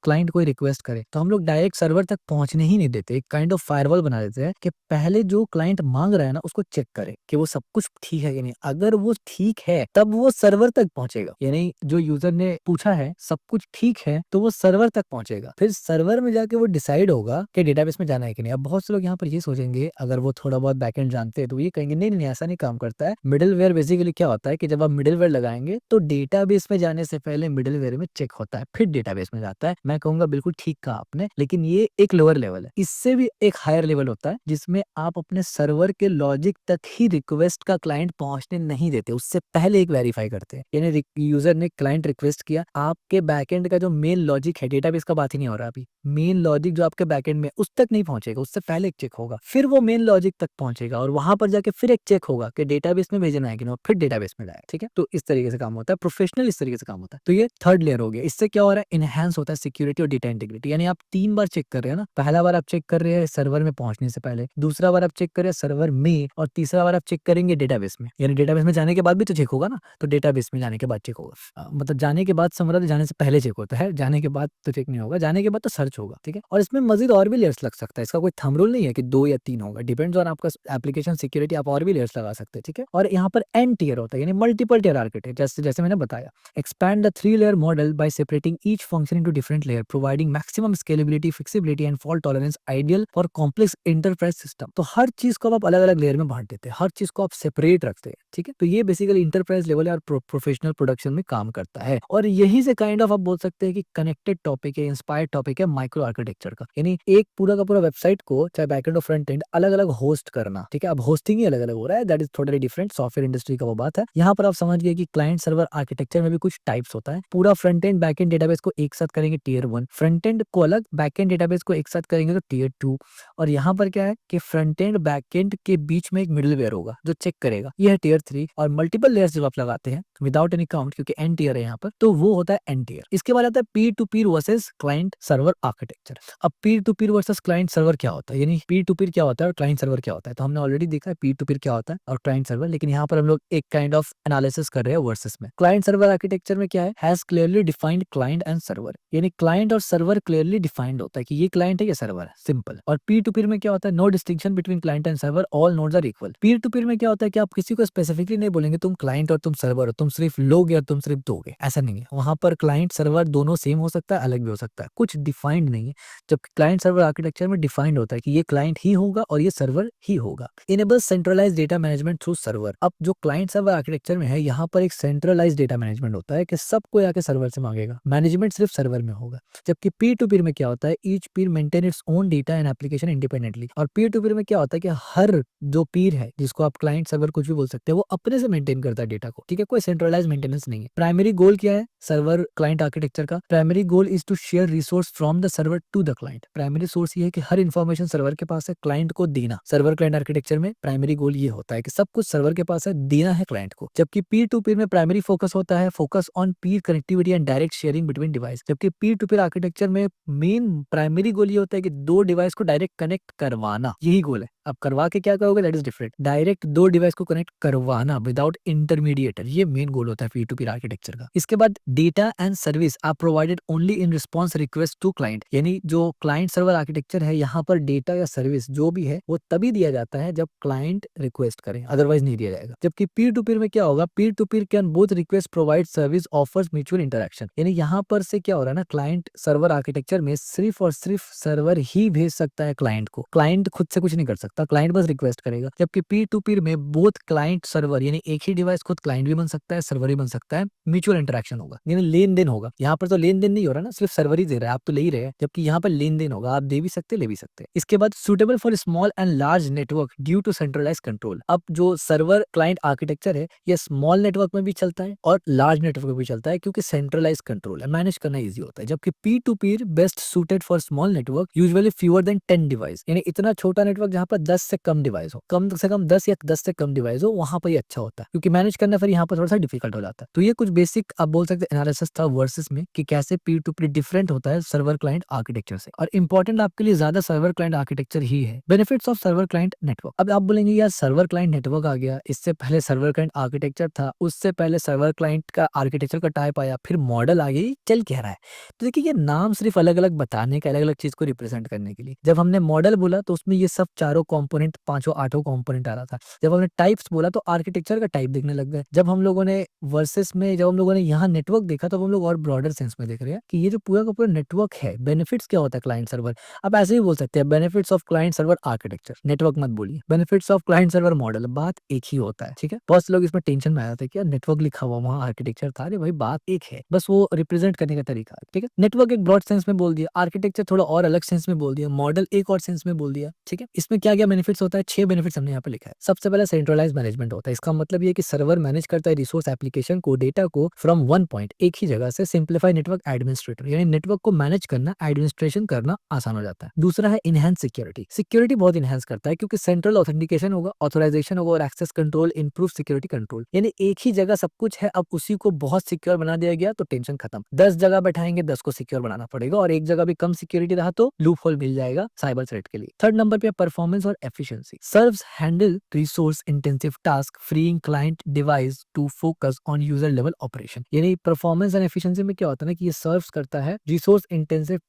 क्लाइंट कोई रिक्वेस्ट करे तो हम लोग डायरेक्ट सर्वर तक पहुंचने ही नहीं देते, एक काइंड ऑफ फायरवॉल बना देते हैं कि पहले जो क्लाइंट मांग रहा है ना उसको चेक करे कि वो सब कुछ ठीक है कि नहीं। अगर वो ठीक है तब वो सर्वर तक पहुंचेगा, यानी जो यूजर ने पूछा है सब कुछ ठीक है तो वो सर्वर तक पहुंचेगा। फिर सर्वर में जाके वो डिसाइड होगा कि डेटाबेस में जाना है कि नहीं। अब बहुत से लोग यहाँ पर ये सोचेंगे, अगर वो थोड़ा बहुत बैकएंड जानते हैं तो ये कहेंगे नहीं नहीं ऐसा नहीं काम करता है। मिडिलवेयर बेसिकली क्या होता है कि जब आप मिडिलवेयर लगाएंगे तो डेटाबेस में जाने से पहले मिडिलवेयर में चेक होता है, फिर डेटाबेस में जाता है। मैं कहूंगा बिल्कुल ठीक कहा आपने, लेकिन ये एक लोअर लेवल है। इससे भी एक हायर लेवल होता है जिसमें आप अपने सर्वर के लॉजिक तक ही रिक्वेस्ट का क्लाइंट पहुंचने नहीं देते, उससे पहले एक वेरीफाई करते हैं। यानी यूजर ने क्लाइंट रिक्वेस्ट किया, आपके बैकएंड का जो मेन लॉजिक है, डेटाबेस का बात ही नहीं हो रहा अभी, मेन लॉजिक जो आपके बैकएंड में उस तक नहीं पहुंचेगा, उससे पहले एक चेक होगा, फिर वो मेन लॉजिक तक पहुंचेगा और वहां पर जाके फिर एक चेक होगा कि डेटाबेस में भेजना है कि नहीं, फिर डेटाबेस में जाएगा। ठीक है, तो इस तरीके से काम होता है, प्रोफेशनल इस तरीके से काम होता है। तो ये थर्ड लेयर हो गया। इससे क्या हो रहा है, इनहेंस होता है सिक्योरिटी और डेटा इंटीग्रिटी। यानी आप 3 बार चेक कर रहे हैं ना, पहला बार आप चेक कर रहे हैं सर्वर में पहुंचने से पहले, दूसरा बार आप चेक कर रहे हैं सर्वर में, और तीसरा बार आप चेक करेंगे डेटाबेस में। यानी डेटाबेस में जाने के बाद भी तो चेक होगा ना, तो डेटाबेस में जाने के बाद चेक होगा। मतलब जाने के बाद समझ जाने से पहले चेक होता है, जाने के बाद तो चेक नहीं होगा, जाने के बाद तो सर्च होगा, ठीक है। और इसमें मजीद और भी लेयर्स लग सकता है, इसका कोई थंब रूल नहीं है कि 2 या 3 होगा, डिपेंड्स ऑन आपका एप्लीकेशन सिक्योरिटी, आप और भी लेयर्स लगा सकते हैं, ठीक है। और यहाँ पर एन टियर होता है, यानी मल्टीपल टियर आर्किटेक्चर, जैसे जैसे मैंने बताया। Expand the three-layer model by separating each function into different layer, providing maximum scalability, flexibility and fault tolerance, ideal for complex enterprise system। तो हर चीज को आप अलग अलग लेयर में बांट देते हैं, हर चीज को आप सेपरेट रखते हैं, ठीक है। तो ये बेसिकली इंटरप्राइज लेवल और प्रोफेशनल प्रोडक्शन में काम करता है। और यही से काइंड ऑफ आप बोल सकते हैं कि कनेक्टेड टॉपिक है, इंस्पायर्ड टॉपिक है माइक्रो आर्किटेक्चर का, यानी एक पूरा का पूरा वेबसाइट को चाहे बैकएंड और फ्रंट एंड अलग अलग होस्ट करना, ठीक है। अब होस्टिंग ही अलग अलग हो रहा है, दैट इज थोड़ा डिफरेंट, सॉफ्टवेयर इंडस्ट्री का वो बात है। यहाँ पर आप समझ गए कि क्लाइंट सर्वर आर्किटेक्चर में भी कुछ टाइप्स होता है। पूरा front end back and database को एक साथ करेंगे टियर 1, फ्रंट एंड को अलग, बैक एंड डेटाबेस को एक साथ करेंगे तो टियर 2। और यहाँ पर क्या है कि फ्रंट एंड बैक एंड के बीच में एक मिडलवेयर होगा जो चेक करेगा, ये है टियर 3। और मल्टीपल लेयर्स जब आप लगाते हैं विदाउट एनी काउंट, क्योंकि एन टियर है यहाँ पर, तो वो होता है एन टियर। इसके बाद आता है peer to Pir versus client server architecture. अब पीर to Pir versus client server क्या होता है, यानी पीर टू पीर क्या होता है और क्लाइंट सर्वर क्या होता है, तो हमने ऑलरेडी देखा है पीर टू पीर क्या होता है और क्लाइंट सर्वर, लेकिन यहाँ पर हम लोग एक काइंड ऑफ एनालिसिस कर रहे हैं वर्सेस में। क्लाइंट सर्वर आर्किटेक्चर में क्या है, has clearly defined client and server, यानी क्लाइंट और सर्वर क्लियरली डिफाइंड होता है कि ये क्लाइंट है ये सर्वर है, सिंपल। और पीर टू पीर में क्या होता है, no distinction between client and server, all nodes are equal. Peer to peer में क्या होता है कि आप किसी को स्पेसिफिकली नहीं बोलेंगे तुम क्लाइंट और तुम सर्वर हो, तुम सिर्फ लोगे और तुम सिर्फ दोगे, ऐसा नहीं है। वहां पर क्लाइंट सर्वर दोनों सेम हो सकता है, अलग भी हो सकता है, कुछ डिफाइंड नहीं है। जबकि क्लाइंट सर्वर आर्किटेक्चर में डिफाइंड होता है कि ये क्लाइंट ही होगा और ये सर्वर ही होगा। Enables centralised data management through server. अब जो क्लाइंट सर्वर आर्किटेक्चर में है, यहाँ पर एक सेंट्रलाइज्ड डेटा मैनेजमेंट होता है कि सबको आके सर्वर से मांगेगा, मैनेजमेंट सिर्फ सर्वर में होगा। जबकि पीर टू पीर में क्या होता है, each Pir maintain its own data and application independently. और पीर टू पीर में क्या होता है कि हर जो पीर है, जिसको आप क्लाइंट सर्वर कुछ भी बोल सकते हैं, वो अपने से मेंटेन करता है डेटा को, ठीक है, कोई सेंट्रलाइज मेंटेनेंस नहीं है। प्राइमरी गोल क्या है सर्वर क्लाइंट आर्किटेक्चर का, primary goal is to share resource from the server to the client. Primary source ये है कि हर इन्फॉर्मेशन सर्वर के पास है, क्लाइंट को देना। सर्वर क्लाइंट आर्किटेक्चर में प्राइमरी गोल ये होता है कि सब कुछ सर्वर के पास है, देना है क्लाइंट को। जबकि पीर टू पीर में प्राइमरी फोकस होता है, focus on Pir connectivity and direct sharing between device. जबकि पीर टू पीर आर्किटेक्चर में मेन प्राइमरी गोल ये होता है कि दो डिवाइस को डायरेक्ट कनेक्ट करवाना, यही गोल है। अब करवा के क्या करोगे, दैट इज डिफरेंट। डायरेक्ट दो डिवाइस को कनेक्ट करवाना विदाउट इंटरमीडिएटर, ये मेन गोल होता है पीर टू पीर आर्किटेक्चर का। इसके बाद data and service are provided only in response request to client, यानी जो क्लाइंट सर्वर आर्किटेक्चर है, यहाँ पर डेटा या सर्विस जो भी है वो तभी दिया जाता है जब क्लाइंट रिक्वेस्ट करे, अदरवाइज नहीं दिया जाएगा। जबकि पीर टू पीर में क्या होगा, पीर to Pir can both request provide service offers mutual interaction, यानी यहाँ पर से क्या हो रहा है ना, क्लाइंट सर्वर आर्किटेक्चर में सिर्फ और सिर्फ सर्वर ही भेज सकता है क्लाइंट को, क्लाइंट खुद से कुछ नहीं कर सकता, क्लाइंट बस रिक्वेस्ट करेगा। जबकि पीर टू पीर में बोथ क्लाइंट सर्वर, यानी एक ही डिवाइस खुद क्लाइंट भी बन सकता है, सर्वर भी बन सकता है, म्यूचुअल इंटरेक्शन होगा, यानी लेन देन होगा। यहाँ पर तो लेन देन नहीं हो रहा ना, सिर्फ सर्वर ही दे रहा है, आप तो ले ही रहे हैं, जबकि यहाँ पर लेन देन होगा, आप दे भी सकते ले भी सकते। इसके बाद suitable for small and large network due to centralize control. अब जो सर्वर क्लाइंट आर्किटेक्चर है, ये स्मॉल नेटवर्क में भी चलता है और लार्ज नेटवर्क में भी चलता है, क्योंकि सेंट्रलाइज कंट्रोल है, मैनेज करना ईजी होता है। जबकि P to Pir best suited for small network, usually fewer than 10 device, यानी इतना छोटा नेटवर्क जहाँ पर 10 से कम डिवाइस हो, कम से कम 10 या 10 से कम डिवाइस हो, वहां पर ये अच्छा होता है, क्योंकि मैनेज करना फिर यहाँ पर थोड़ा सा डिफिकल्ट हो जाता है। तो ये कुछ बेसिक आप बोल सकते हैं एनालिसिस था वर्सेस में कि कैसे पीर टू पीर डिफरेंट होता है सर्वर क्लाइंट आर्किटेक्चर से। और इंपॉर्टेंट आपके लिए ज्यादा सर्वर क्लाइंट आर्किटेक्चर ही है। Benefits of server client network. अब आप बोलेंगे यार सर्वर क्लाइंट नेटवर्क आ गया, इससे पहले सर्वर क्लाइंट आर्किटेक्चर था, उससे पहले सर्वर क्लाइंट का आर्किटेक्चर का टाइप आया, फिर मॉडल आ गई, चल कह रहा है। तो देखिए ये नाम सिर्फ अलग अलग बताने का, अलग अलग चीज को रिप्रेजेंट करने के लिए। जब हमने मॉडल बोला तो उसमें ये सब चारों कंपोनेंट, पांचों आठों कंपोनेंट आ रहा था। जब हमने टाइप्स बोला तो आर्किटेक्चर का टाइप देखने लग गए। जब हम लोगों ने वर्सेस में, जब हम लोगों ने यहाँ नेटवर्क देखा तो हम लोग और ब्रॉडर सेंस में देख रहे हैं कि ये जो पूरा का पूरा नेटवर्क है, बेनिफिट्स क्या होता है क्लाइंट सर्वर। आप ऐसे ही बोल सकते हैं benefits of client server architecture, network मत बोलिए, benefits of client server model, बात एक ही होता है, ठीक है। बहुत से लोग इसमें टेंशन में आ जाते हैं कि यार नेटवर्क लिखा हुआ वहाँ आर्किटेक्चर था, अरे भाई बात एक है, बस वो रिप्रेजेंट करने का तरीका है, ठीक है। नेटवर्क एक ब्रॉड सेंस में बोल दिया, आर्किटेक्चर थोड़ा और अलग सेंस में बोल दिया, मॉडल एक और सेंस में बोल दिया, ठीक है। इसमें क्या क्या बेनिफिट्स होता है, 6 बेनिफिट्स हमने यहाँ पे लिखा है। सबसे पहले सेंट्रलाइज मैनेजमेंट होता है। इसका मतलब ये कि सर्वर मैनेज करता है रिसोर्स, एप्लीकेशन को, डेटा को फ्रॉम वन पॉइंट, एक ही जगह से। सिंप्लीफाई नेटवर्क एडमिनिस्ट्रेटर, यानी नेटवर्क को मैनेज करना, एडमिनिस्ट्रेशन करना आसान हो जाता है। दूसरा है इनहेंस सिक्योरिटी। सिक्योरिटी बहुत इनहेंस करता है क्योंकि सेंट्रल ऑथेंटिकेशन होगा, ऑथराइजेशन होगा और access control, improve security control, यानी एक ही जगह सब कुछ है। अब उसी को बहुत सिक्योर बना दिया गया तो टेंशन खत्म। 10 जगह बैठाएंगे, 10 को सिक्योर बनाना पड़ेगा, और एक जगह भी कम सिक्योरिटी रहा तो लूप होल मिल जाएगा साइबर थ्रेट के लिए। थर्ड नंबर पे परफॉर्मेंस और for efficiency. Serves handle resource-intensive tasks, freeing client device to focus on user-level operation. यानी performance and efficiency में क्या होता है ना कि ये serves करता है resource-intensive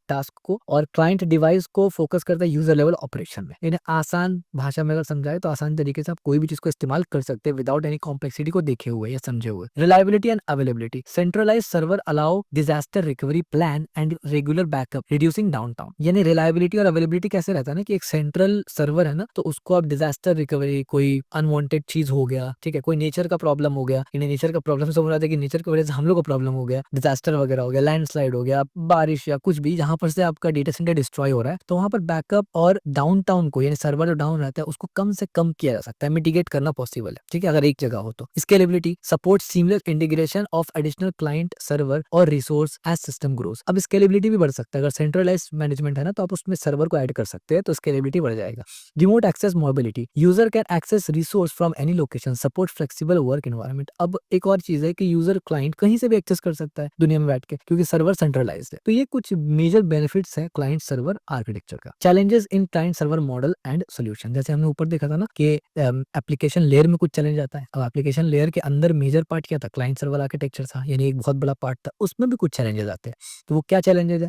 task को और client device को focus करता है user-level operation में। इन्हें आसान भाषा में अगर समझाए तो आसान तरीके से आप कोई भी चीज को इस्तेमाल कर सकते हैं विदाउट एनी कॉम्प्लेक्सिटी को देखे हुए या समझे हुए। Reliability and availability. Centralized server allow disaster recovery plan and regular backup, reducing downtime. यानी रिलायबिलिटी और अवेलेबिलिटी कैसे रहता है ना कि एक सेंट्रल सर्वर है ना तो उसको आप डिजास्टर रिकवरी, कोई अनवांटेड चीज हो गया, ठीक है, कोई नेचर का प्रॉब्लम हो गया, इन्हें नेचर का प्रॉब्लम से बोला था कि नेचर की वजह से हम लोग को प्रॉब्लम हो गया, डिजास्टर वगैरह हो गया, लैंडस्लाइड हो गया, बारिश या कुछ भी जहां पर से आपका डेटा सेंटर डिस्ट्रॉय हो रहा है तो वहां पर बैकअप और डाउन टाउन को यानी सर्वर जो डाउन रहता है उसको कम से कम किया जा सकता है, मिटिगेट करना पॉसिबल है, ठीक है, अगर एक जगह हो तो। Scalability support seamless integration of additional client server और रिसोर्स एज सिस्टम ग्रोस। अब स्केलेबिलिटी भी बढ़ सकता है, अगर सेंट्रलाइज मैनेजमेंट है ना तो आप उसमें सर्वर को ऐड कर सकते हैं तो स्केलेबिलिटी बढ़ जाएगा। Remote access mobility, user can access resource from any location, support flexible work environment. अब एक और चीज है कि यूजर क्लाइंट कहीं से भी एक्सेस कर सकता है दुनिया में बैठ के क्योंकि सर्वर सेंट्रलाइज्ड है। तो ये कुछ मेजर बेनिफिट्स है क्लाइंट सर्वर आर्किटेक्चर का। Challenges in client server model and solution, जैसे हमने ऊपर देखा था ना कि एप्लीकेशन लेयर में कुछ चैलेंज आता है। अब एप्लीकेशन लेयर के अंदर मेजर पार्ट क्या था, क्लाइंट सर्वर आर्किटेक्चर था, यानी एक बहुत बड़ा पार्ट था, उसमें भी कुछ चैलेंजेस आते हैं। तो वो क्या चैलेंजेस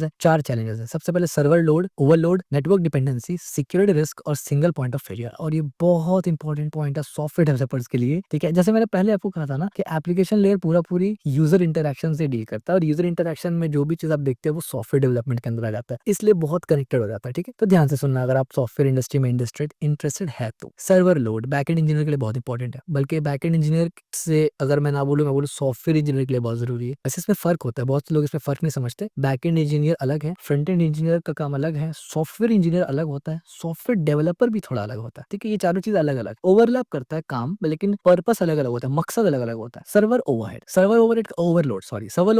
है 4 चैलेंजेस है। सबसे पहले server load, overload, network dependency, security risk और सिंगल पॉइंट ऑफ फेलियर। और ये बहुत इंपॉर्टेंट पॉइंट है सॉफ्टवेयर डेवलपर्स के लिए, ठीक है। जैसे मैंने पहले आपको कहा था ना कि एप्लीकेशन लेयर पूरी यूजर इंटरक्शन से डील करता है और यूजर इंटरक्शन में जो भी चीज आप देखते हैं वो सॉफ्टवेयर डेवलपमेंट के अंदर आ जाता है, इसलिए बहुत कनेक्टेड हो जाता है, ठीक है। तो ध्यान से सुनना अगर आप सॉफ्टवेयर इंडस्ट्री में इंटरेस्टेड है तो। सर्वर लोड बैकएंड इंजीनियर के लिए बहुत इंपॉर्टेंट है, बल्कि बैकएंड इंजीनियर से अगर मैं ना बोलूं, मैं बोलूं सॉफ्टवेयर इंजीनियर के लिए बहुत जरूरी है। वैसे इसमें फर्क होता है, बहुत से लोग इसमें फर्क नहीं समझते। बैकएंड इंजीनियर अलग है, फ्रंट एंड इंजीनियर का काम अलग है, सॉफ्टवेयर इंजीनियर अलग होता है, सॉफ्टवेयर डेवलपर भी थोड़ा अलग होता है, ठीक है। ये चारों चीज अलग अलग ओवरलैप करता है काम, लेकिन पर्पस अलग अलग होता है, मकसद अलग अलग होता है। सर्वर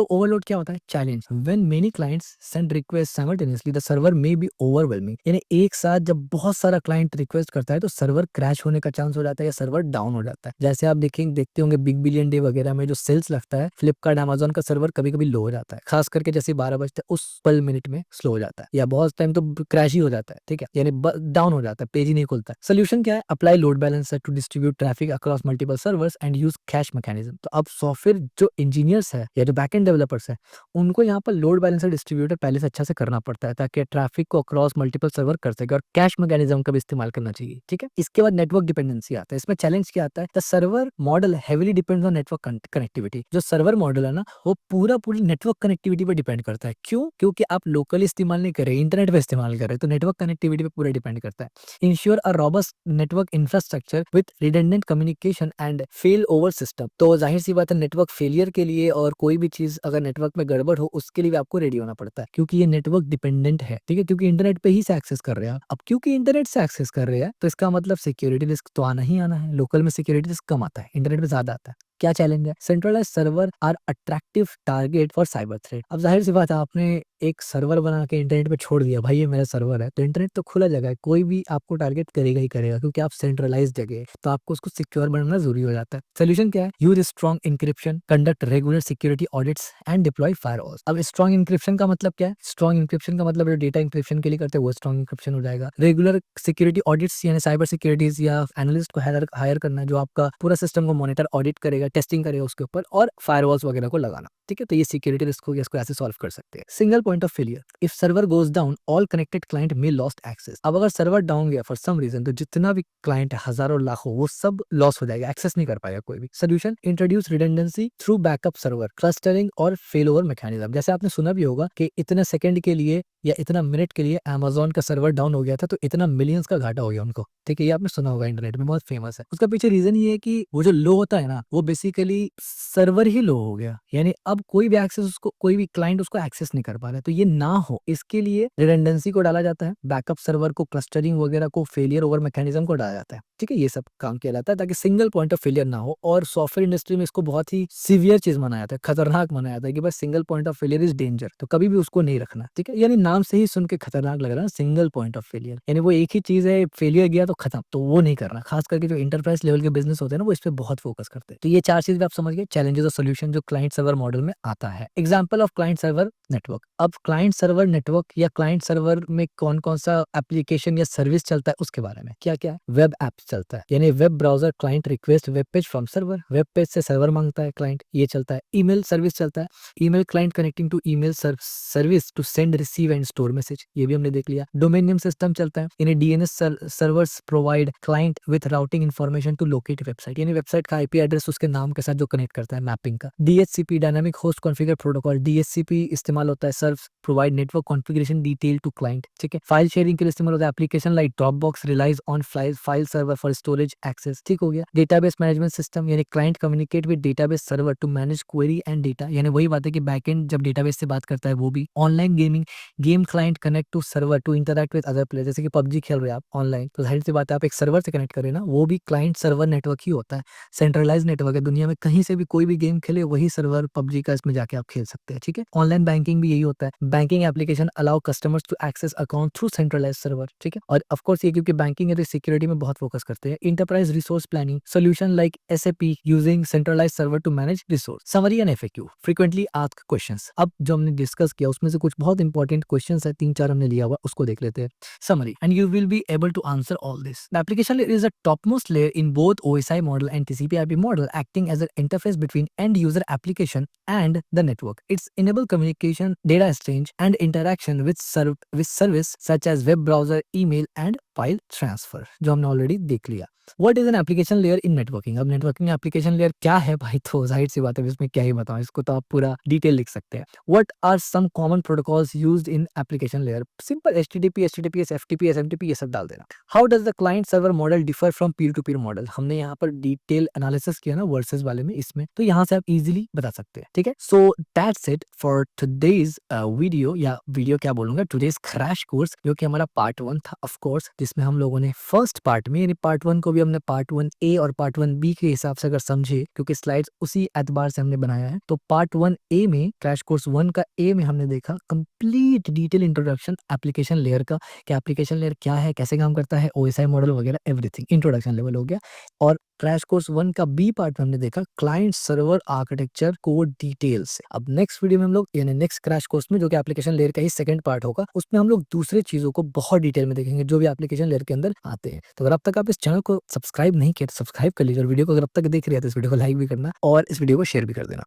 ओवरलोड क्या होता है, challenge. When many clients send request simultaneously the server may be overwhelming, यानी एक साथ जब बहुत सारा क्लाइंट रिक्वेस्ट करता है तो सर्वर क्रैश होने का चांस हो जाता है या सर्वर डाउन हो जाता है। जैसे आप देखते होंगे बिग बिलियन डे वगैरह में जो सेल्स लगता है, फ्लिपकार्ट अमेजोन का सर्वर कभी कभी लो हो जाता है, खास करके जैसे 12 बजते हैं उस पल मिनट में स्लो हो जाता है या बहुत टाइम तो क्रैश ही हो जाता है, ठीक है, यानी डाउन हो जाता है, पेज ही नहीं खुलता है। सोल्यूशन क्या है, apply load balancer to distribute traffic across multiple servers and use cache mechanism. तो अब सॉफ्टवेयर जो इंजीनियर्स है या जो बैकएंड डेवलपर्स है उनको यहाँ पर लोड बैलेंसर डिस्ट्रीब्यूटर पहले से अच्छा से करना पड़ता है ताकि ट्रैफिक को अक्रॉस मल्टीपल सर्वर कर सके और कैश मैकेनिज्म का भी इस्तेमाल करना चाहिए, ठीक है। इसके बाद नेटवर्क डिपेंडेंसी आता है, इसमें चैलेंज क्या आता है, the server model heavily depends on network connectivity. जो सर्वर मॉडल है ना वो पूरी नेटवर्क कनेक्टिविटी पर डिपेंड करता है। क्यों? क्योंकि आप लोकली इस्तेमाल नहीं कर रहे, इंटरनेट पे इस्तेमाल कर रहे, तो नेटवर्क कनेक्टिविटी पे पूरा डिपेंड करता है। Ensure a robust network infrastructure with redundant communication and fail over system. तो जाहिर सी बात है नेटवर्क फेलियर के लिए और कोई भी चीज अगर नेटवर्क में गड़बड़ हो उसके लिए भी आपको रेडी होना पड़ता है क्योंकि ये नेटवर्क डिपेंडेंट है, ठीक है, क्योंकि इंटरनेट पे ही से एक्सेस कर रहे हैं आप। अब क्योंकि इंटरनेट से एक्सेस कर रहे हैं तो इसका मतलब सिक्योरिटी रिस्क तो आना ही आना है। लोकल में सिक्योरिटी रिस्क कम आता है, इंटरनेट में ज्यादा आता है। क्या चैलेंज है, centralize server are attractive target for cyber threat. अब जाहिर सी बात है आपने एक सर्वर बना के इंटरनेट पे छोड़ दिया, भाई ये मेरा सर्वर है, तो इंटरनेट तो खुला जगह है, कोई भी आपको टारगेट करेगा ही करेगा क्योंकि आप सेंट्रलाइज जगह है, तो आपको उसको सिक्योर बनाना जरूरी हो जाता है। सोल्यूशन क्या है, use strong encryption, conduct regular security audits and deploy firewalls. अब स्ट्रॉन्ग इंक्रिप्शन का मतलब क्या है, स्ट्रॉन्ग इंक्रिप्शन का मतलब जो डेटा इंक्रिप्शन के लिए करते हैं वो स्ट्रॉन्ग इंक्रिप्शन हो जाएगा। रेगुलर सिक्योरिटी ऑडिट्स यानी साइबर सिक्योरिटीज या एनालिस्ट को हायर करना जो आपका पूरा सिस्टम को मॉनिटर ऑडिट करेगा, टेस्टिंग करेगा उसके ऊपर, और फायरवॉल्स वगैरह को लगाना, ठीक है। तो ये सिक्योरिटी रिस्क हो गया, इसको ऐसे सॉल्व कर सकते हैं। Single point of failure, if server goes down all connected client may lost access. अब अगर सर्वर डाउन गया फॉर सम रीजन तो जितना भी क्लाइंट है, हजारों लाखों, वो सब लॉस हो जाएगा, एक्सेस नहीं कर पाएगा कोई भी। Solution, introduce redundancy through backup server, clustering और फेल ओवर मैकेनिज्म। जैसे आपने सुना भी होगा कि इतने सेकंड के लिए या इतना मिनट के लिए अमेजोन का सर्वर डाउन हो गया था तो इतना मिलियंस का घाटा हो गया उनको, ठीक है। ये आपने सुना होगा, इंटरनेट में बहुत फेमस है। उसका पीछे रीजन ये है कि वो जो लो होता है ना वो बेसिकली सर्वर ही लो हो गया, यानी अब कोई भी एक्सेस उसको, कोई भी क्लाइंट उसको एक्सेस नहीं कर पा रहा है। तो ये ना हो इसके लिए रिडंडेंसी को डाला जाता है, बैकअप सर्वर को, क्लस्टरिंग वगैरह को, फेलियर ओवर मैकेनिज्म को डाला जाता है, ठीक है, ये सब काम किया जाता है ताकि सिंगल पॉइंट ऑफ फेलियर ना हो। और सॉफ्टवेयर इंडस्ट्री में इसको बहुत ही सीवियर चीज मनाया था, खतरनाक मनाया था कि बस single point of failure is danger, तो कभी भी उसको नहीं रखना, ठीक है। यानी नाम से ही सुन के खतरनाक लग रहा है, सिंगल पॉइंट ऑफ फेलियर, यानी वो एक ही चीज है, फेलियर गया तो खत्म, तो वो नहीं करना। खास करके जो इंटरप्राइज लेवल के बिजनेस होते हैं ना, वो इस पे बहुत फोकस करते हैं। तो ये 4 चीज भी आप समझ गए, चैलेंजेस और सॉल्यूशन जो क्लाइंट सर्वर मॉडल में आता है। Example of client server network. अब क्लाइंट सर्वर नेटवर्क या क्लाइंट सर्वर में कौन कौन सा एप्लीकेशन या सर्विस चलता है उसके बारे में। क्या क्या है? वेब ऐप चलता है, यानी web browser client request web page from server, web page से सर्वर मांगता है क्लाइंट, ये चलता है। ईमेल सर्विस चलता है, email client connecting to email service to send receive and store message, ये भी हमने देख लिया। डोमेन नेम सिस्टम चलता है, यानी DNS servers provide client with routing information to locate website, यानी वेबसाइट का आईपी एड्रेस उसके नाम के साथ जो कनेक्ट करता है, मैपिंग का। DHCP dynamic host configure protocol, DHCP इस्तेमाल होता है, serve provide network configuration detail to client, ठीक है। फाइल शेयरिंग के लिए इस्तेमाल होता है, application like Dropbox relies on file server for storage access, ठीक हो गया। डेटाबेस मैनेजमेंट सिस्टम, यानी client communicate with database server to manage query and data, यानी वही बात है कि बैकएंड जब डेटाबेस से बात करता है वो भी। Online gaming, game client connect to server to interact with other player, जैसे कि पबजी खेल रहे हैं आप ऑनलाइन, तो जाहिर सी बात है आप एक सर्वर से कनेक्ट करें ना, वो भी क्लाइंट सर्वर नेटवर्क ही होता है। सेंट्रलाइज नेटवर्क है, दुनिया में कहीं से भी कोई भी गेम खेले वही सर्वर पबजी का इसमें जाके आप खेल सकते हैं, ठीक है। ऑनलाइन बैंकिंग भी यही होता है, banking application allow customers to access account through centralize server, ठीक है। और ऑफ कोर्स ये क्योंकि बैंकिंग है तो सिक्योरिटी में बहुत फोकस करते हैं। Enterprise resource planning solution like SAP using centralize server to manage resource. Summary and FAQ, frequently asked questions. अब जो हमने डिस्कस किया उसमें से कुछ बहुत इंपॉर्टेंट क्वेश्चंस है, 3-4 हमने लिया हुआ, उसको देख लेते हैं। Summary, and you will be able to answer all this. The application layer is a topmost layer in both OSI model and TCP/IP model, acting as an interface between end user application and the network. It's enable communication, data exchange, and interaction with service such as web browser, email, and file transfer, जो हमने already देख लिया। What is an application layer in networking. अब networking application layer क्या है भाई, तो जाहिर सी बात है इसमें क्या ही बताऊं, इसको तो आप पूरा डिटेल लिख सकते हैं। What are some common protocols used in application layer. Simple HTTP, HTTPS, FTP, SMTP, ये सब डाल देना। How does the client server model differ from peer to peer model. हमने यहाँ पर डिटेल एनालिसिस किया ना वर्सेस वाले में, इसमें तो यहाँ से आप इजीली बता सकते हैं, ठीक है। So that's it for today's video, या वीडियो क्या बोलूंगा, टुडेज क्रैश कोर्स, जो कि हमारा पार्ट 1 था ऑफ कोर्स, जिसमें हम लोगों ने फर्स्ट पार्ट में, यानी पार्ट 1 को भी हमने पार्ट 1A और पार्ट 1B के हिसाब से अगर समझे, क्योंकि स्लाइड्स उसी एतबार से हमने बनाया है, तो पार्ट 1A में, क्रैश कोर्स 1 का A में हमने देखा complete detail introduction application layer का, कि एप्लीकेशन लेयर क्या है, कैसे काम करता है, ओएसआई मॉडल वगैरह एवरीथिंग इंट्रोडक्शन लेवल हो गया। और क्रैश कोर्स 1 का B पार्ट में हमने देखा client server architecture code detail से। अब नेक्स्ट वीडियो में हम लोग, यानी नेक्स्ट क्रैश कोर्स में, जो कि एप्लीकेशन लेयर का ही सेकंड पार्ट होगा, उसमें हम लोग दूसरे चीजों को बहुत डिटेल में देखेंगे जो भी एप्लीकेशन लेयर के अंदर आते हैं। तो अगर अब तक आप इस चैनल को सब्सक्राइब नहीं किया तो सब्सक्राइब कर लीजिए, और वीडियो को अगर अब तक देख रहे हैं तो इस वीडियो को लाइक भी करना और इस वीडियो को शेयर भी कर देना।